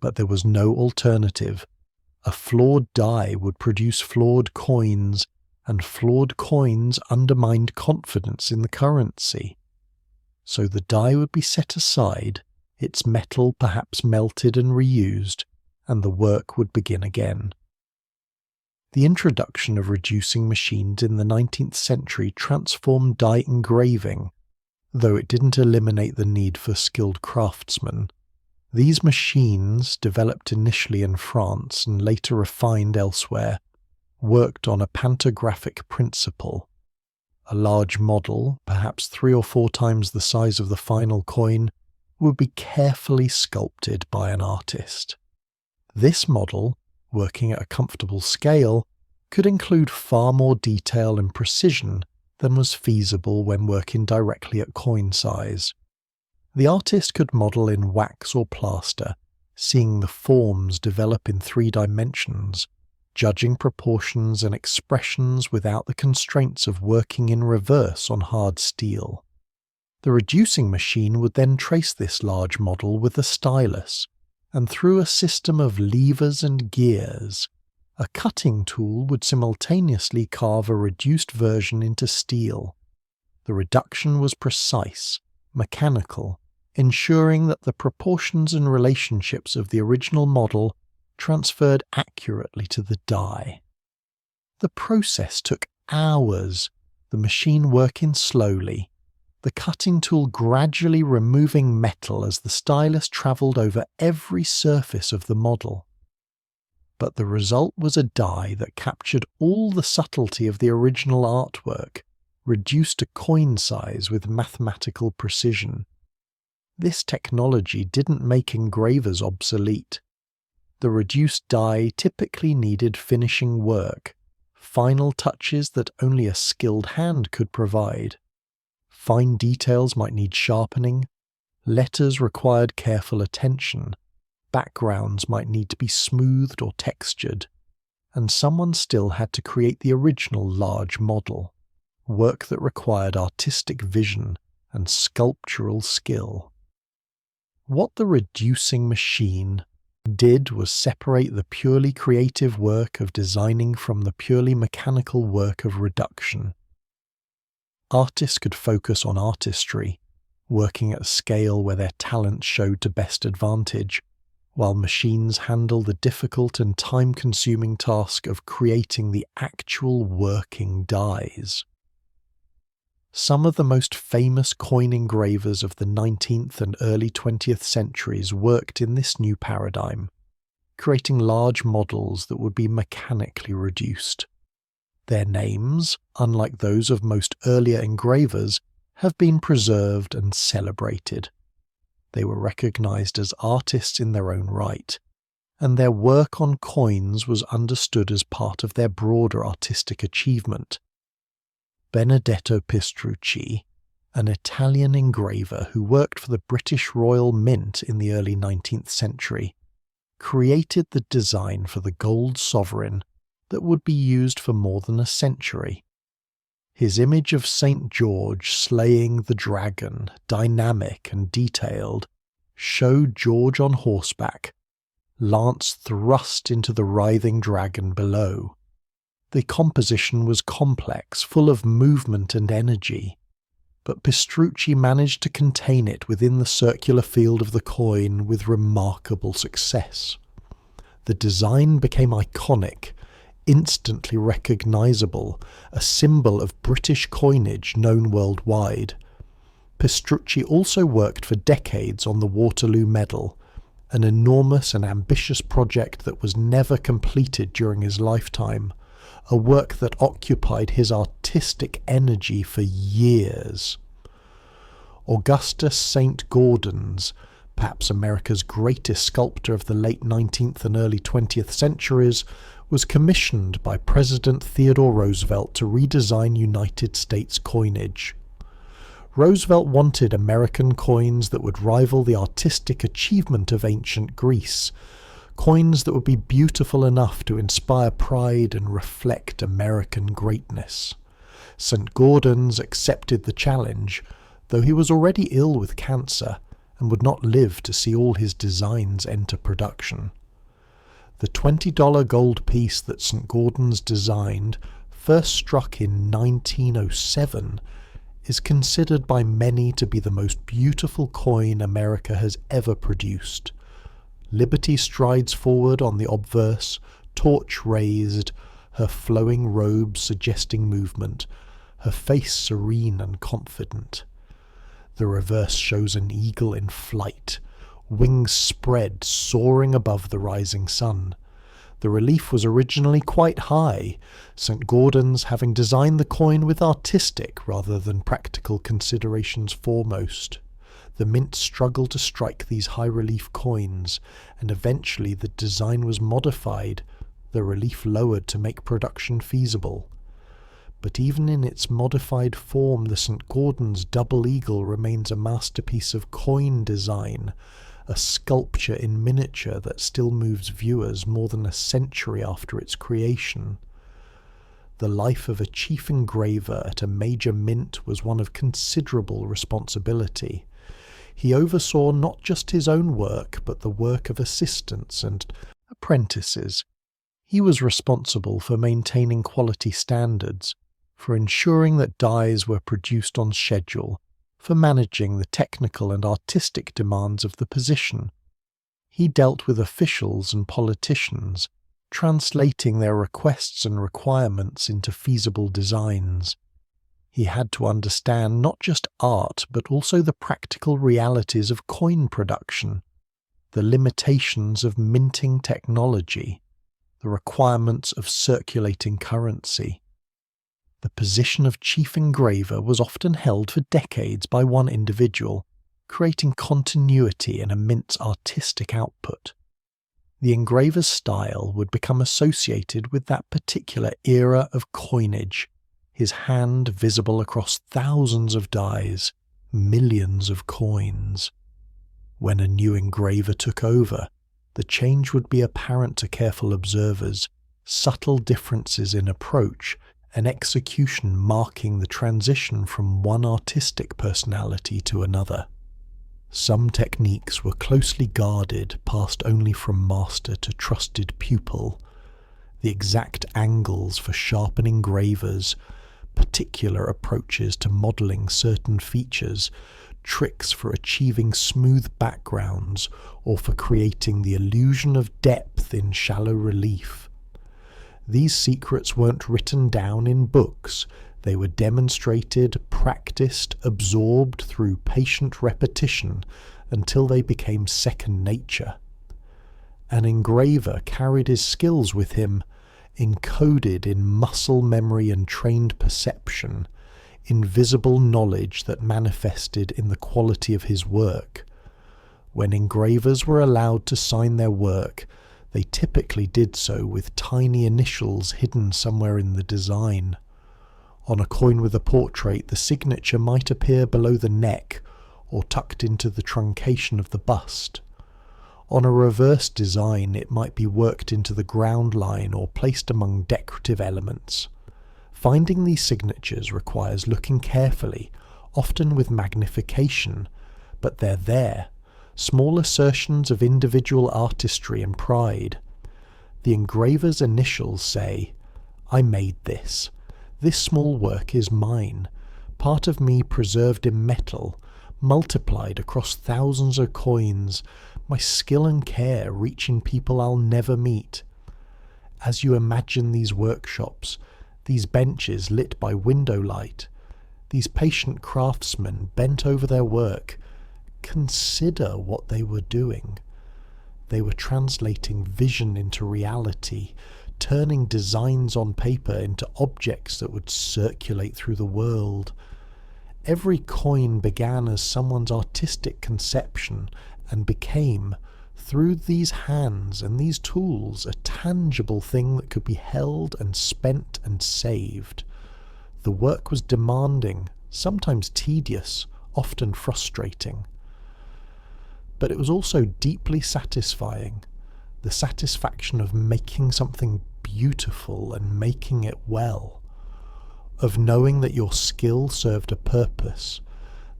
But there was no alternative. A flawed die would produce flawed coins, and flawed coins undermined confidence in the currency. So the die would be set aside, its metal perhaps melted and reused, and the work would begin again. The introduction of reducing machines in the 19th century transformed die engraving, though it didn't eliminate the need for skilled craftsmen. These machines, developed initially in France and later refined elsewhere, worked on a pantographic principle. A large model, perhaps 3 or 4 times the size of the final coin, would be carefully sculpted by an artist. This model, working at a comfortable scale, could include far more detail and precision than was feasible when working directly at coin size. The artist could model in wax or plaster, seeing the forms develop in 3 dimensions, judging proportions and expressions without the constraints of working in reverse on hard steel. The reducing machine would then trace this large model with a stylus, and through a system of levers and gears, a cutting tool would simultaneously carve a reduced version into steel. The reduction was precise, mechanical, ensuring that the proportions and relationships of the original model transferred accurately to the die. The process took hours, the machine working slowly, the cutting tool gradually removing metal as the stylus travelled over every surface of the model. But the result was a die that captured all the subtlety of the original artwork, reduced to coin size with mathematical precision. This technology didn't make engravers obsolete. The reduced die typically needed finishing work, final touches that only a skilled hand could provide. Fine details might need sharpening, letters required careful attention, backgrounds might need to be smoothed or textured, and someone still had to create the original large model, work that required artistic vision and sculptural skill. What the reducing machine did was separate the purely creative work of designing from the purely mechanical work of reduction. Artists could focus on artistry, working at a scale where their talent showed to best advantage, while machines handle the difficult and time-consuming task of creating the actual working dies. Some of the most famous coin engravers of the 19th and early 20th centuries worked in this new paradigm, creating large models that would be mechanically reduced. Their names, unlike those of most earlier engravers, have been preserved and celebrated. They were recognized as artists in their own right, and their work on coins was understood as part of their broader artistic achievement. Benedetto Pistrucci, an Italian engraver who worked for the British Royal Mint in the early 19th century, created the design for the gold sovereign that would be used for more than a century. His image of St. George slaying the dragon, dynamic and detailed, showed George on horseback, lance thrust into the writhing dragon below. The composition was complex, full of movement and energy, but Pistrucci managed to contain it within the circular field of the coin with remarkable success. The design became iconic, instantly recognisable, a symbol of British coinage known worldwide. Pistrucci also worked for decades on the Waterloo Medal, an enormous and ambitious project that was never completed during his lifetime, a work that occupied his artistic energy for years. Augustus Saint-Gaudens, perhaps America's greatest sculptor of the late 19th and early 20th centuries, was commissioned by President Theodore Roosevelt to redesign United States coinage. Roosevelt wanted American coins that would rival the artistic achievement of ancient Greece, coins that would be beautiful enough to inspire pride and reflect American greatness. Saint-Gaudens accepted the challenge, though he was already ill with cancer and would not live to see all his designs enter production. The $20 gold piece that Saint-Gaudens designed, first struck in 1907, is considered by many to be the most beautiful coin America has ever produced. Liberty strides forward on the obverse, torch raised, her flowing robes suggesting movement, her face serene and confident. The reverse shows an eagle in flight, wings spread, soaring above the rising sun. The relief was originally quite high, Saint-Gaudens having designed the coin with artistic rather than practical considerations foremost. The mint struggled to strike these high-relief coins, and eventually the design was modified, the relief lowered to make production feasible. But even in its modified form, the Saint-Gaudens double eagle remains a masterpiece of coin design, a sculpture in miniature that still moves viewers more than a century after its creation. The life of a chief engraver at a major mint was one of considerable responsibility. He oversaw not just his own work, but the work of assistants and apprentices. He was responsible for maintaining quality standards, for ensuring that dies were produced on schedule, for managing the technical and artistic demands of the position. He dealt with officials and politicians, translating their requests and requirements into feasible designs. He had to understand not just art, but also the practical realities of coin production, the limitations of minting technology, the requirements of circulating currency. The position of chief engraver was often held for decades by one individual, creating continuity in a mint's artistic output. The engraver's style would become associated with that particular era of coinage, his hand visible across thousands of dies, millions of coins. When a new engraver took over, the change would be apparent to careful observers, subtle differences in approach and execution marking the transition from one artistic personality to another. Some techniques were closely guarded, passed only from master to trusted pupil. The exact angles for sharp engravers, particular approaches to modelling certain features, tricks for achieving smooth backgrounds, or for creating the illusion of depth in shallow relief. These secrets weren't written down in books, they were demonstrated, practiced, absorbed through patient repetition until they became second nature. An engraver carried his skills with him, encoded in muscle memory and trained perception, invisible knowledge that manifested in the quality of his work. When engravers were allowed to sign their work, they typically did so with tiny initials hidden somewhere in the design. On a coin with a portrait, the signature might appear below the neck or tucked into the truncation of the bust. On a reverse design, it might be worked into the ground line or placed among decorative elements. Finding these signatures requires looking carefully, often with magnification, but they're there, small assertions of individual artistry and pride. The engraver's initials say, "I made this. This small work is mine, part of me preserved in metal, multiplied across thousands of coins, my skill and care reaching people I'll never meet." As you imagine these workshops, these benches lit by window light, these patient craftsmen bent over their work, consider what they were doing. They were translating vision into reality, turning designs on paper into objects that would circulate through the world. Every coin began as someone's artistic conception and became, through these hands and these tools, a tangible thing that could be held and spent and saved. The work was demanding, sometimes tedious, often frustrating. But it was also deeply satisfying, the satisfaction of making something beautiful and making it well, of knowing that your skill served a purpose,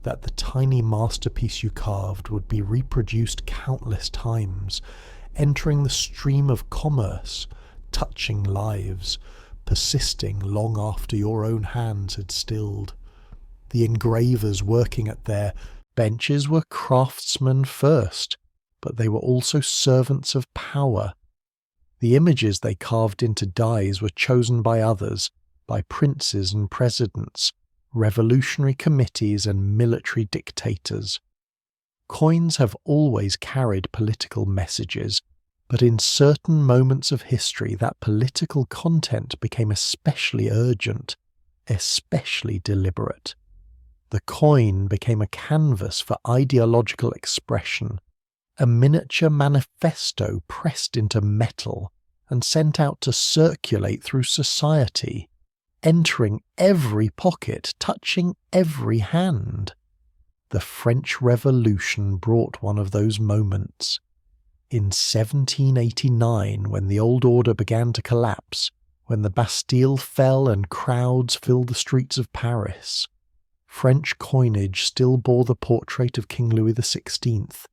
that the tiny masterpiece you carved would be reproduced countless times, entering the stream of commerce, touching lives, persisting long after your own hands had stilled. The engravers working at their benches were craftsmen first, but they were also servants of power. The images they carved into dies were chosen by others, by princes and presidents, revolutionary committees and military dictators. Coins have always carried political messages, but in certain moments of history that political content became especially urgent, especially deliberate. The coin became a canvas for ideological expression, a miniature manifesto pressed into metal and sent out to circulate through society, entering every pocket, touching every hand. The French Revolution brought one of those moments. In 1789, when the old order began to collapse, when the Bastille fell and crowds filled the streets of Paris, French coinage still bore the portrait of King Louis XVI,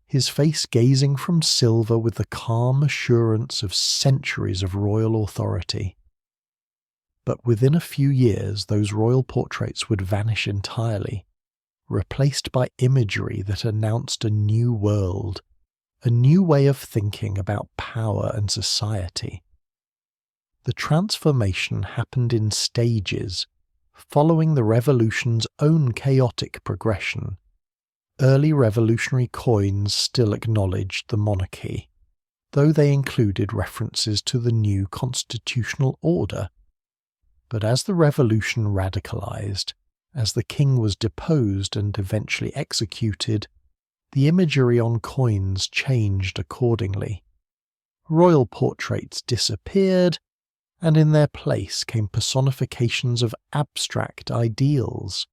his face gazing from silver with the calm assurance of centuries of royal authority. But within a few years those royal portraits would vanish entirely, replaced by imagery that announced a new world, a new way of thinking about power and society. The transformation happened in stages, following the revolution's own chaotic progression. Early revolutionary coins still acknowledged the monarchy, though they included references to the new constitutional order. But as the revolution radicalized, as the king was deposed and eventually executed, the imagery on coins changed accordingly. Royal portraits disappeared, and in their place came personifications of abstract ideals.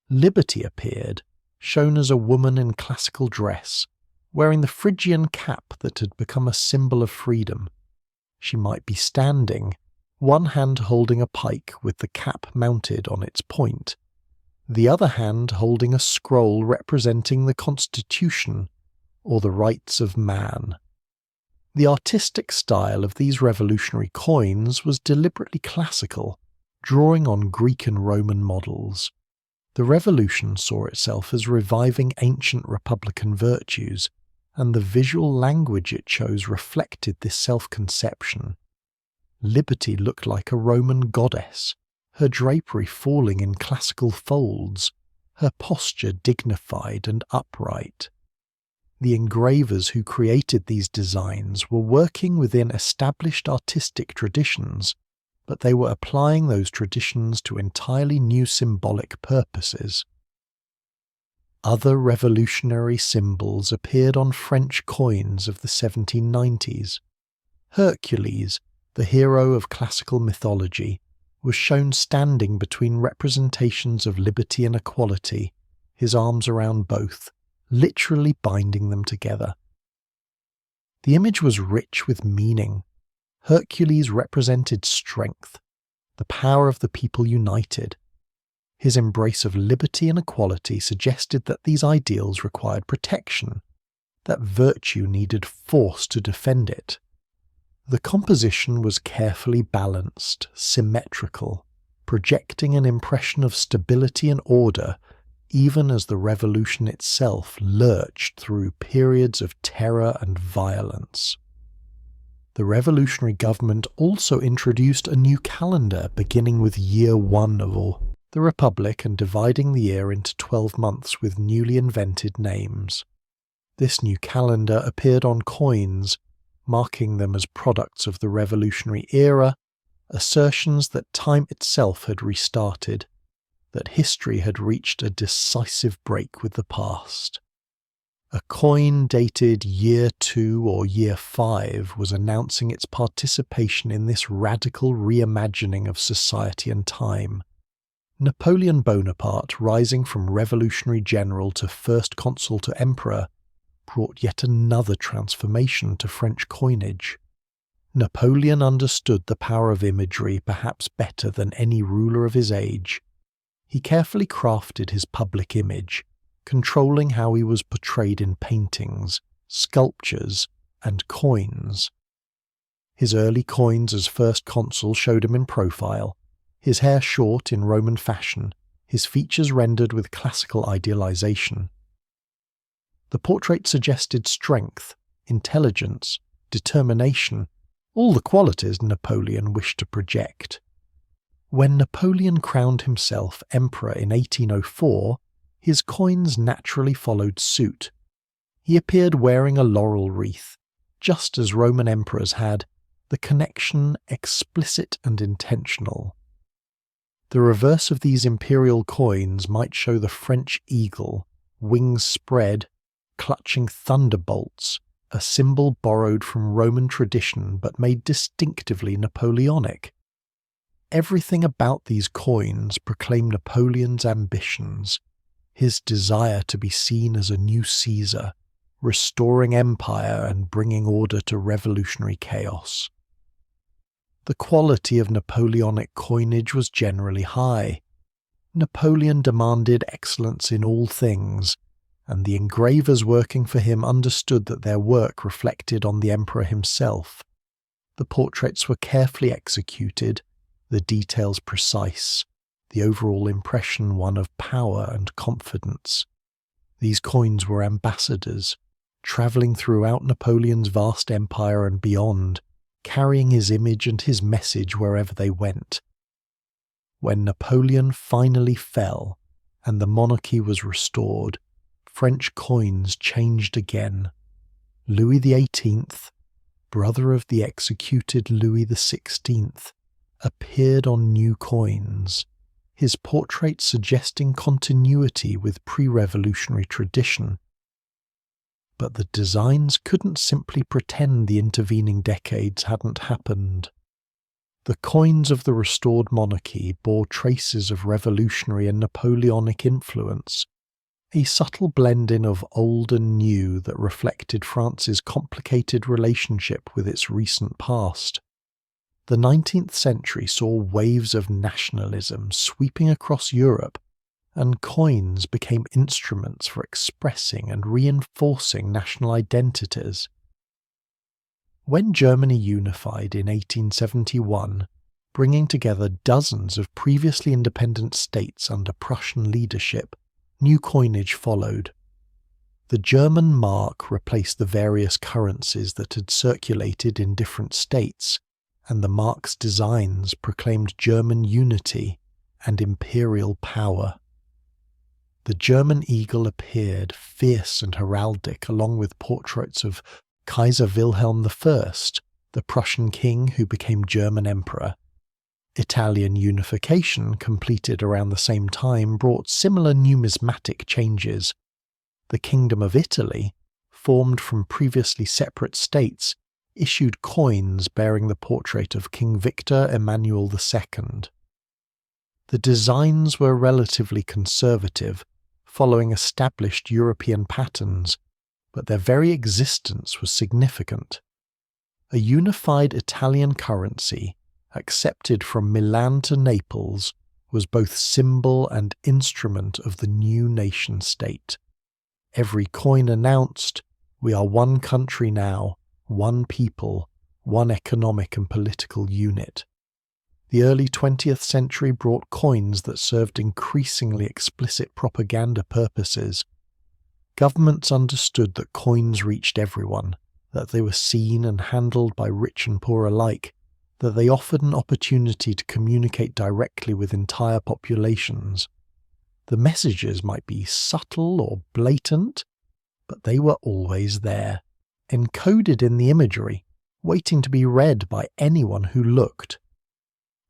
Liberty appeared, shown as a woman in classical dress, wearing the Phrygian cap that had become a symbol of freedom. She might be standing, one hand holding a pike with the cap mounted on its point, the other hand holding a scroll representing the Constitution or the rights of man. The artistic style of these revolutionary coins was deliberately classical, drawing on Greek and Roman models. The revolution saw itself as reviving ancient republican virtues, and the visual language it chose reflected this self-conception. Liberty looked like a Roman goddess, her drapery falling in classical folds, her posture dignified and upright. The engravers who created these designs were working within established artistic traditions, but they were applying those traditions to entirely new symbolic purposes. Other revolutionary symbols appeared on French coins of the 1790s. Hercules, the hero of classical mythology, was shown standing between representations of liberty and equality, his arms around both, literally binding them together. The image was rich with meaning. Hercules represented strength, the power of the people united. His embrace of liberty and equality suggested that these ideals required protection, that virtue needed force to defend it. The composition was carefully balanced, symmetrical, projecting an impression of stability and order, even as the revolution itself lurched through periods of terror and violence. The revolutionary government also introduced a new calendar beginning with year 1 of the Republic and dividing the year into 12 months with newly invented names. This new calendar appeared on coins, marking them as products of the revolutionary era, assertions that time itself had restarted, that history had reached a decisive break with the past. A coin dated year 2 or year 5 was announcing its participation in this radical reimagining of society and time. Napoleon Bonaparte, rising from revolutionary general to first consul to emperor, brought yet another transformation to French coinage. Napoleon understood the power of imagery perhaps better than any ruler of his age. He carefully crafted his public image, controlling how he was portrayed in paintings, sculptures, and coins. His early coins as first consul showed him in profile, his hair short in Roman fashion, his features rendered with classical idealization. The portrait suggested strength, intelligence, determination, all the qualities Napoleon wished to project. When Napoleon crowned himself emperor in 1804, his coins naturally followed suit. He appeared wearing a laurel wreath, just as Roman emperors had, the connection explicit and intentional. The reverse of these imperial coins might show the French eagle, wings spread, clutching thunderbolts, a symbol borrowed from Roman tradition but made distinctively Napoleonic. Everything about these coins proclaimed Napoleon's ambitions, his desire to be seen as a new Caesar, restoring empire and bringing order to revolutionary chaos. The quality of Napoleonic coinage was generally high. Napoleon demanded excellence in all things, and the engravers working for him understood that their work reflected on the emperor himself. The portraits were carefully executed, the details precise, the overall impression one of power and confidence. These coins were ambassadors, travelling throughout Napoleon's vast empire and beyond, carrying his image and his message wherever they went. When Napoleon finally fell and the monarchy was restored, French coins changed again. Louis XVIII, brother of the executed Louis XVI, appeared on new coins, his portrait suggesting continuity with pre-revolutionary tradition. But the designs couldn't simply pretend the intervening decades hadn't happened. The coins of the restored monarchy bore traces of revolutionary and Napoleonic influence, a subtle blending of old and new that reflected France's complicated relationship with its recent past. The 19th century saw waves of nationalism sweeping across Europe, and coins became instruments for expressing and reinforcing national identities. When Germany unified in 1871, bringing together dozens of previously independent states under Prussian leadership, new coinage followed. The German mark replaced the various currencies that had circulated in different states, and the mark's designs proclaimed German unity and imperial power. The German eagle appeared fierce and heraldic along with portraits of Kaiser Wilhelm I, the Prussian king who became German emperor. Italian unification, completed around the same time, brought similar numismatic changes. The Kingdom of Italy, formed from previously separate states, issued coins bearing the portrait of King Victor Emmanuel II. The designs were relatively conservative, following established European patterns, but their very existence was significant. A unified Italian currency, accepted from Milan to Naples, was both symbol and instrument of the new nation-state. Every coin announced, "We are one country now, one people, one economic and political unit." The early 20th century brought coins that served increasingly explicit propaganda purposes. Governments understood that coins reached everyone, that they were seen and handled by rich and poor alike, that they offered an opportunity to communicate directly with entire populations. The messages might be subtle or blatant, but they were always there, encoded in the imagery, waiting to be read by anyone who looked.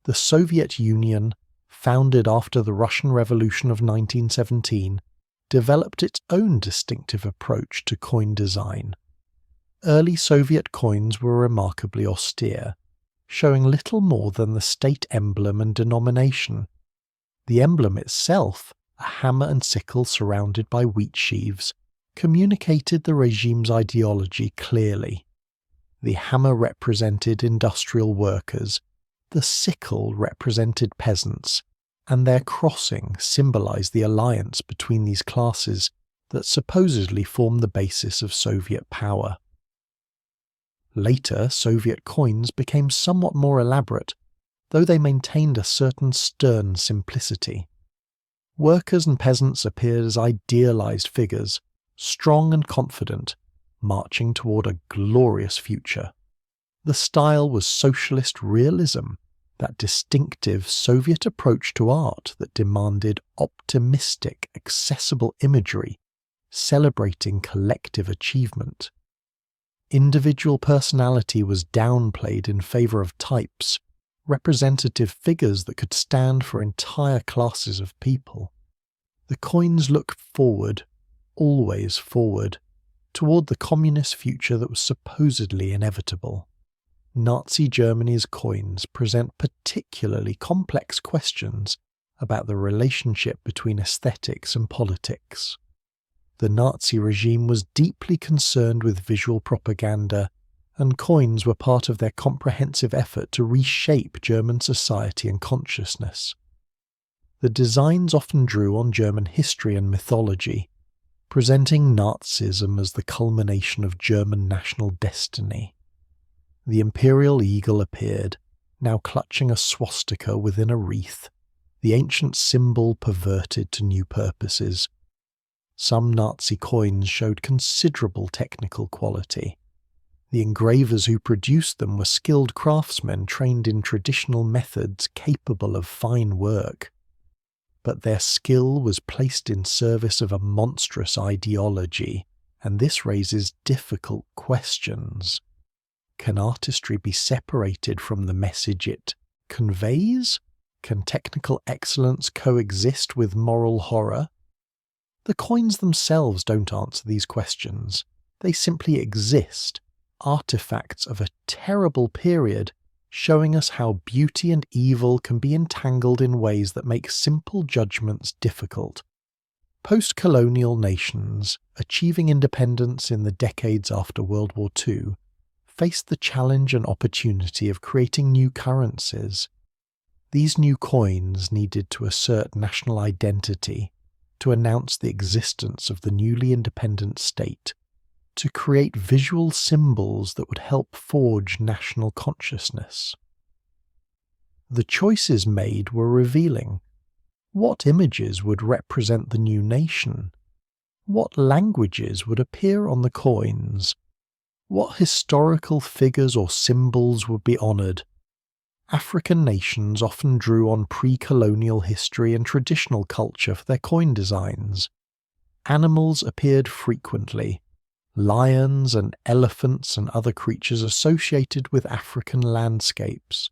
The Soviet Union, founded after the Russian Revolution of 1917, developed its own distinctive approach to coin design. Early Soviet coins were remarkably austere, showing little more than the state emblem and denomination. The emblem itself, a hammer and sickle surrounded by wheat sheaves, communicated the regime's ideology clearly. The hammer represented industrial workers, the sickle represented peasants, and their crossing symbolized the alliance between these classes that supposedly formed the basis of Soviet power. Later, Soviet coins became somewhat more elaborate, though they maintained a certain stern simplicity. Workers and peasants appeared as idealized figures, strong and confident, marching toward a glorious future. The style was socialist realism, that distinctive Soviet approach to art that demanded optimistic, accessible imagery, celebrating collective achievement. Individual personality was downplayed in favor of types, representative figures that could stand for entire classes of people. The coins looked forward, always forward, toward the communist future that was supposedly inevitable. Nazi Germany's coins present particularly complex questions about the relationship between aesthetics and politics. The Nazi regime was deeply concerned with visual propaganda, and coins were part of their comprehensive effort to reshape German society and consciousness. The designs often drew on German history and mythology, presenting Nazism as the culmination of German national destiny. The imperial eagle appeared, now clutching a swastika within a wreath, the ancient symbol perverted to new purposes. Some Nazi coins showed considerable technical quality. The engravers who produced them were skilled craftsmen trained in traditional methods capable of fine work. But their skill was placed in service of a monstrous ideology, and this raises difficult questions. Can artistry be separated from the message it conveys? Can technical excellence coexist with moral horror? The coins themselves don't answer these questions. They simply exist, artifacts of a terrible period, showing us how beauty and evil can be entangled in ways that make simple judgments difficult. Post-colonial nations, achieving independence in the decades after World War II, faced the challenge and opportunity of creating new currencies. These new coins needed to assert national identity, to announce the existence of the newly independent state, to create visual symbols that would help forge national consciousness. The choices made were revealing. What images would represent the new nation? What languages would appear on the coins? What historical figures or symbols would be honoured? African nations often drew on pre-colonial history and traditional culture for their coin designs. Animals appeared frequently, lions and elephants and other creatures associated with African landscapes.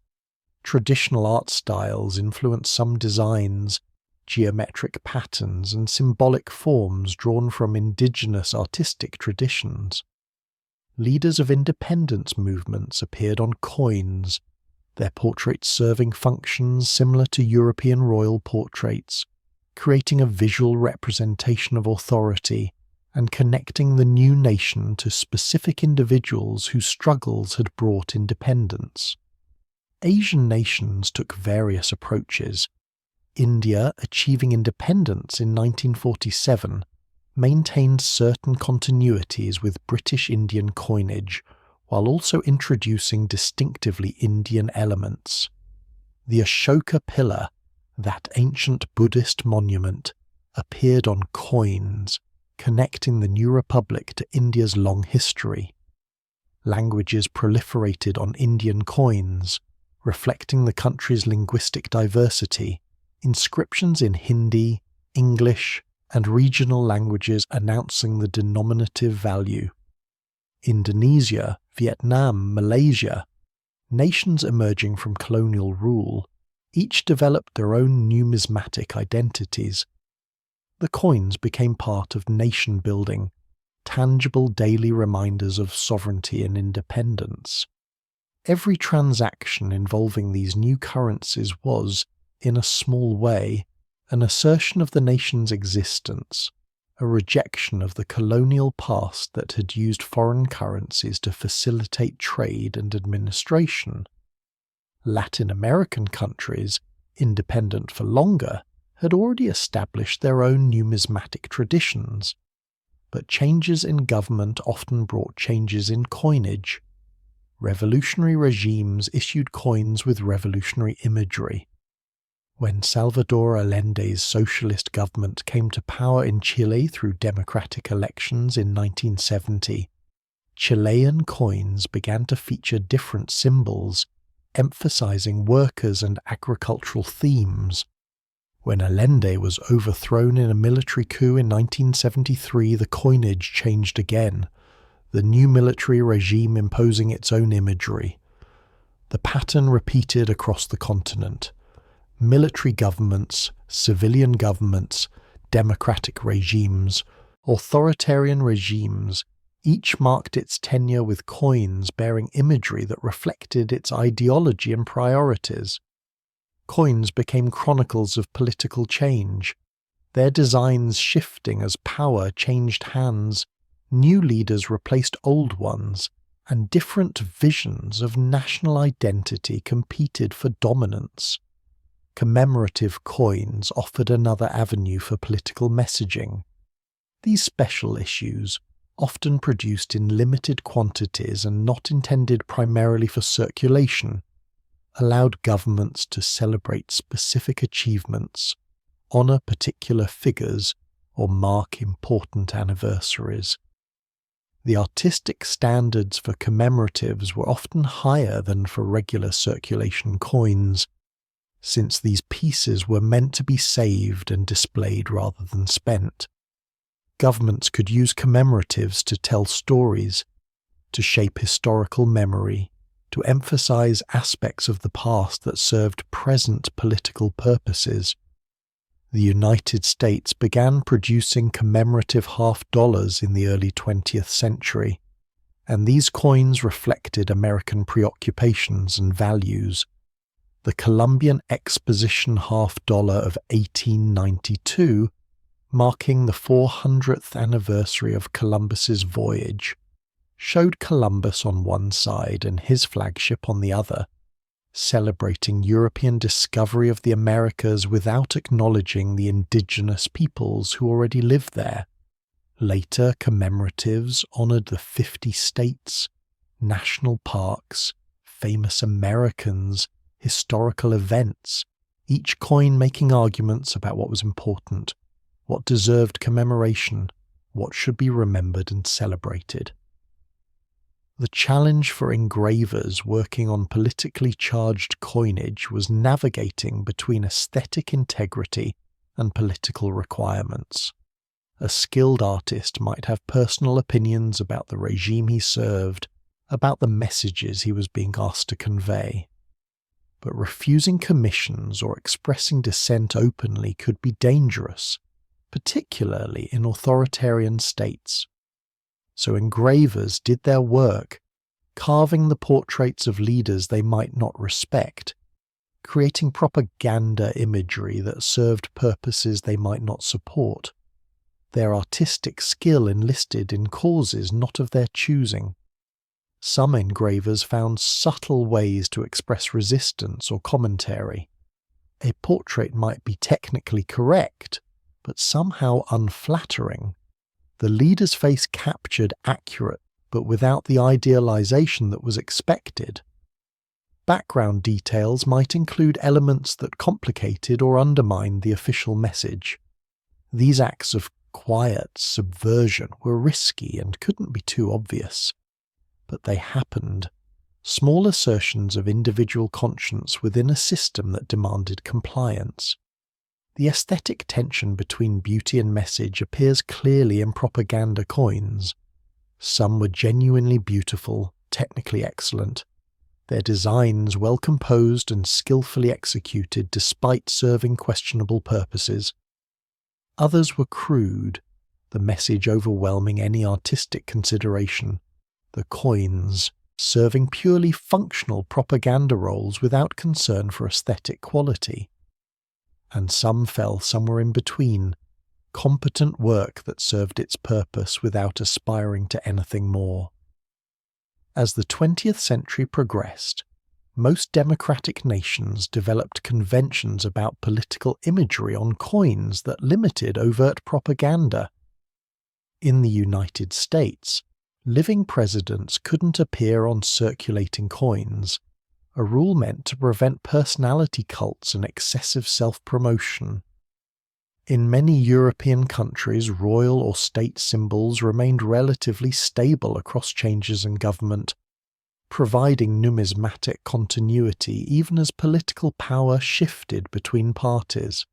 Traditional art styles influenced some designs, geometric patterns and symbolic forms drawn from indigenous artistic traditions. Leaders of independence movements appeared on coins, their portraits serving functions similar to European royal portraits, creating a visual representation of authority and connecting the new nation to specific individuals whose struggles had brought independence. Asian nations took various approaches. India, achieving independence in 1947, maintained certain continuities with British Indian coinage, while also introducing distinctively Indian elements. The Ashoka pillar, that ancient Buddhist monument, appeared on coins, connecting the new republic to India's long history. Languages proliferated on Indian coins, reflecting the country's linguistic diversity. Inscriptions in Hindi, English, and regional languages announcing the denominative value. Indonesia, Vietnam, Malaysia, nations emerging from colonial rule, each developed their own numismatic identities. The coins became part of nation building, tangible daily reminders of sovereignty and independence. Every transaction involving these new currencies was, in a small way, an assertion of the nation's existence, a rejection of the colonial past that had used foreign currencies to facilitate trade and administration. Latin American countries, independent for longer, had already established their own numismatic traditions, but changes in government often brought changes in coinage. Revolutionary regimes issued coins with revolutionary imagery. When Salvador Allende's socialist government came to power in Chile through democratic elections in 1970, Chilean coins began to feature different symbols, emphasizing workers and agricultural themes. When Allende was overthrown in a military coup in 1973, the coinage changed again, the new military regime imposing its own imagery. The pattern repeated across the continent. Military governments, civilian governments, democratic regimes, authoritarian regimes, each marked its tenure with coins bearing imagery that reflected its ideology and priorities. Coins became chronicles of political change, their designs shifting as power changed hands, new leaders replaced old ones, and different visions of national identity competed for dominance. Commemorative coins offered another avenue for political messaging. These special issues, often produced in limited quantities and not intended primarily for circulation, allowed governments to celebrate specific achievements, honour particular figures, or mark important anniversaries. The artistic standards for commemoratives were often higher than for regular circulation coins, since these pieces were meant to be saved and displayed rather than spent. Governments could use commemoratives to tell stories, to shape historical memory, to emphasize aspects of the past that served present political purposes. The United States began producing commemorative half-dollars in the early 20th century, and these coins reflected American preoccupations and values. The Columbian Exposition half-dollar of 1892, marking the 400th anniversary of Columbus's voyage, showed Columbus on one side and his flagship on the other, celebrating European discovery of the Americas without acknowledging the indigenous peoples who already lived there. Later commemoratives honoured the 50 states, national parks, famous Americans, historical events, each coin making arguments about what was important, what deserved commemoration, what should be remembered and celebrated. The challenge for engravers working on politically charged coinage was navigating between aesthetic integrity and political requirements. A skilled artist might have personal opinions about the regime he served, about the messages he was being asked to convey. But refusing commissions or expressing dissent openly could be dangerous, particularly in authoritarian states. So engravers did their work, carving the portraits of leaders they might not respect, creating propaganda imagery that served purposes they might not support. their artistic skill enlisted in causes not of their choosing. Some engravers found subtle ways to express resistance or commentary. A portrait might be technically correct, but somehow unflattering. The leader's face captured accurate, but without the idealization that was expected. Background details might include elements that complicated or undermined the official message. These acts of quiet subversion were risky and couldn't be too obvious. But they happened. Small assertions of individual conscience within a system that demanded compliance. The aesthetic tension between beauty and message appears clearly in propaganda coins. Some were genuinely beautiful, technically excellent, their designs well composed and skillfully executed despite serving questionable purposes. Others were crude, the message overwhelming any artistic consideration, the coins serving purely functional propaganda roles without concern for aesthetic quality. And some fell somewhere in between, competent work that served its purpose without aspiring to anything more. As the 20th century progressed, most democratic nations developed conventions about political imagery on coins that limited overt propaganda. In the United States, living presidents couldn't appear on circulating coins, a rule meant to prevent personality cults and excessive self-promotion. In many European countries, royal or state symbols remained relatively stable across changes in government, providing numismatic continuity even as political power shifted between parties.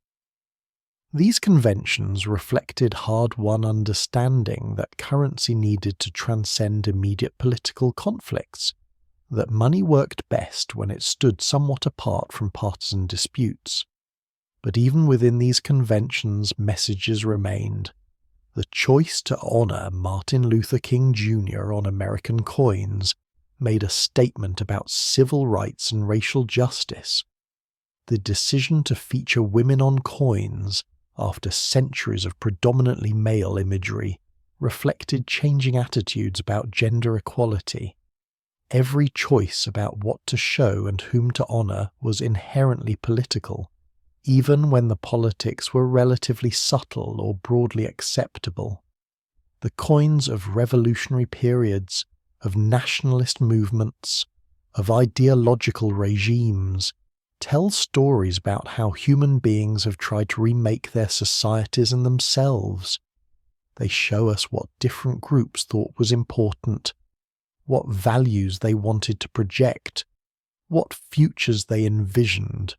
These conventions reflected hard-won understanding that currency needed to transcend immediate political conflicts, that money worked best when it stood somewhat apart from partisan disputes. But even within these conventions, messages remained. The choice to honor Martin Luther King Jr. on American coins made a statement about civil rights and racial justice. The decision to feature women on coins, after centuries of predominantly male imagery, reflected changing attitudes about gender equality. Every choice about what to show and whom to honor was inherently political, even when the politics were relatively subtle or broadly acceptable. The coins of revolutionary periods, of nationalist movements, of ideological regimes, tell stories about how human beings have tried to remake their societies and themselves. They show us what different groups thought was important, what values they wanted to project, what futures they envisioned.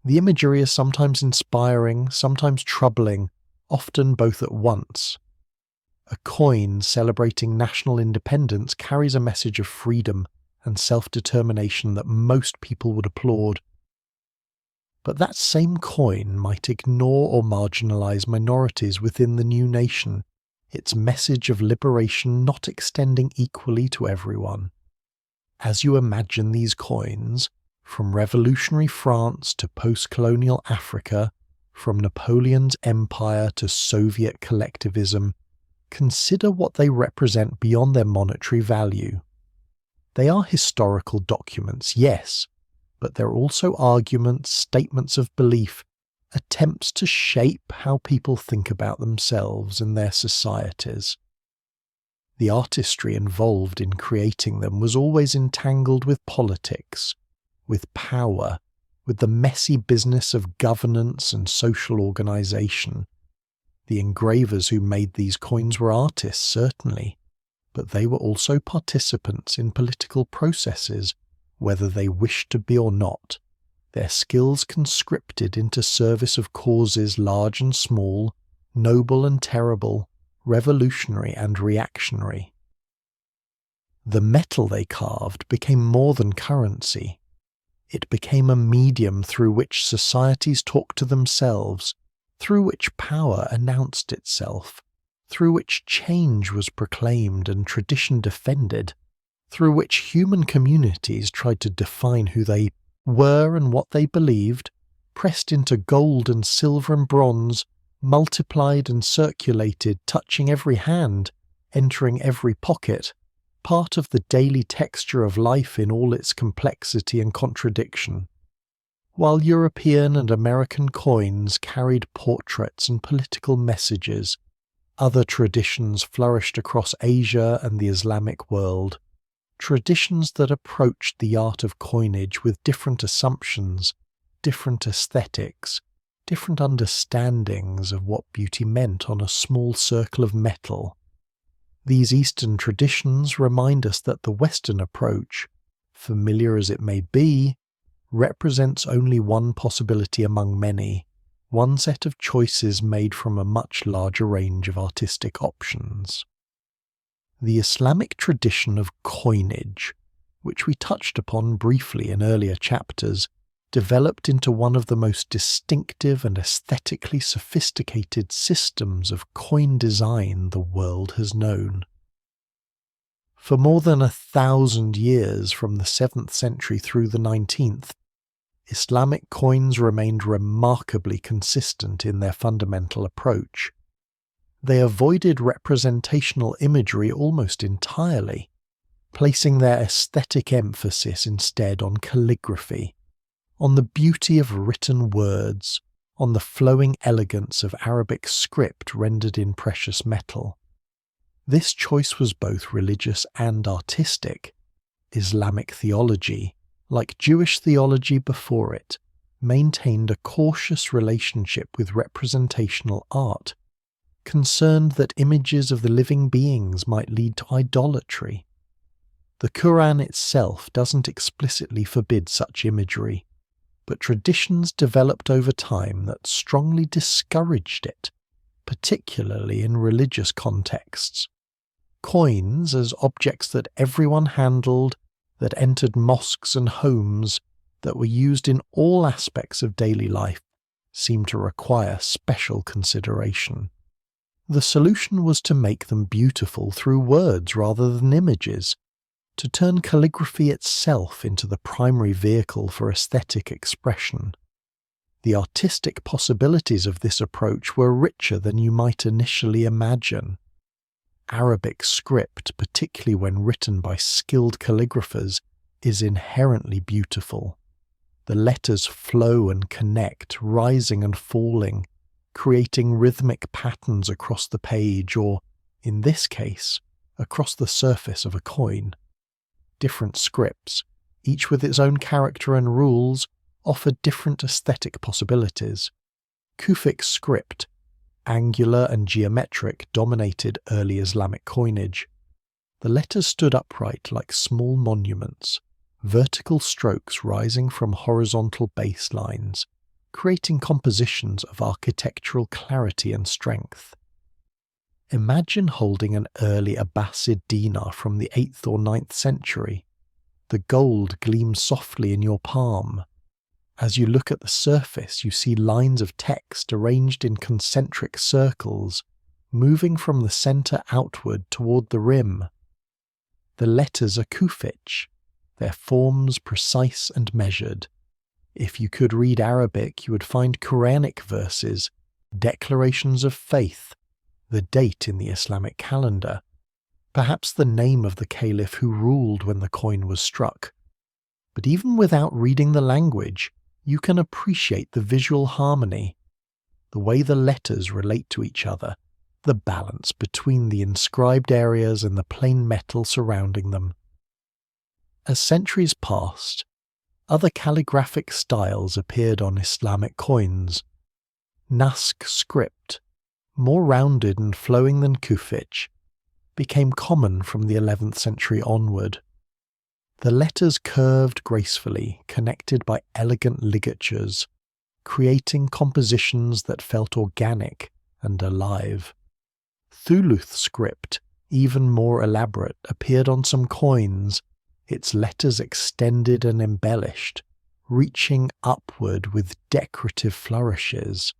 The imagery is sometimes inspiring, sometimes troubling, often both at once. A coin celebrating national independence carries a message of freedom and self-determination that most people would applaud. But that same coin might ignore or marginalize minorities within the new nation, its message of liberation not extending equally to everyone. As you imagine these coins, from revolutionary France to post-colonial Africa, from Napoleon's empire to Soviet collectivism, consider what they represent beyond their monetary value. They are historical documents, yes, but they're also arguments, statements of belief, attempts to shape how people think about themselves and their societies. The artistry involved in creating them was always entangled with politics, with power, with the messy business of governance and social organization. The engravers who made these coins were artists, certainly, but they were also participants in political processes, whether they wished to be or not, their skills conscripted into service of causes large and small, noble and terrible, revolutionary and reactionary. The metal they carved became more than currency. It became a medium through which societies talked to themselves, through which power announced itself, through which change was proclaimed and tradition defended, through which human communities tried to define who they were and what they believed, pressed into gold and silver and bronze, multiplied and circulated, touching every hand, entering every pocket, part of the daily texture of life in all its complexity and contradiction. While European and American coins carried portraits and political messages, other traditions flourished across Asia and the Islamic world, traditions that approached the art of coinage with different assumptions, different aesthetics, different understandings of what beauty meant on a small circle of metal. These Eastern traditions remind us that the Western approach, familiar as it may be, represents only one possibility among many, one set of choices made from a much larger range of artistic options. The Islamic tradition of coinage, which we touched upon briefly in earlier chapters, developed into one of the most distinctive and aesthetically sophisticated systems of coin design the world has known. For more than 1,000 years, from the 7th century through the 19th, Islamic coins remained remarkably consistent in their fundamental approach. They avoided representational imagery almost entirely, placing their aesthetic emphasis instead on calligraphy, on the beauty of written words, on the flowing elegance of Arabic script rendered in precious metal. This choice was both religious and artistic. Islamic theology, like Jewish theology before it, maintained a cautious relationship with representational art, concerned that images of the living beings might lead to idolatry. The Quran itself doesn't explicitly forbid such imagery, but traditions developed over time that strongly discouraged it, particularly in religious contexts. Coins, as objects that everyone handled, that entered mosques and homes, that were used in all aspects of daily life, seemed to require special consideration. The solution was to make them beautiful through words rather than images, to turn calligraphy itself into the primary vehicle for aesthetic expression. The artistic possibilities of this approach were richer than you might initially imagine. Arabic script, particularly when written by skilled calligraphers, is inherently beautiful. The letters flow and connect, rising and falling, creating rhythmic patterns across the page or, in this case, across the surface of a coin. Different scripts, each with its own character and rules, offer different aesthetic possibilities. Kufic script, angular and geometric, dominated early Islamic coinage. The letters stood upright like small monuments, vertical strokes rising from horizontal baselines, creating compositions of architectural clarity and strength. Imagine holding an early Abbasid dinar from the 8th or 9th century. The gold gleams softly in your palm. As you look at the surface, you see lines of text arranged in concentric circles, moving from the centre outward toward the rim. The letters are Kufic, their forms precise and measured. If you could read Arabic, you would find Quranic verses, declarations of faith, the date in the Islamic calendar, perhaps the name of the caliph who ruled when the coin was struck. But even without reading the language, you can appreciate the visual harmony, the way the letters relate to each other, the balance between the inscribed areas and the plain metal surrounding them. As centuries passed, other calligraphic styles appeared on Islamic coins. Naskh script, more rounded and flowing than Kufic, became common from the 11th century onward. The letters curved gracefully, connected by elegant ligatures, creating compositions that felt organic and alive. Thuluth script, even more elaborate, appeared on some coins, its letters extended and embellished, reaching upward with decorative flourishes.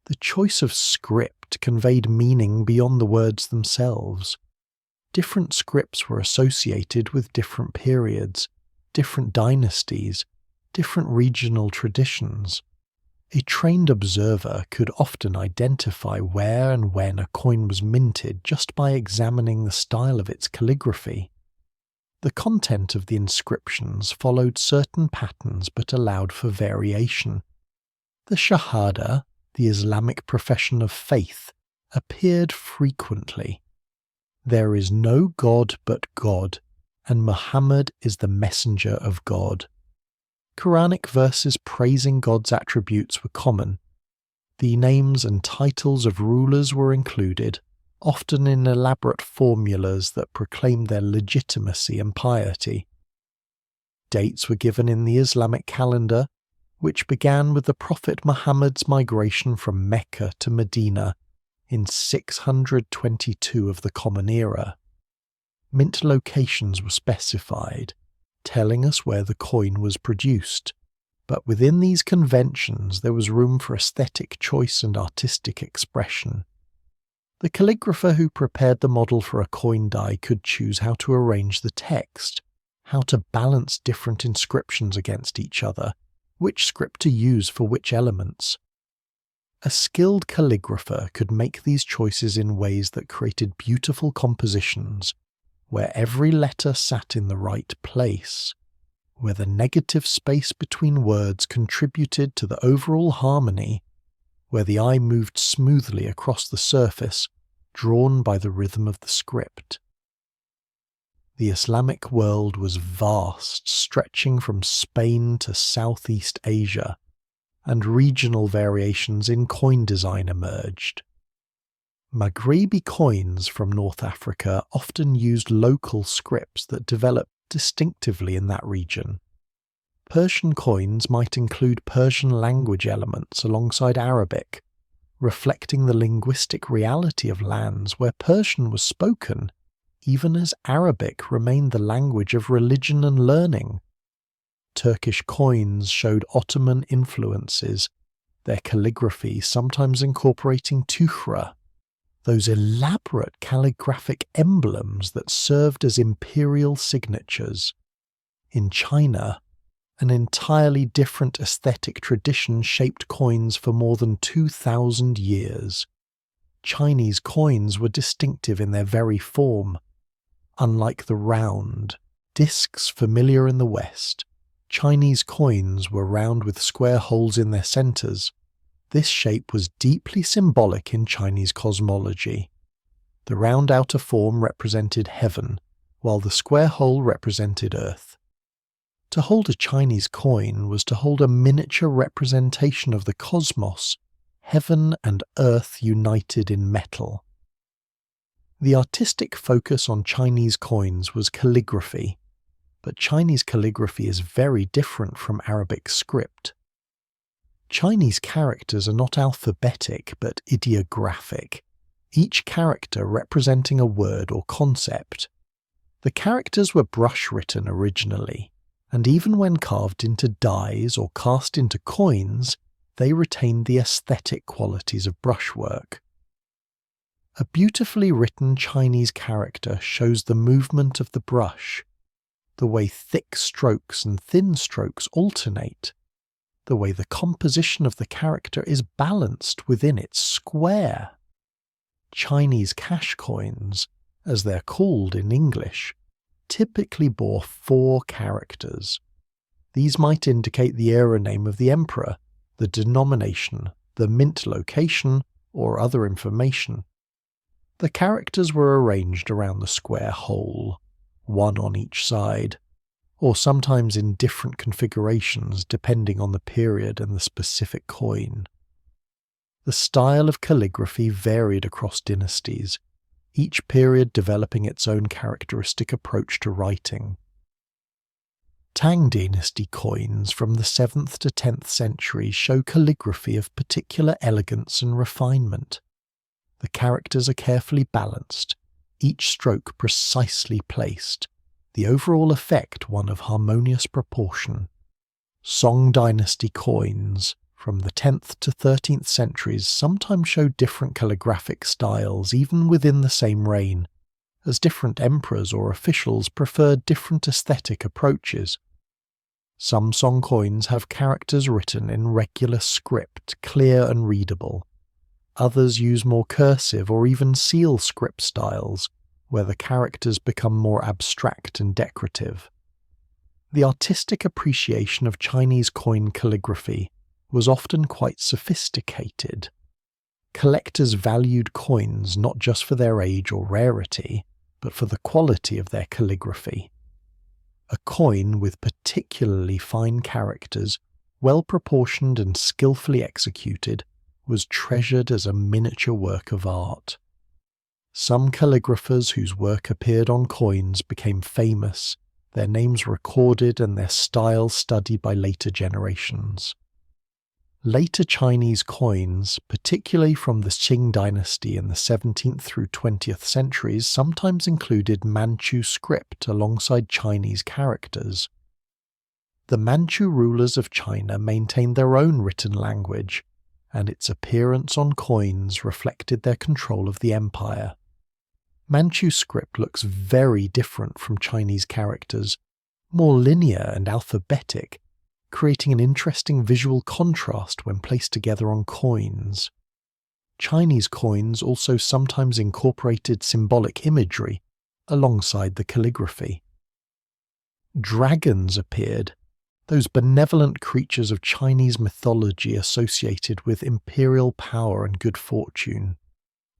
The choice of script conveyed meaning beyond the words themselves. Different scripts were associated with different periods, different dynasties, different regional traditions. A trained observer could often identify where and when a coin was minted just by examining the style of its calligraphy. The content of the inscriptions followed certain patterns but allowed for variation. The Shahada, the Islamic profession of faith, appeared frequently. There is no God but God, and Muhammad is the messenger of God. Quranic verses praising God's attributes were common. The names and titles of rulers were included, often in elaborate formulas that proclaimed their legitimacy and piety. Dates were given in the Islamic calendar, which began with the Prophet Muhammad's migration from Mecca to Medina in 622 of the Common Era. Mint locations were specified, telling us where the coin was produced, but within these conventions there was room for aesthetic choice and artistic expression. The calligrapher who prepared the model for a coin die could choose how to arrange the text, how to balance different inscriptions against each other, which script to use for which elements. A skilled calligrapher could make these choices in ways that created beautiful compositions, where every letter sat in the right place, where the negative space between words contributed to the overall harmony, where the eye moved smoothly across the surface, drawn by the rhythm of the script. The Islamic world was vast, stretching from Spain to Southeast Asia, and regional variations in coin design emerged. Maghrebi coins from North Africa often used local scripts that developed distinctively in that region. Persian coins might include Persian language elements alongside Arabic, reflecting the linguistic reality of lands where Persian was spoken, even as Arabic remained the language of religion and learning. Turkish coins showed Ottoman influences, their calligraphy sometimes incorporating tukhra, those elaborate calligraphic emblems that served as imperial signatures. In China, an entirely different aesthetic tradition shaped coins for more than 2,000 years. Chinese coins were distinctive in their very form. Unlike the round discs familiar in the West, Chinese coins were round with square holes in their centres. This shape was deeply symbolic in Chinese cosmology. The round outer form represented heaven, while the square hole represented earth. To hold a Chinese coin was to hold a miniature representation of the cosmos, heaven and earth united in metal. The artistic focus on Chinese coins was calligraphy, but Chinese calligraphy is very different from Arabic script. Chinese characters are not alphabetic but ideographic, each character representing a word or concept. The characters were brush-written originally, and even when carved into dies or cast into coins, they retained the aesthetic qualities of brushwork. A beautifully written Chinese character shows the movement of the brush, the way thick strokes and thin strokes alternate, the way the composition of the character is balanced within its square. Chinese cash coins, as they're called in English, typically bore 4 characters. These might indicate the era name of the emperor, the denomination, the mint location, or other information. The characters were arranged around the square hole, one on each side, or sometimes in different configurations depending on the period and the specific coin. The style of calligraphy varied across dynasties, each period developing its own characteristic approach to writing. Tang dynasty coins from the 7th to 10th centuries show calligraphy of particular elegance and refinement. The characters are carefully balanced, each stroke precisely placed, the overall effect one of harmonious proportion. Song dynasty coins from the 10th to 13th centuries sometimes show different calligraphic styles even within the same reign, as different emperors or officials preferred different aesthetic approaches. Some song coins have characters written in regular script, clear and readable. Others use more cursive or even seal script styles, where the characters become more abstract and decorative. The artistic appreciation of Chinese coin calligraphy was often quite sophisticated. Collectors valued coins not just for their age or rarity, but for the quality of their calligraphy. A coin with particularly fine characters, well proportioned and skillfully executed, was treasured as a miniature work of art. Some calligraphers whose work appeared on coins became famous, their names recorded and their style studied by later generations. Later Chinese coins, particularly from the Qing dynasty in the 17th through 20th centuries, sometimes included Manchu script alongside Chinese characters. The Manchu rulers of China maintained their own written language, and its appearance on coins reflected their control of the empire. Manchu script looks very different from Chinese characters, more linear and alphabetic, creating an interesting visual contrast when placed together on coins. Chinese coins also sometimes incorporated symbolic imagery alongside the calligraphy. Dragons appeared, those benevolent creatures of Chinese mythology associated with imperial power and good fortune.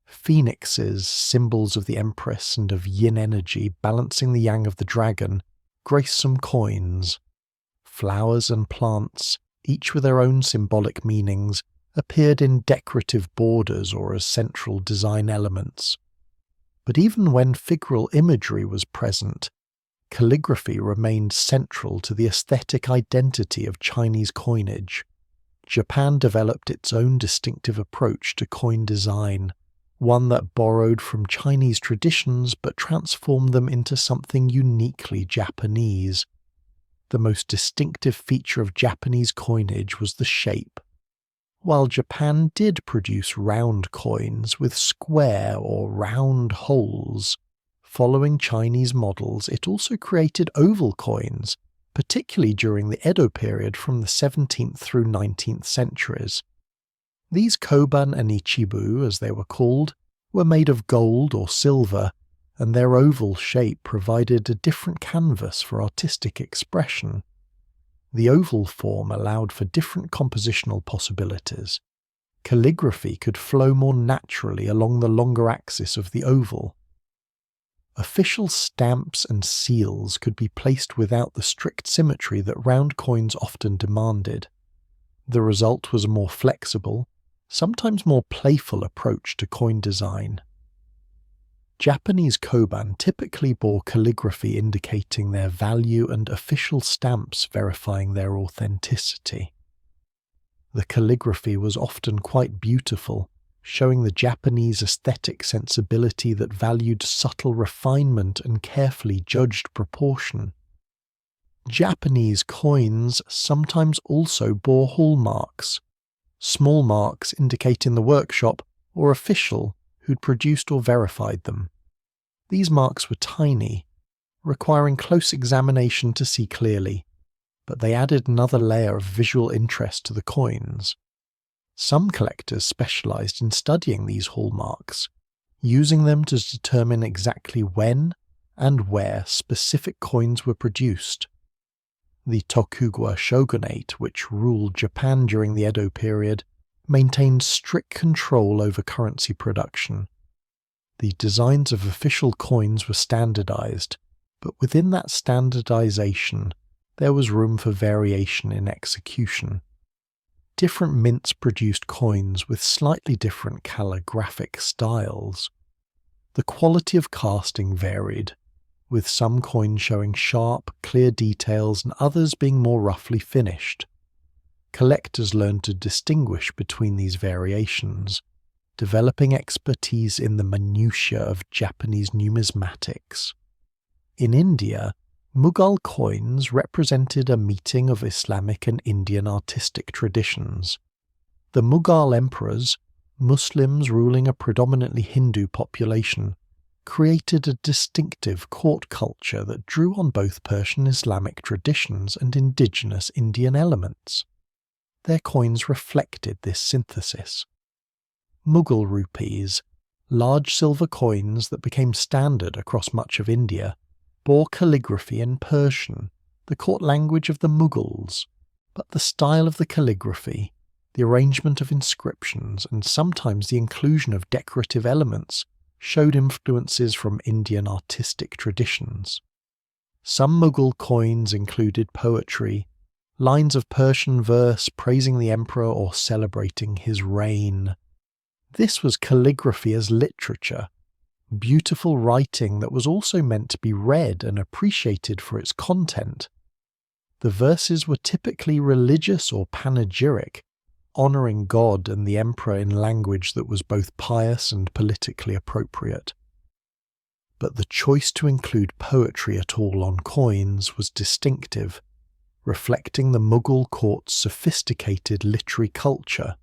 Phoenixes, symbols of the empress and of yin energy balancing the yang of the dragon, grace some coins. Flowers and plants, each with their own symbolic meanings, appeared in decorative borders or as central design elements. But even when figural imagery was present, calligraphy remained central to the aesthetic identity of Chinese coinage. Japan developed its own distinctive approach to coin design, one that borrowed from Chinese traditions but transformed them into something uniquely Japanese. The most distinctive feature of Japanese coinage was the shape. While Japan did produce round coins with square or round holes, following Chinese models, it also created oval coins, particularly during the Edo period from the 17th through 19th centuries. These koban and ichibu, as they were called, were made of gold or silver, and their oval shape provided a different canvas for artistic expression. The oval form allowed for different compositional possibilities. Calligraphy could flow more naturally along the longer axis of the oval. Official stamps and seals could be placed without the strict symmetry that round coins often demanded. The result was a more flexible, sometimes more playful approach to coin design. Japanese koban typically bore calligraphy indicating their value and official stamps verifying their authenticity. The calligraphy was often quite beautiful, showing the Japanese aesthetic sensibility that valued subtle refinement and carefully judged proportion. Japanese coins sometimes also bore hallmarks, small marks indicating the workshop or official who'd produced or verified them. These marks were tiny, requiring close examination to see clearly, but they added another layer of visual interest to the coins. Some collectors specialized in studying these hallmarks, using them to determine exactly when and where specific coins were produced. The Tokugawa shogunate, which ruled Japan during the Edo period, maintained strict control over currency production. The designs of official coins were standardized, but within that standardization, there was room for variation in execution. Different mints produced coins with slightly different calligraphic styles. The quality of casting varied, with some coins showing sharp, clear details and others being more roughly finished. Collectors learned to distinguish between these variations, developing expertise in the minutiae of Japanese numismatics. In India, Mughal coins represented a meeting of Islamic and Indian artistic traditions. The Mughal emperors, Muslims ruling a predominantly Hindu population, created a distinctive court culture that drew on both Persian Islamic traditions and indigenous Indian elements. Their coins reflected this synthesis. Mughal rupees, large silver coins that became standard across much of India, bore calligraphy in Persian, the court language of the Mughals, but the style of the calligraphy, the arrangement of inscriptions, and sometimes the inclusion of decorative elements showed influences from Indian artistic traditions. Some Mughal coins included poetry, lines of Persian verse praising the emperor or celebrating his reign. This was calligraphy as literature, beautiful writing that was also meant to be read and appreciated for its content. The verses were typically religious or panegyric, honouring God and the emperor in language that was both pious and politically appropriate. But the choice to include poetry at all on coins was distinctive, reflecting the Mughal court's sophisticated literary culture.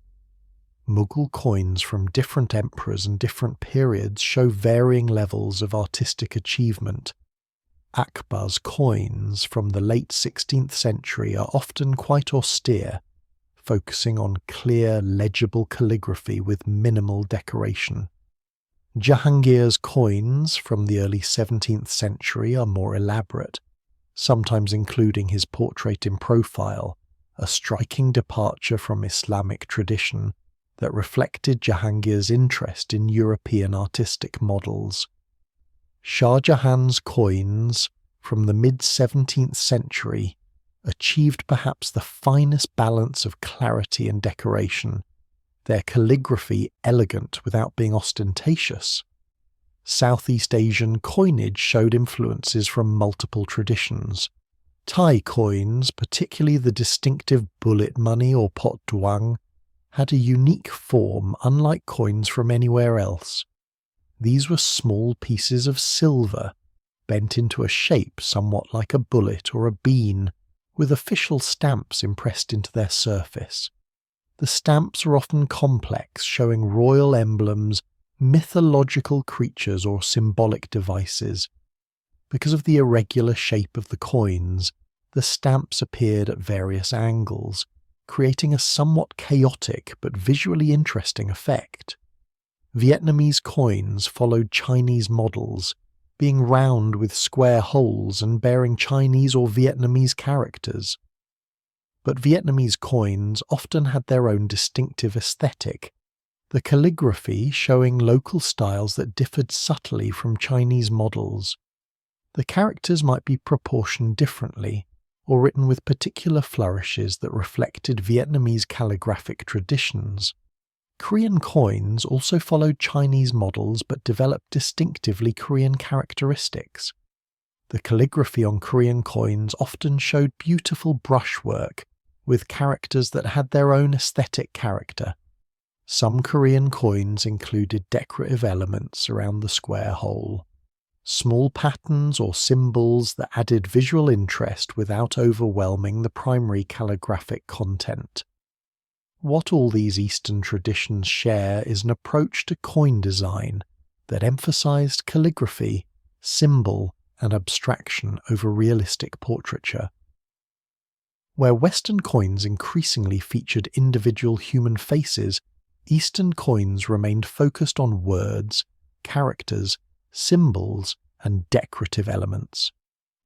Mughal coins from different emperors and different periods show varying levels of artistic achievement. Akbar's coins from the late 16th century are often quite austere, focusing on clear, legible calligraphy with minimal decoration. Jahangir's coins from the early 17th century are more elaborate, sometimes including his portrait in profile, a striking departure from Islamic tradition that reflected Jahangir's interest in European artistic models. Shah Jahan's coins from the mid-17th century achieved perhaps the finest balance of clarity and decoration, their calligraphy elegant without being ostentatious. Southeast Asian coinage showed influences from multiple traditions. Thai coins, particularly the distinctive bullet money or pot duang, had a unique form unlike coins from anywhere else. These were small pieces of silver, bent into a shape somewhat like a bullet or a bean, with official stamps impressed into their surface. The stamps are often complex, showing royal emblems, mythological creatures or symbolic devices. Because of the irregular shape of the coins, the stamps appeared at various angles, creating a somewhat chaotic but visually interesting effect. Vietnamese coins followed Chinese models, being round with square holes and bearing Chinese or Vietnamese characters. But Vietnamese coins often had their own distinctive aesthetic, the calligraphy showing local styles that differed subtly from Chinese models. The characters might be proportioned differently, or written with particular flourishes that reflected Vietnamese calligraphic traditions. Korean coins also followed Chinese models but developed distinctively Korean characteristics. The calligraphy on Korean coins often showed beautiful brushwork with characters that had their own aesthetic character. Some Korean coins included decorative elements around the square hole, small patterns or symbols that added visual interest without overwhelming the primary calligraphic content. What all these Eastern traditions share is an approach to coin design that emphasized calligraphy, symbol, and abstraction over realistic portraiture. Where Western coins increasingly featured individual human faces, Eastern coins remained focused on words, characters, symbols, and decorative elements.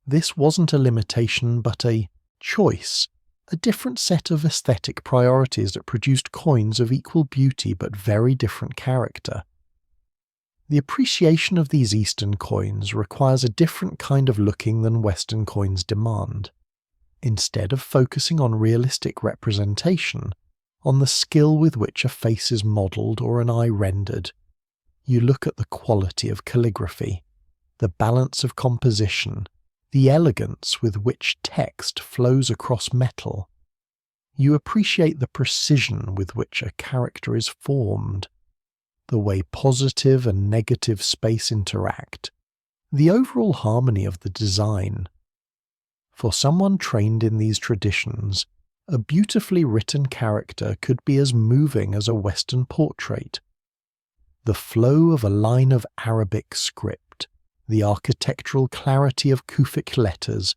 This wasn't a limitation but a choice, a different set of aesthetic priorities that produced coins of equal beauty but very different character. The appreciation of these Eastern coins requires a different kind of looking than Western coins demand. Instead of focusing on realistic representation, on the skill with which a face is modelled or an eye rendered, you look at the quality of calligraphy, the balance of composition, the elegance with which text flows across metal. You appreciate the precision with which a character is formed, the way positive and negative space interact, the overall harmony of the design. For someone trained in these traditions, a beautifully written character could be as moving as a Western portrait. The flow of a line of Arabic script, the architectural clarity of Kufic letters,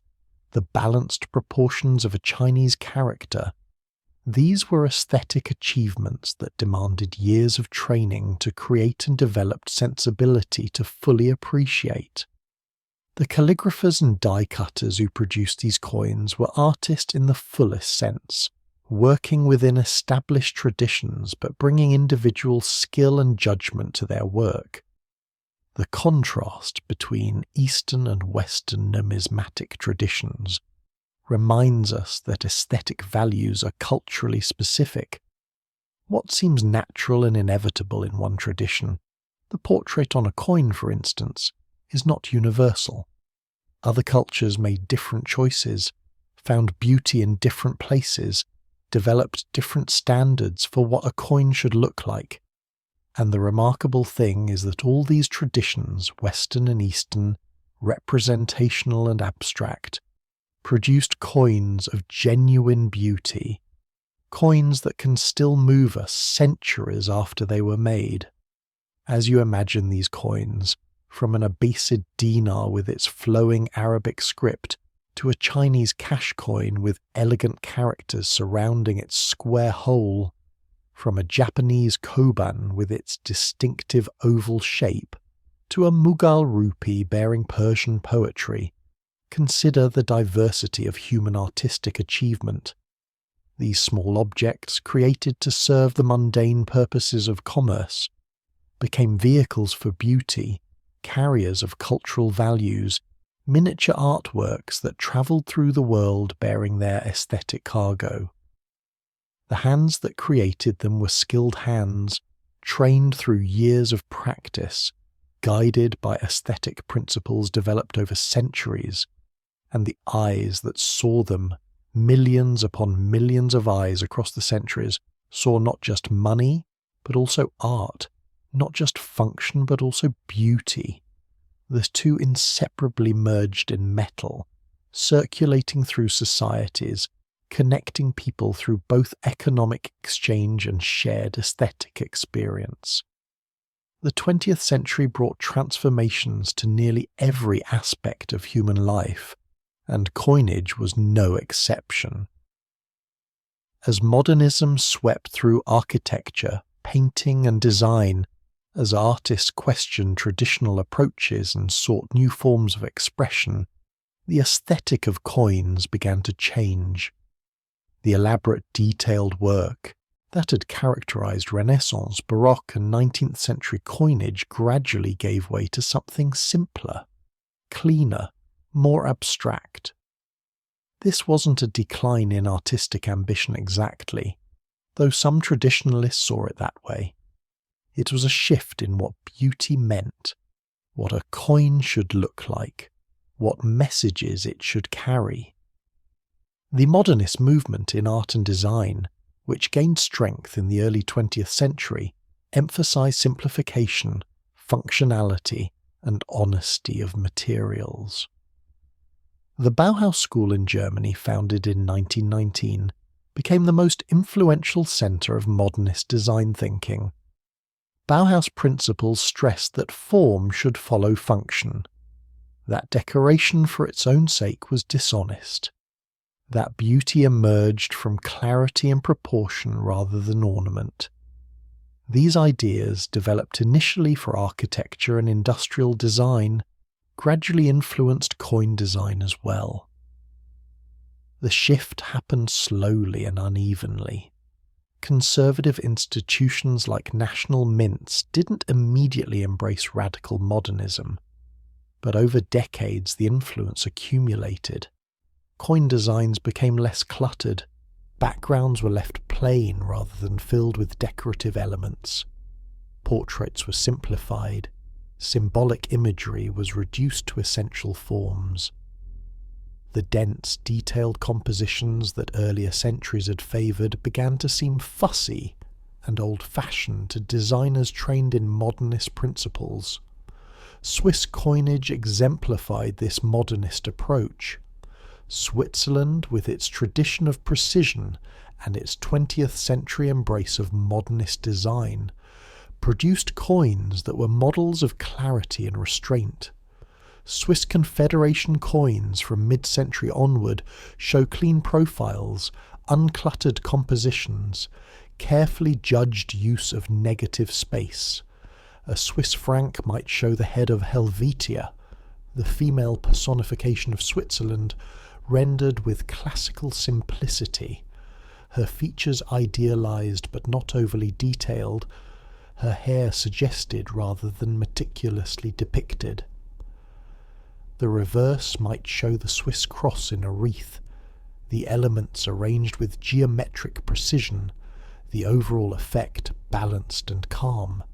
the balanced proportions of a Chinese character. These were aesthetic achievements that demanded years of training to create and developed sensibility to fully appreciate. The calligraphers and die cutters who produced these coins were artists in the fullest sense, working within established traditions but bringing individual skill and judgment to their work. The contrast between Eastern and Western numismatic traditions reminds us that aesthetic values are culturally specific. What seems natural and inevitable in one tradition, the portrait on a coin for instance, is not universal. Other cultures made different choices, found beauty in different places, developed different standards for what a coin should look like. And the remarkable thing is that all these traditions, Western and Eastern, representational and abstract, produced coins of genuine beauty, coins that can still move us centuries after they were made. As you imagine these coins, from an Abbasid dinar with its flowing Arabic script to a Chinese cash coin with elegant characters surrounding its square hole, from a Japanese koban with its distinctive oval shape to a Mughal rupee bearing Persian poetry, consider the diversity of human artistic achievement. These small objects, created to serve the mundane purposes of commerce, became vehicles for beauty, carriers of cultural values, miniature artworks that travelled through the world bearing their aesthetic cargo. The hands that created them were skilled hands, trained through years of practice, guided by aesthetic principles developed over centuries, and the eyes that saw them, millions upon millions of eyes across the centuries, saw not just money, but also art, not just function, but also beauty. The two inseparably merged in metal, circulating through societies, connecting people through both economic exchange and shared aesthetic experience. The 20th century brought transformations to nearly every aspect of human life, and coinage was no exception. As modernism swept through architecture, painting and design, as artists questioned traditional approaches and sought new forms of expression, the aesthetic of coins began to change. The elaborate detailed work that had characterized Renaissance, Baroque and 19th century coinage gradually gave way to something simpler, cleaner, more abstract. This wasn't a decline in artistic ambition exactly, though some traditionalists saw it that way. It was a shift in what beauty meant, what a coin should look like, what messages it should carry. The modernist movement in art and design, which gained strength in the early 20th century, emphasized simplification, functionality, and honesty of materials. The Bauhaus school in Germany, founded in 1919, became the most influential center of modernist design thinking. Bauhaus principles stressed that form should follow function, that decoration for its own sake was dishonest, that beauty emerged from clarity and proportion rather than ornament. These ideas, developed initially for architecture and industrial design, gradually influenced coin design as well. The shift happened slowly and unevenly. Conservative institutions like national mints didn't immediately embrace radical modernism, but over decades the influence accumulated. Coin designs became less cluttered, backgrounds were left plain rather than filled with decorative elements. Portraits were simplified, symbolic imagery was reduced to essential forms. The dense, detailed compositions that earlier centuries had favoured began to seem fussy and old-fashioned to designers trained in modernist principles. Swiss coinage exemplified this modernist approach. Switzerland, with its tradition of precision and its 20th century embrace of modernist design, produced coins that were models of clarity and restraint. Swiss Confederation coins from mid-century onward show clean profiles, uncluttered compositions, carefully judged use of negative space. A Swiss franc might show the head of Helvetia, the female personification of Switzerland, rendered with classical simplicity, her features idealized but not overly detailed, her hair suggested rather than meticulously depicted. The reverse might show the Swiss cross in a wreath, the elements arranged with geometric precision, the overall effect balanced and calm.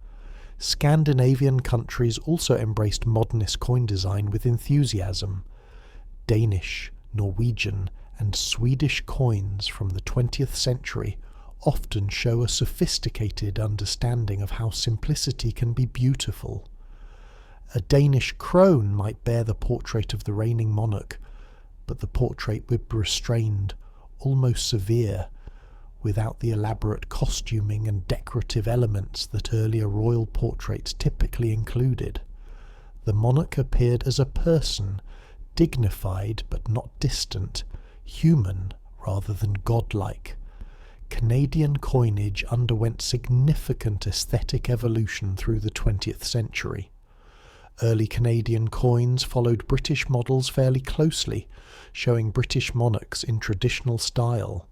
Scandinavian countries also embraced modernist coin design with enthusiasm. Danish, Norwegian, and Swedish coins from the 20th century often show a sophisticated understanding of how simplicity can be beautiful. A Danish krone might bear the portrait of the reigning monarch, but the portrait would be restrained, almost severe, without the elaborate costuming and decorative elements that earlier royal portraits typically included. The monarch appeared as a person, dignified but not distant, human rather than godlike. Canadian coinage underwent significant aesthetic evolution through the 20th century. Early Canadian coins followed British models fairly closely, showing British monarchs in traditional style.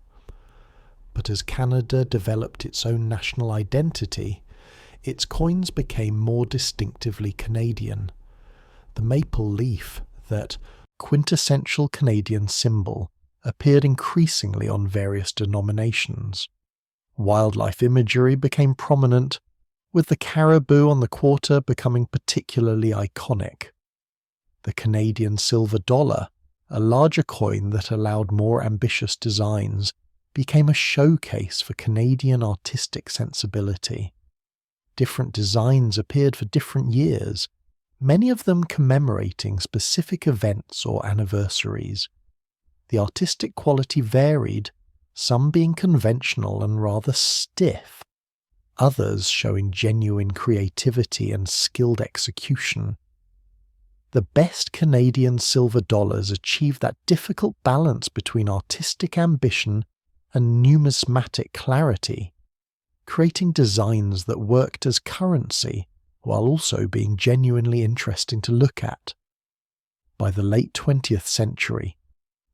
But as Canada developed its own national identity, its coins became more distinctively Canadian. The maple leaf, that quintessential Canadian symbol, appeared increasingly on various denominations. Wildlife imagery became prominent, with the caribou on the quarter becoming particularly iconic. The Canadian silver dollar, a larger coin that allowed more ambitious designs, became a showcase for Canadian artistic sensibility. Different designs appeared for different years, many of them commemorating specific events or anniversaries. The artistic quality varied, some being conventional and rather stiff, others showing genuine creativity and skilled execution. The best Canadian silver dollars achieved that difficult balance between artistic ambition and numismatic clarity, creating designs that worked as currency while also being genuinely interesting to look at. By the late 20th century,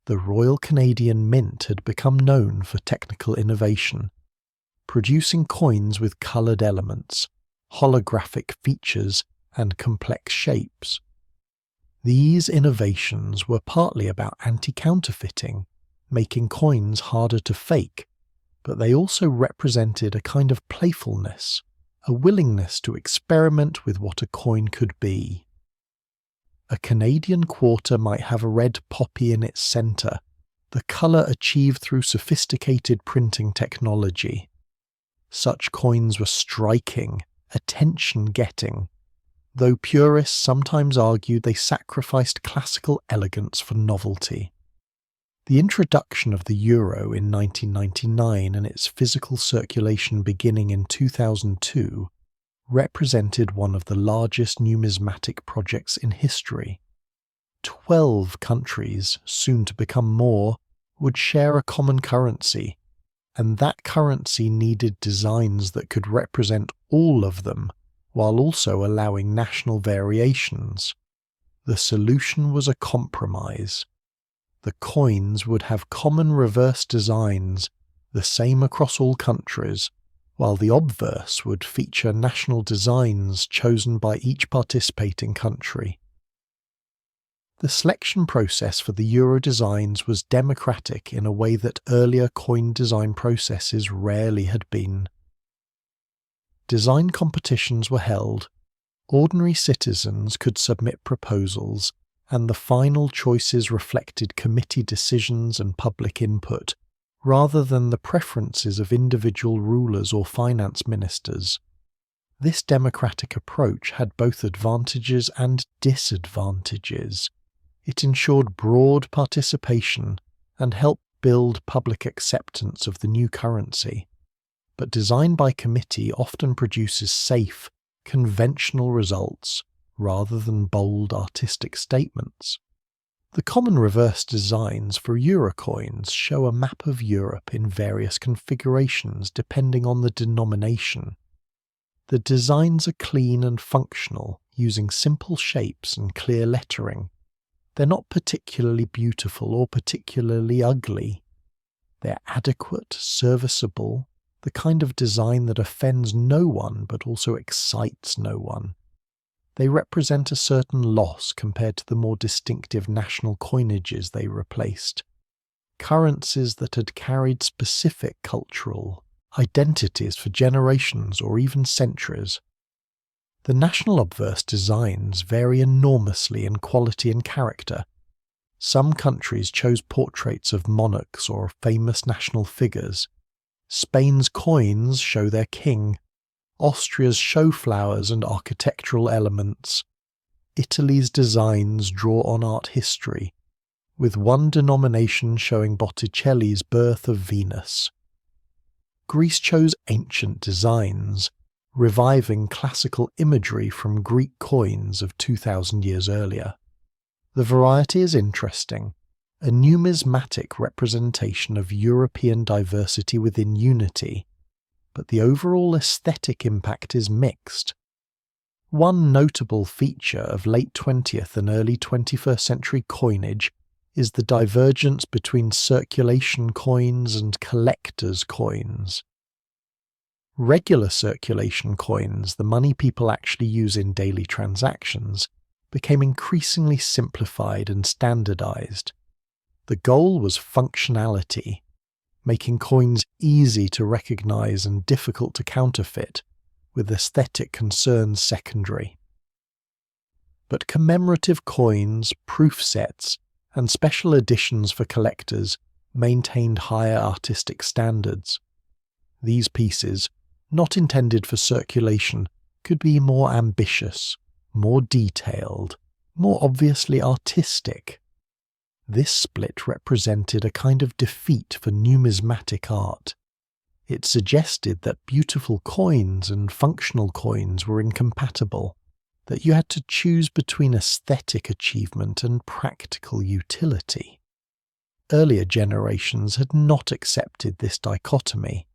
the Royal Canadian Mint had become known for technical innovation, producing coins with coloured elements, holographic features, and complex shapes. These innovations were partly about anti-counterfeiting, making coins harder to fake, but they also represented a kind of playfulness, a willingness to experiment with what a coin could be. A Canadian quarter might have a red poppy in its centre, the colour achieved through sophisticated printing technology. Such coins were striking, attention-getting, though purists sometimes argued they sacrificed classical elegance for novelty. The introduction of the euro in 1999 and its physical circulation beginning in 2002 represented one of the largest numismatic projects in history. 12 countries, soon to become more, would share a common currency, and that currency needed designs that could represent all of them, while also allowing national variations. The solution was a compromise. The coins would have common reverse designs, the same across all countries, while the obverse would feature national designs chosen by each participating country. The selection process for the euro designs was democratic in a way that earlier coin design processes rarely had been. Design competitions were held, ordinary citizens could submit proposals, and the final choices reflected committee decisions and public input, rather than the preferences of individual rulers or finance ministers. This democratic approach had both advantages and disadvantages. It ensured broad participation and helped build public acceptance of the new currency. But design by committee often produces safe, conventional results rather than bold artistic statements. The common reverse designs for euro coins show a map of Europe in various configurations depending on the denomination. The designs are clean and functional, using simple shapes and clear lettering. They're not particularly beautiful or particularly ugly. They're adequate, serviceable, the kind of design that offends no one but also excites no one. They represent a certain loss compared to the more distinctive national coinages they replaced, currencies that had carried specific cultural identities for generations or even centuries. The national obverse designs vary enormously in quality and character. Some countries chose portraits of monarchs or famous national figures. Spain's coins show their king. Austria's show flowers and architectural elements. Italy's designs draw on art history, with one denomination showing Botticelli's Birth of Venus. Greece chose ancient designs, reviving classical imagery from Greek coins of 2,000 years earlier. The variety is interesting, a numismatic representation of European diversity within unity, but the overall aesthetic impact is mixed. One notable feature of late 20th and early 21st century coinage is the divergence between circulation coins and collectors' coins. Regular circulation coins, the money people actually use in daily transactions, became increasingly simplified and standardized. The goal was functionality, making coins easy to recognize and difficult to counterfeit, with aesthetic concerns secondary. But commemorative coins, proof sets, and special editions for collectors maintained higher artistic standards. These pieces, not intended for circulation, could be more ambitious, more detailed, more obviously artistic. This split represented a kind of defeat for numismatic art. It suggested that beautiful coins and functional coins were incompatible, that you had to choose between aesthetic achievement and practical utility. Earlier generations had not accepted this dichotomy.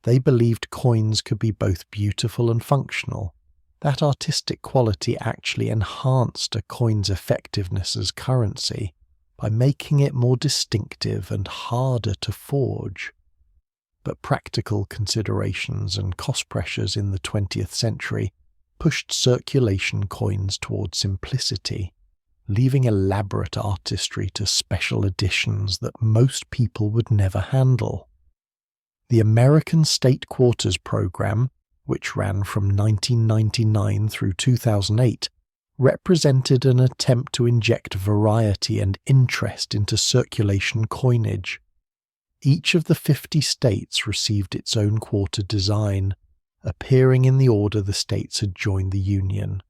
They believed coins could be both beautiful and functional, that artistic quality actually enhanced a coin's effectiveness as currency by making it more distinctive and harder to forge. But practical considerations and cost pressures in the 20th century pushed circulation coins toward simplicity, leaving elaborate artistry to special editions that most people would never handle. The American State Quarters program, which ran from 1999 through 2008, represented an attempt to inject variety and interest into circulation coinage. Each of the 50 states received its own quarter design, appearing in the order the states had joined the Union.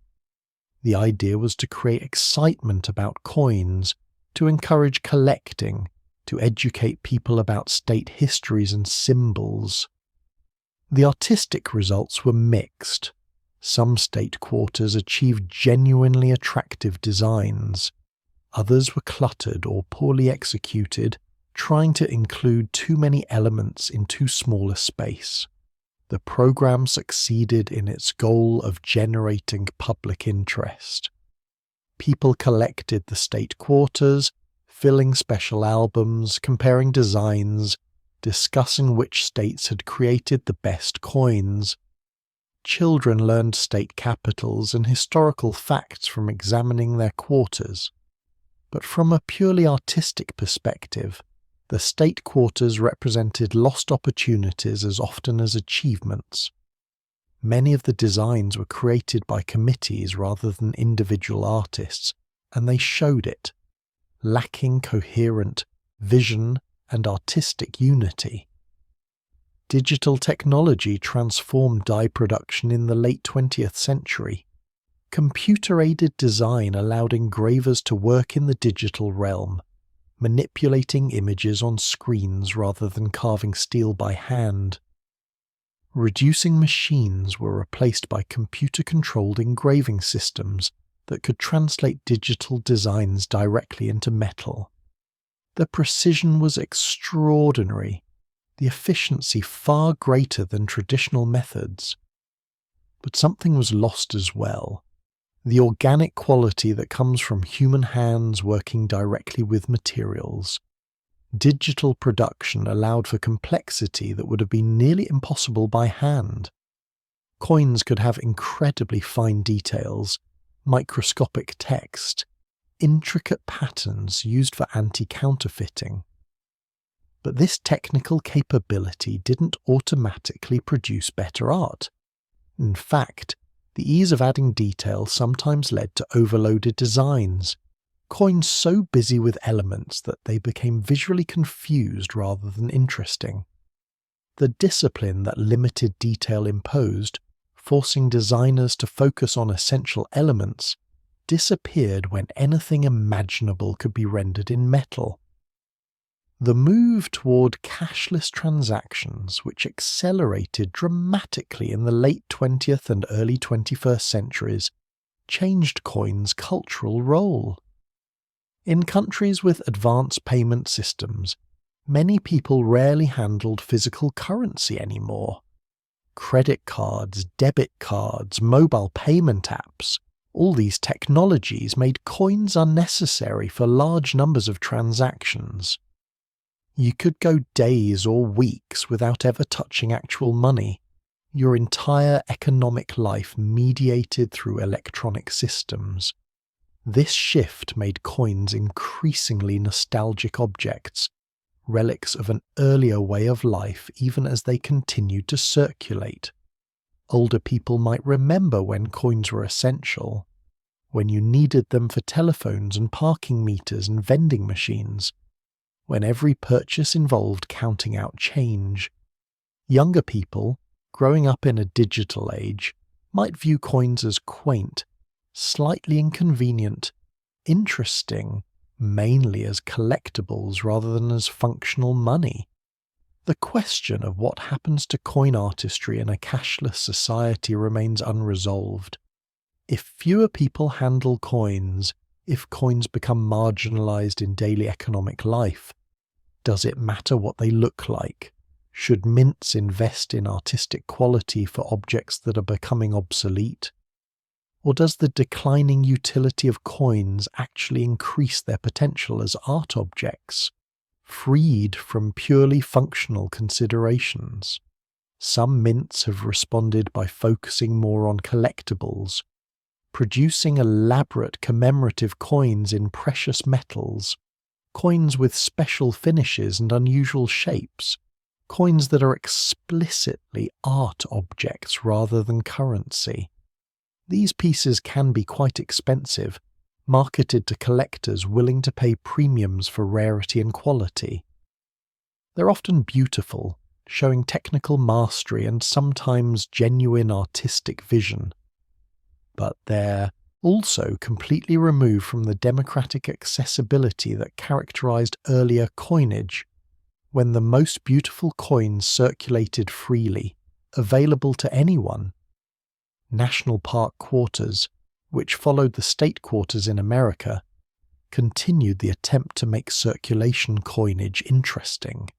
The idea was to create excitement about coins, to encourage collecting, to educate people about state histories and symbols. The artistic results were mixed. Some state quarters achieved genuinely attractive designs. Others were cluttered or poorly executed, trying to include too many elements in too small a space. The program succeeded in its goal of generating public interest. People collected the state quarters, filling special albums, comparing designs, discussing which states had created the best coins. Children learned state capitals and historical facts from examining their quarters. But from a purely artistic perspective, the state quarters represented lost opportunities as often as achievements. Many of the designs were created by committees rather than individual artists, and they showed it, lacking coherent vision and artistic unity. Digital technology transformed dye production in the late 20th century. Computer-aided design allowed engravers to work in the digital realm, manipulating images on screens rather than carving steel by hand. Reducing machines were replaced by computer-controlled engraving systems that could translate digital designs directly into metal. The precision was extraordinary, the efficiency far greater than traditional methods. But something was lost as well. The organic quality that comes from human hands working directly with materials. Digital production allowed for complexity that would have been nearly impossible by hand. Coins could have incredibly fine details, microscopic text, intricate patterns used for anti-counterfeiting. But this technical capability didn't automatically produce better art. In fact, the ease of adding detail sometimes led to overloaded designs, coins so busy with elements that they became visually confused rather than interesting. The discipline that limited detail imposed, forcing designers to focus on essential elements, disappeared when anything imaginable could be rendered in metal. The move toward cashless transactions, which accelerated dramatically in the late 20th and early 21st centuries, changed coins' cultural role. In countries with advanced payment systems, many people rarely handled physical currency anymore. Credit cards, debit cards, mobile payment apps, all these technologies made coins unnecessary for large numbers of transactions. You could go days or weeks without ever touching actual money, your entire economic life mediated through electronic systems. This shift made coins increasingly nostalgic objects, relics of an earlier way of life even as they continued to circulate. Older people might remember when coins were essential, when you needed them for telephones and parking meters and vending machines, when every purchase involved counting out change. Younger people, growing up in a digital age, might view coins as quaint, slightly inconvenient, interesting, mainly as collectibles rather than as functional money. The question of what happens to coin artistry in a cashless society remains unresolved. If fewer people handle coins, if coins become marginalized in daily economic life, does it matter what they look like? Should mints invest in artistic quality for objects that are becoming obsolete? Or does the declining utility of coins actually increase their potential as art objects, freed from purely functional considerations? Some mints have responded by focusing more on collectibles, producing elaborate commemorative coins in precious metals, coins with special finishes and unusual shapes, coins that are explicitly art objects rather than currency. These pieces can be quite expensive, marketed to collectors willing to pay premiums for rarity and quality. They're often beautiful, showing technical mastery and sometimes genuine artistic vision. But they're also completely removed from the democratic accessibility that characterized earlier coinage, when the most beautiful coins circulated freely, available to anyone. National park quarters, which followed the state quarters in America, continued the attempt to make circulation coinage interesting.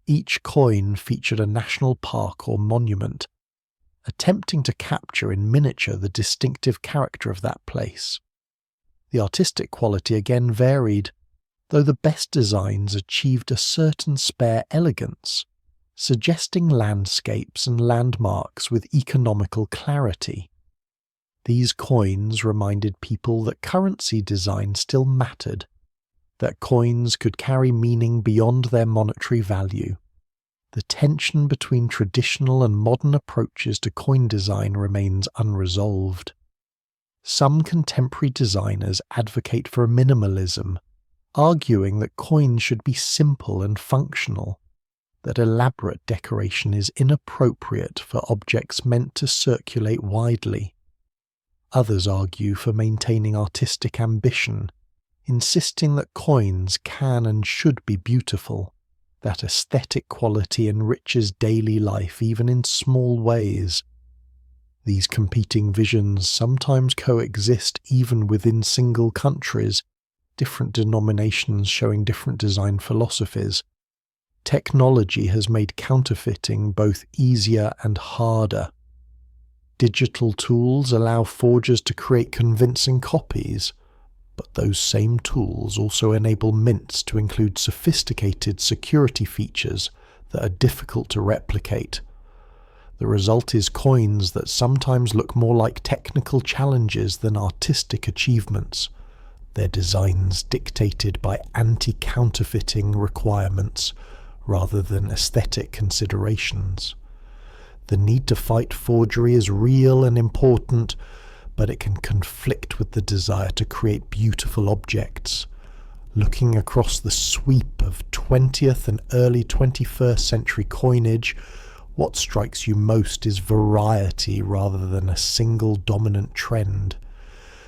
Each coin featured a national park or monument, attempting to capture in miniature the distinctive character of that place. The artistic quality again varied, though the best designs achieved a certain spare elegance, suggesting landscapes and landmarks with economical clarity. These coins reminded people that currency design still mattered, that coins could carry meaning beyond their monetary value. The tension between traditional and modern approaches to coin design remains unresolved. Some contemporary designers advocate for minimalism, arguing that coins should be simple and functional, that elaborate decoration is inappropriate for objects meant to circulate widely. Others argue for maintaining artistic ambition, insisting that coins can and should be beautiful, that aesthetic quality enriches daily life even in small ways. These competing visions sometimes coexist even within single countries, different denominations showing different design philosophies. Technology has made counterfeiting both easier and harder. Digital tools allow forgers to create convincing copies, but those same tools also enable mints to include sophisticated security features that are difficult to replicate. The result is coins that sometimes look more like technical challenges than artistic achievements, their designs dictated by anti-counterfeiting requirements rather than aesthetic considerations. The need to fight forgery is real and important, but it can conflict with the desire to create beautiful objects. Looking across the sweep of 20th and early 21st century coinage, what strikes you most is variety rather than a single dominant trend.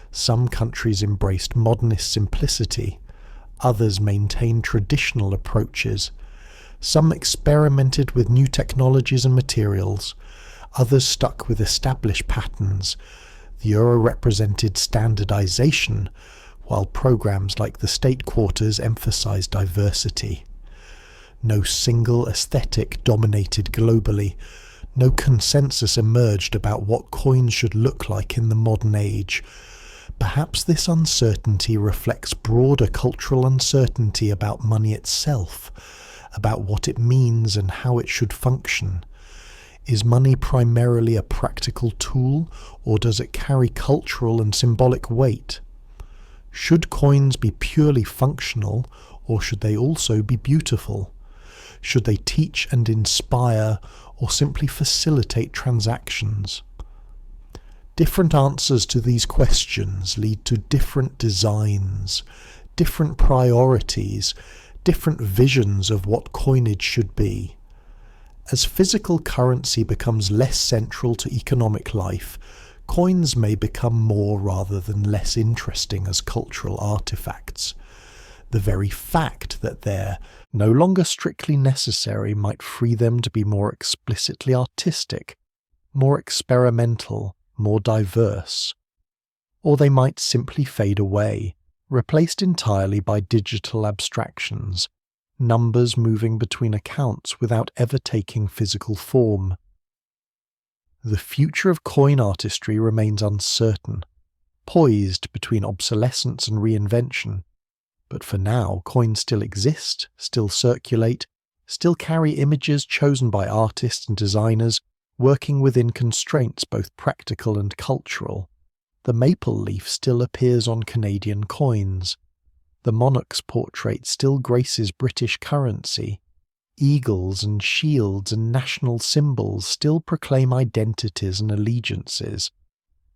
Some countries embraced modernist simplicity, others maintained traditional approaches. Some experimented with new technologies and materials, others stuck with established patterns. The euro represented standardization, while programs like the state quarters emphasized diversity. No single aesthetic dominated globally. No consensus emerged about what coins should look like in the modern age. Perhaps this uncertainty reflects broader cultural uncertainty about money itself, about what it means and how it should function. Is money primarily a practical tool, or does it carry cultural and symbolic weight? Should coins be purely functional, or should they also be beautiful? Should they teach and inspire, or simply facilitate transactions? Different answers to these questions lead to different designs, different priorities, different visions of what coinage should be. As physical currency becomes less central to economic life, coins may become more rather than less interesting as cultural artifacts. The very fact that they're no longer strictly necessary might free them to be more explicitly artistic, more experimental, more diverse. Or they might simply fade away, replaced entirely by digital abstractions, numbers moving between accounts without ever taking physical form. The future of coin artistry remains uncertain, poised between obsolescence and reinvention. But for now, coins still exist, still circulate, still carry images chosen by artists and designers, working within constraints both practical and cultural. The maple leaf still appears on Canadian coins. The monarch's portrait still graces British currency. Eagles and shields and national symbols still proclaim identities and allegiances.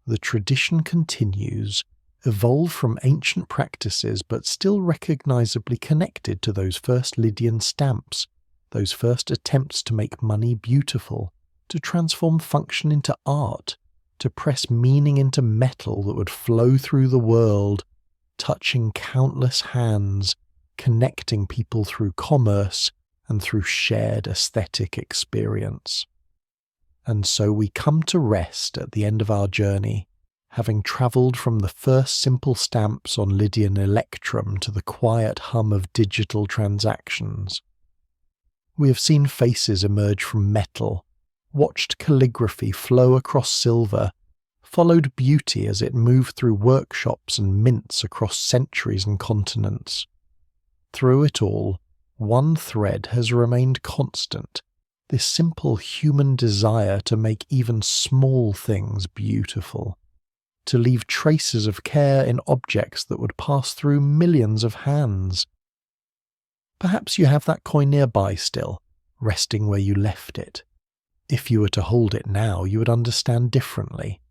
The tradition continues, evolved from ancient practices but still recognizably connected to those first Lydian stamps, those first attempts to make money beautiful, to transform function into art, to press meaning into metal that would flow through the world, touching countless hands, connecting people through commerce and through shared aesthetic experience. And so we come to rest at the end of our journey, having travelled from the first simple stamps on Lydian electrum to the quiet hum of digital transactions. We have seen faces emerge from metal, watched calligraphy flow across silver, followed beauty as it moved through workshops and mints across centuries and continents. Through it all, one thread has remained constant, this simple human desire to make even small things beautiful, to leave traces of care in objects that would pass through millions of hands. Perhaps you have that coin nearby still, resting where you left it. If you were to hold it now, you would understand differently.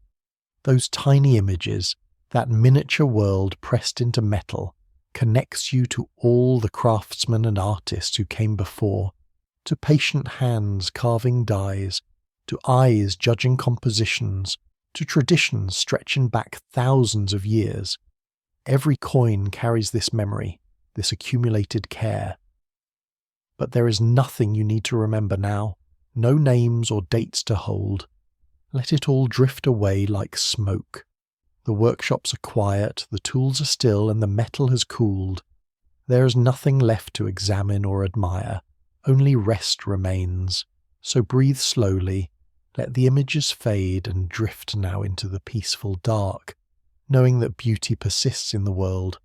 Those tiny images, that miniature world pressed into metal, connects you to all the craftsmen and artists who came before, to patient hands carving dies, to eyes judging compositions, to traditions stretching back thousands of years. Every coin carries this memory, this accumulated care. But there is nothing you need to remember now, no names or dates to hold. Let it all drift away like smoke. The workshops are quiet, the tools are still, and the metal has cooled. There is nothing left to examine or admire, only rest remains. So breathe slowly, let the images fade and drift now into the peaceful dark, knowing that beauty persists in the world,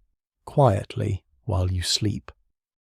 quietly while you sleep.